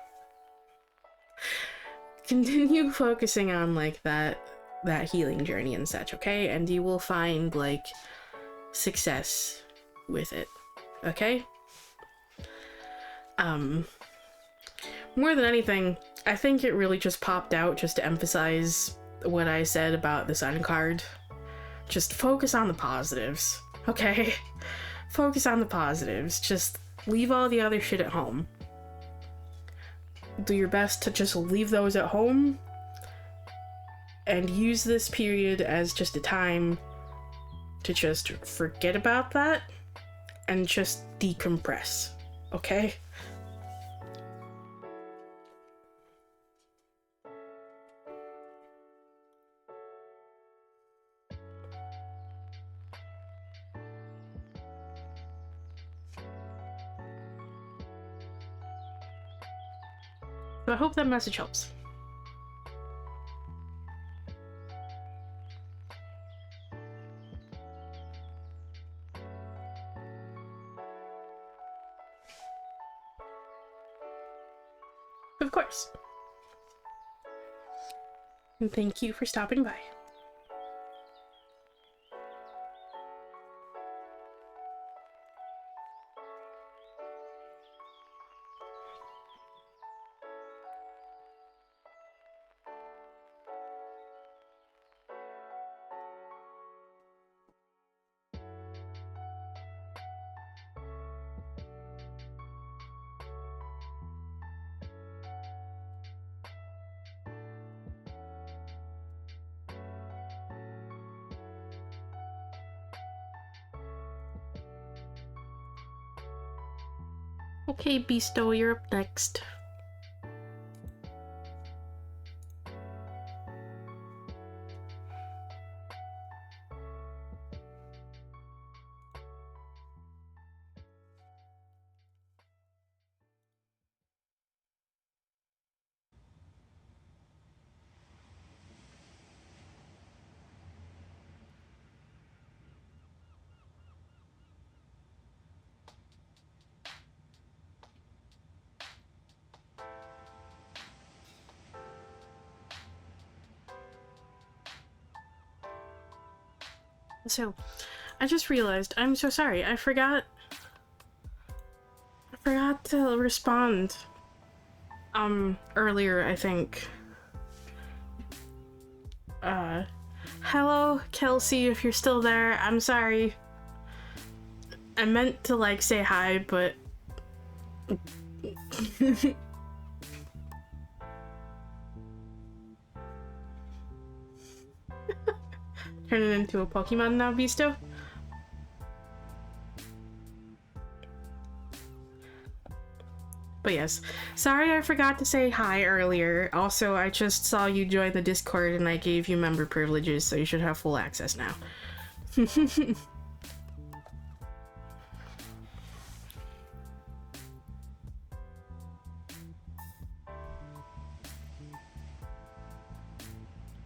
that healing journey and such, okay? And you will find like success with it, okay? More than anything, I think it really just popped out just to emphasize what I said about the sun card. Just focus on the positives, okay? Focus on the positives. Just leave all the other shit at home. Do your best to just leave those at home and use this period as just a time to just forget about that and just decompress, okay? So I hope that message helps. Of course. And thank you for stopping by. Okay, Beasto, you're up next. So, I just realized, I'm so sorry, I forgot to respond, earlier, I think. Hello, Kelsey, if you're still there, I'm sorry. I meant to, like, say hi, but... Turn it into a Pokemon now, Beasto? But yes, sorry I forgot to say hi earlier. Also, I just saw you join the Discord and I gave you member privileges, so you should have full access now.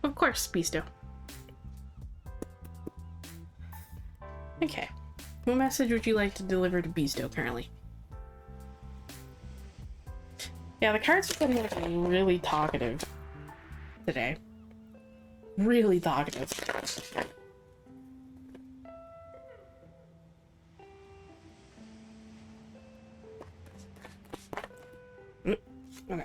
Of course, Beasto. Okay. What message would you like to deliver to Beasto currently? Yeah, the cards are getting like really talkative today. Really talkative. Okay.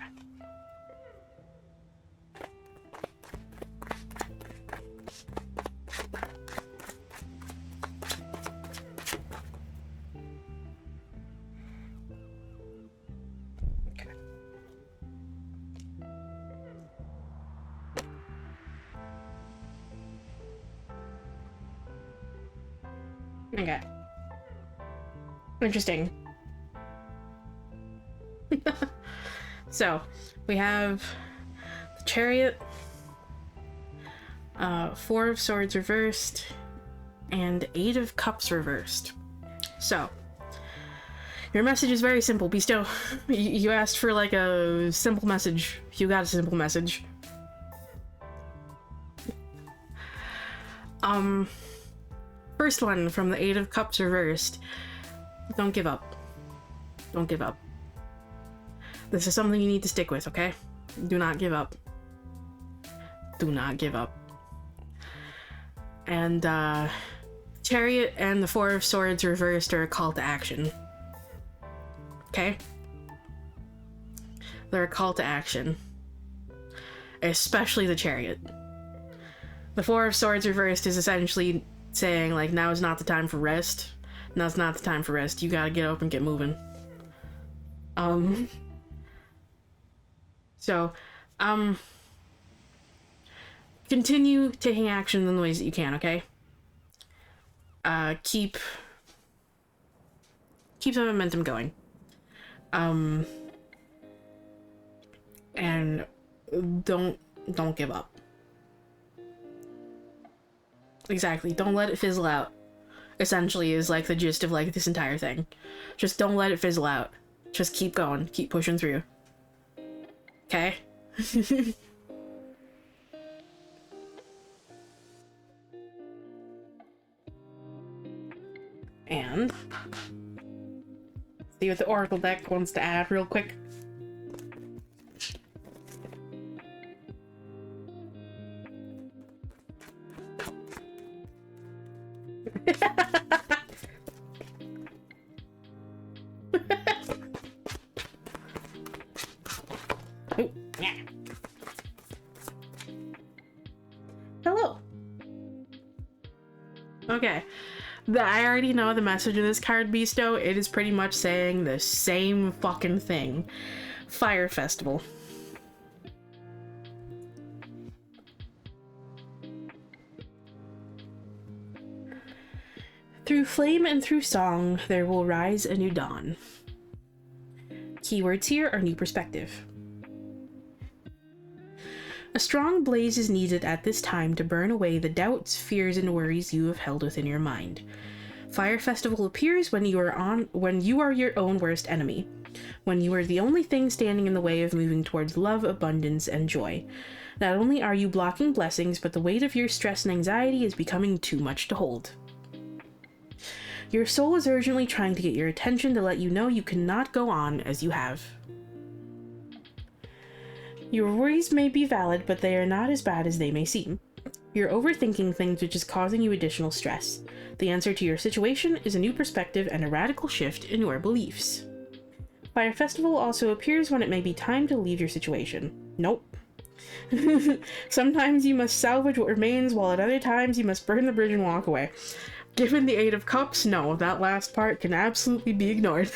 Okay. Interesting. So, we have the Chariot, Four of Swords reversed, and Eight of Cups reversed. So, your message is very simple, Beasto. You asked for like a simple message. You got a simple message. First one from the Eight of Cups reversed. Don't give up. Don't give up. This is something you need to stick with, okay? Do not give up. Do not give up. And, Chariot and the Four of Swords reversed are a call to action. Okay? They're a call to action. Especially the Chariot. The Four of Swords reversed is essentially saying, like, now is not the time for rest. Now's not the time for rest. You gotta get up and get moving. So, continue taking action in the ways that you can, okay? Keep the momentum going. And don't give up. Exactly, don't let it fizzle out. Essentially is like the gist of like this entire thing. Just don't let it fizzle out. Just keep going, keep pushing through. Okay? And see what the Oracle deck wants to add real quick. Oh, yeah. Hello. Okay. I already know the message of this card, Beasto. It is pretty much saying the same fucking thing. Fire Festival. Through flame and through song, there will rise a new dawn. Keywords here are new perspective. A strong blaze is needed at this time to burn away the doubts, fears, and worries you have held within your mind. Fire Festival appears when you are your own worst enemy, when you are the only thing standing in the way of moving towards love, abundance, and joy. Not only are you blocking blessings, but the weight of your stress and anxiety is becoming too much to hold. Your soul is urgently trying to get your attention to let you know you cannot go on as you have. Your worries may be valid, but they are not as bad as they may seem. You're overthinking things, which is causing you additional stress. The answer to your situation is a new perspective and a radical shift in your beliefs. Fire Festival also appears when it may be time to leave your situation. Nope. Sometimes you must salvage what remains, while at other times you must burn the bridge and walk away. Given the Eight of Cups, no, that last part can absolutely be ignored.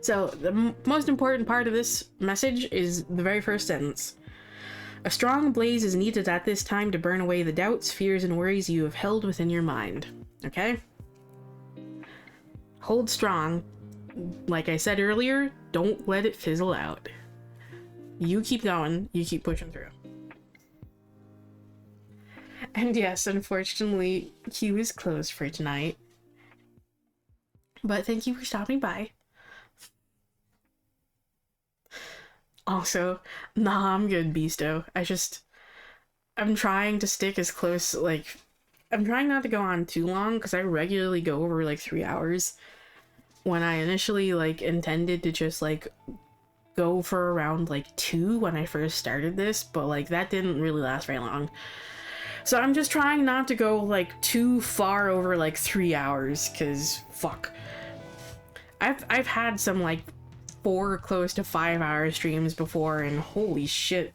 So, the most important part of this message is the very first sentence. A strong blaze is needed at this time to burn away the doubts, fears, and worries you have held within your mind. Okay? Hold strong. Like I said earlier, don't let it fizzle out. You keep going, you keep pushing through. And yes, unfortunately, Q is closed for tonight. But thank you for stopping by. Also, nah, I'm good, Beasto. I'm trying to stick as close, I'm trying not to go on too long, because I regularly go over, 3 hours. When I initially, intended to just, go for around, 2 when I first started this, but, that didn't really last very long. So I'm just trying not to go, too far over, 3 hours, because, fuck. I've had some, 4 close to 5 hour streams before, and holy shit.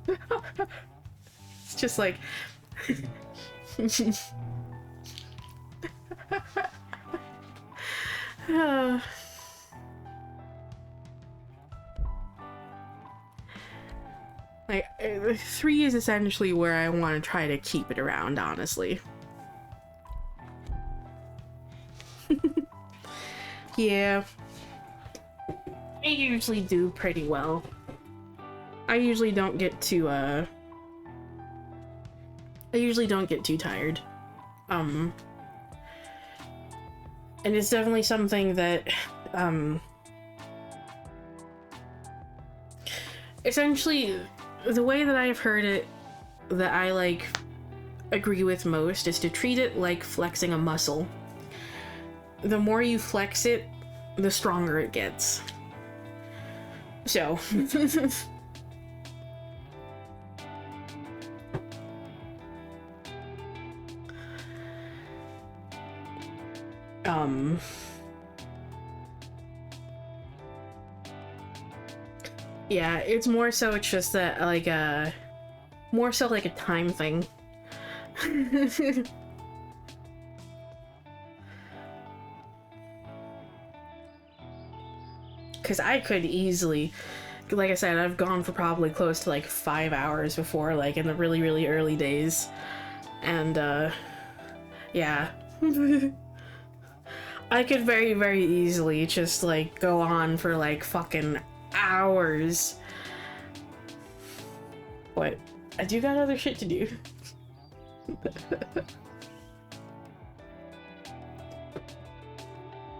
It's just like 3 is essentially where I want to try to keep it around, honestly. Yeah. I usually do pretty well. I usually don't get too tired. And it's definitely something that, essentially, the way that I've heard it, that I, agree with most, is to treat it like flexing a muscle. The more you flex it, the stronger it gets. So. Yeah, it's more so, it's just that, more so like a time thing. Because I could easily, like I said, I've gone for probably close to 5 hours before, in the really, really early days. And, yeah. I could very, very easily just, go on for, fucking hours. But I do got other shit to do.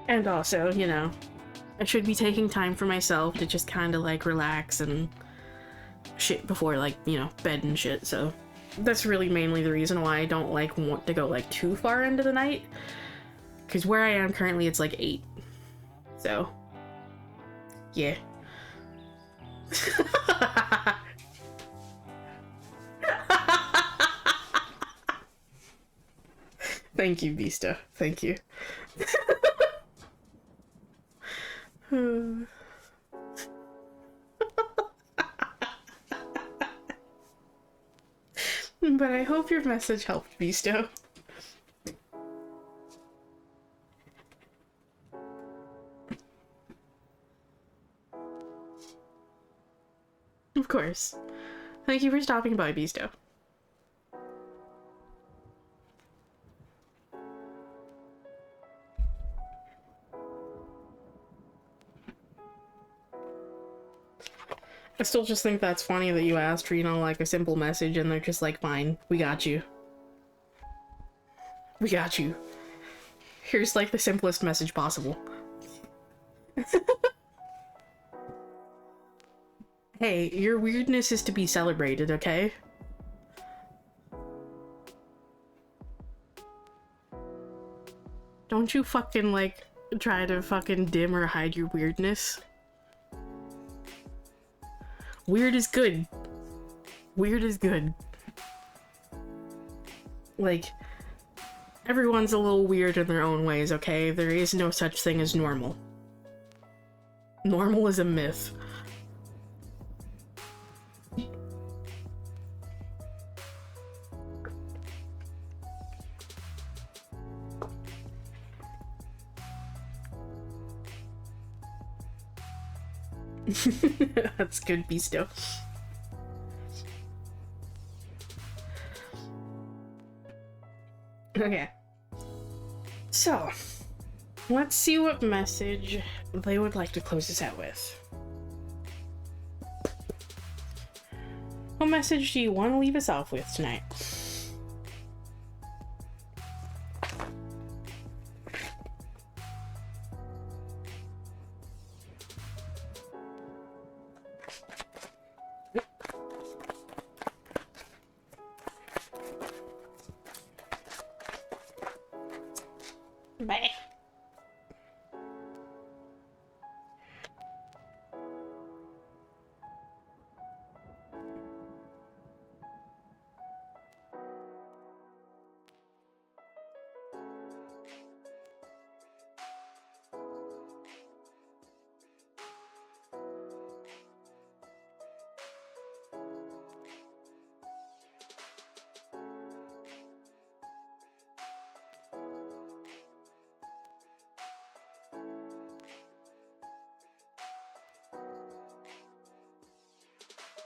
And also, you know, I should be taking time for myself to just kind of like relax and shit before like, you know, bed and shit. So that's really mainly the reason why I don't like want to go like too far into the night. Because where I am currently, it's like 8. So, yeah. Thank you, Beasto. Thank you. But I hope your message helped, Beasto. Of course. Thank you for stopping by, Beasto. I still just think that's funny that you asked for, you know, like a simple message and they're just like, fine, we got you. We got you. Here's like the simplest message possible. Hey, your weirdness is to be celebrated, okay? Don't you fucking like try to fucking dim or hide your weirdness. Weird is good. Weird is good. Like, everyone's a little weird in their own ways, okay? There is no such thing as normal. Normal is a myth. That's good, Beasto. Okay. So, let's see what message they would like to close this out with. What message do you want to leave us off with tonight? Bye.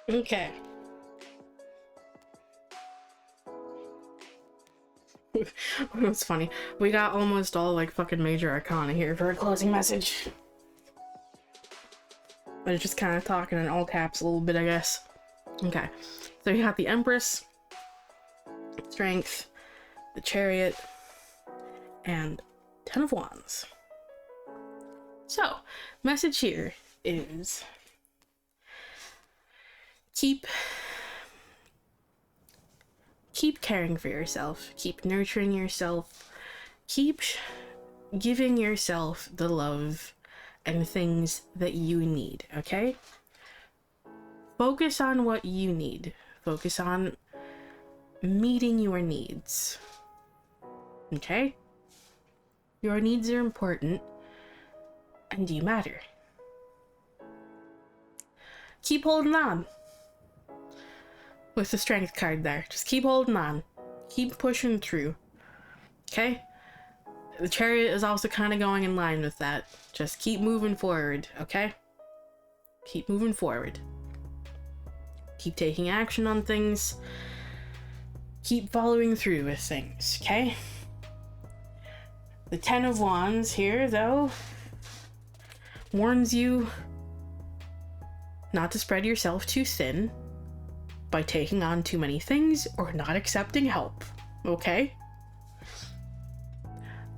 Okay. It's funny. We got almost all like fucking major arcana here for a closing message. But it's just kind of talking in all caps a little bit, I guess. Okay. So we got the Empress, Strength, the Chariot, and 10 of Wands. So, message here is keep caring for yourself, keep nurturing yourself, keep giving yourself the love and things that you need, okay? Focus on what you need. Focus on meeting your needs, okay? Your needs are important and you matter. Keep holding on. With the Strength card there. Just keep holding on. Keep pushing through. Okay? The Chariot is also kind of going in line with that. Just keep moving forward, okay? Keep moving forward. Keep taking action on things. Keep following through with things, okay? The 10 of Wands here, though, warns you not to spread yourself too thin by taking on too many things or not accepting help, okay?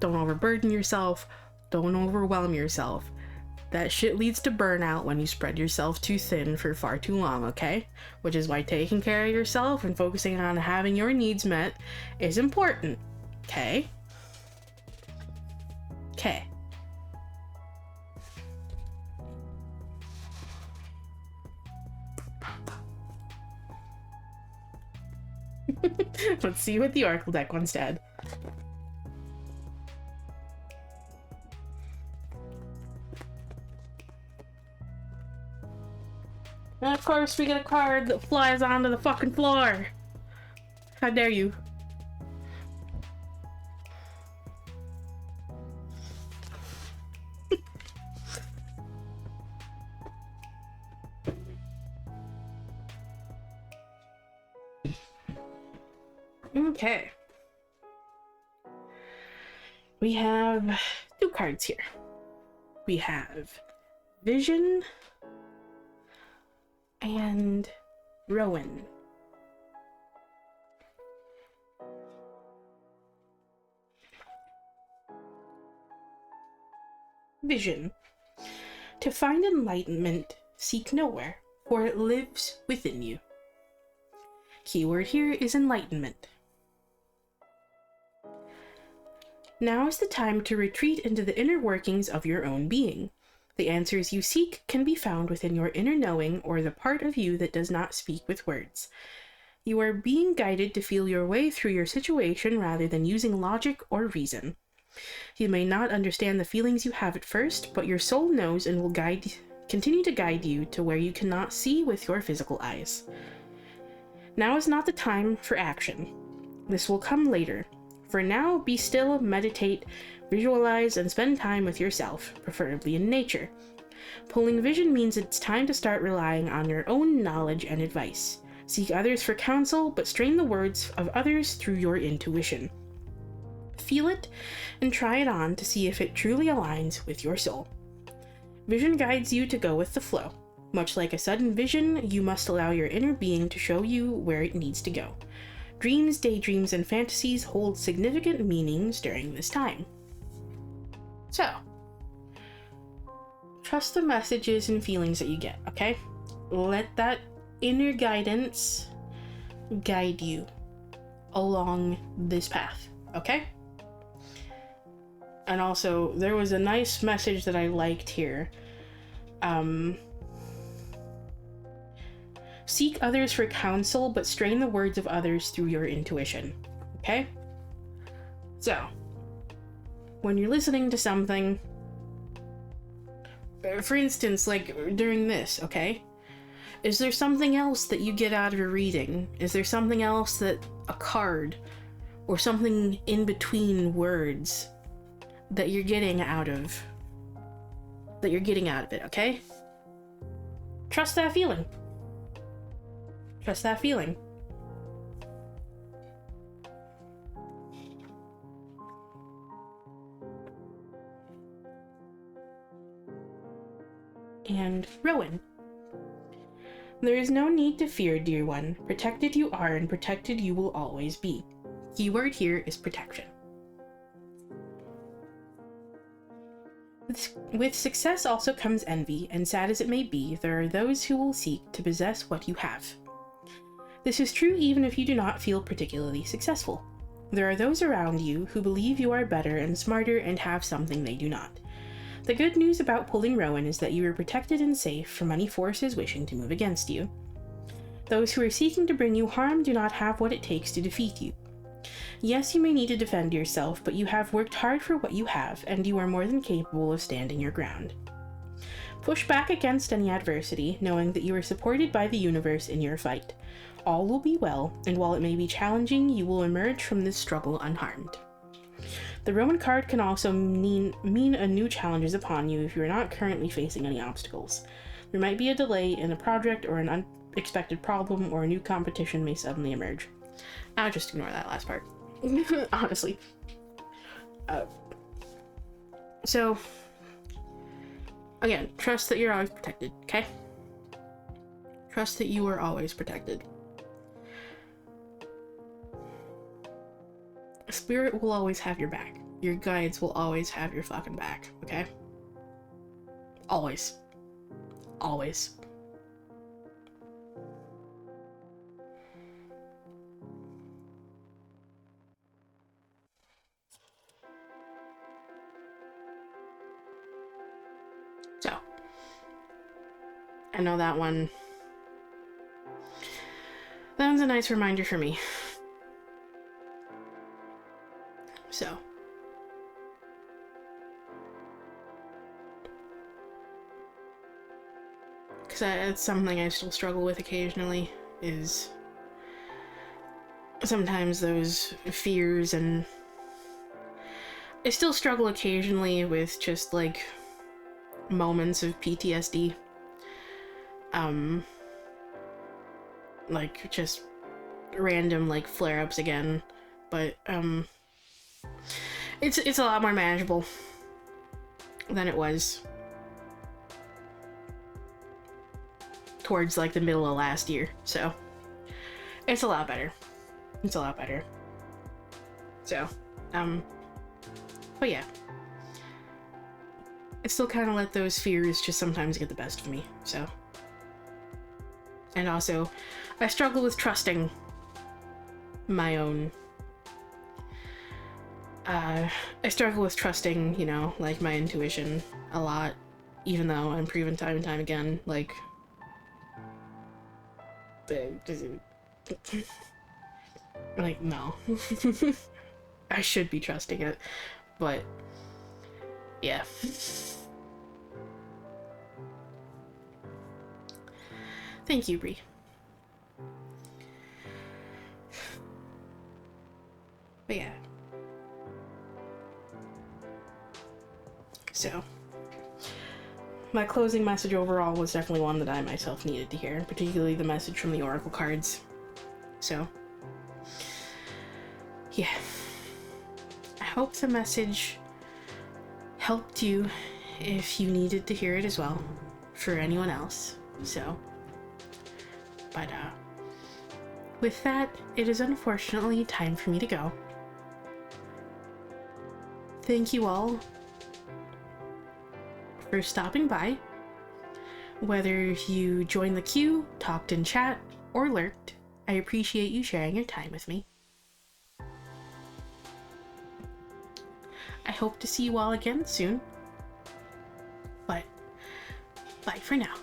Don't overburden yourself, don't overwhelm yourself. That shit leads to burnout when you spread yourself too thin for far too long, okay? Which is why taking care of yourself and focusing on having your needs met is important, okay? Okay. Let's see what the Oracle deck once said. And of course we get a card that flies onto the fucking floor. How dare you? Okay. We have 2 cards here. We have Vision and Rowan. Vision. To find enlightenment, seek nowhere, for it lives within you. Keyword here is enlightenment. Now is the time to retreat into the inner workings of your own being. The answers you seek can be found within your inner knowing or the part of you that does not speak with words. You are being guided to feel your way through your situation rather than using logic or reason. You may not understand the feelings you have at first, but your soul knows and will continue to guide you to where you cannot see with your physical eyes. Now is not the time for action. This will come later. For now, be still, meditate, visualize, and spend time with yourself, preferably in nature. Pulling vision means it's time to start relying on your own knowledge and advice. Seek others for counsel, but strain the words of others through your intuition. Feel it and try it on to see if it truly aligns with your soul. Vision guides you to go with the flow. Much like a sudden vision, you must allow your inner being to show you where it needs to go. Dreams, daydreams, and fantasies hold significant meanings during this time. So, trust the messages and feelings that you get, okay? Let that inner guidance guide you along this path, okay? And also, there was a nice message that I liked here. Seek others for counsel, but strain the words of others through your intuition. Okay? So, when you're listening to something, for instance, like during this, okay? Is there something else that you get out of a reading? Is there something else that a card or something in between words that you're getting out of it, okay? Trust that feeling. Trust that feeling. And Rowan. There is no need to fear, dear one. Protected you are, and protected you will always be. Keyword here is protection. With success also comes envy, and sad as it may be, there are those who will seek to possess what you have. This is true even if you do not feel particularly successful. There are those around you who believe you are better and smarter and have something they do not. The good news about pulling Rowan is that you are protected and safe from any forces wishing to move against you. Those who are seeking to bring you harm do not have what it takes to defeat you. Yes, you may need to defend yourself, but you have worked hard for what you have, and you are more than capable of standing your ground. Push back against any adversity, knowing that you are supported by the universe in your fight. All will be well, and while it may be challenging, you will emerge from this struggle unharmed. The Rowan card can also mean a new challenge is upon you if you are not currently facing any obstacles. There might be a delay in a project or an unexpected problem, or a new competition may suddenly emerge. I'll just ignore that last part. Honestly. So, again, trust that you're always protected, okay? Trust that you are always protected. Spirit will always have your back. Your guides will always have your fucking back, okay? Always. Always. So, I know that one's a nice reminder for me. So, because it's something I still struggle with occasionally, is sometimes those fears, and I still struggle occasionally with just like moments of PTSD. Like just random like flare-ups again, but it's a lot more manageable than it was towards like the middle of last year, so it's a lot better. It's a lot better. So, but yeah. I still kind of let those fears just sometimes get the best of me, so. And also, I struggle with trusting my own... I struggle with trusting, you know, like, my intuition a lot, even though I'm proven time and time again, like... like, no. I should be trusting it, but... yeah. Thank you, Bree. But yeah. So, my closing message overall was definitely one that I myself needed to hear, particularly the message from the Oracle cards. So, yeah. I hope the message helped you if you needed to hear it as well, for anyone else. So, but with that, it is unfortunately time for me to go. Thank you all for stopping by. Whether you joined the queue, talked in chat, or lurked, I appreciate you sharing your time with me. I hope to see you all again soon. But bye for now.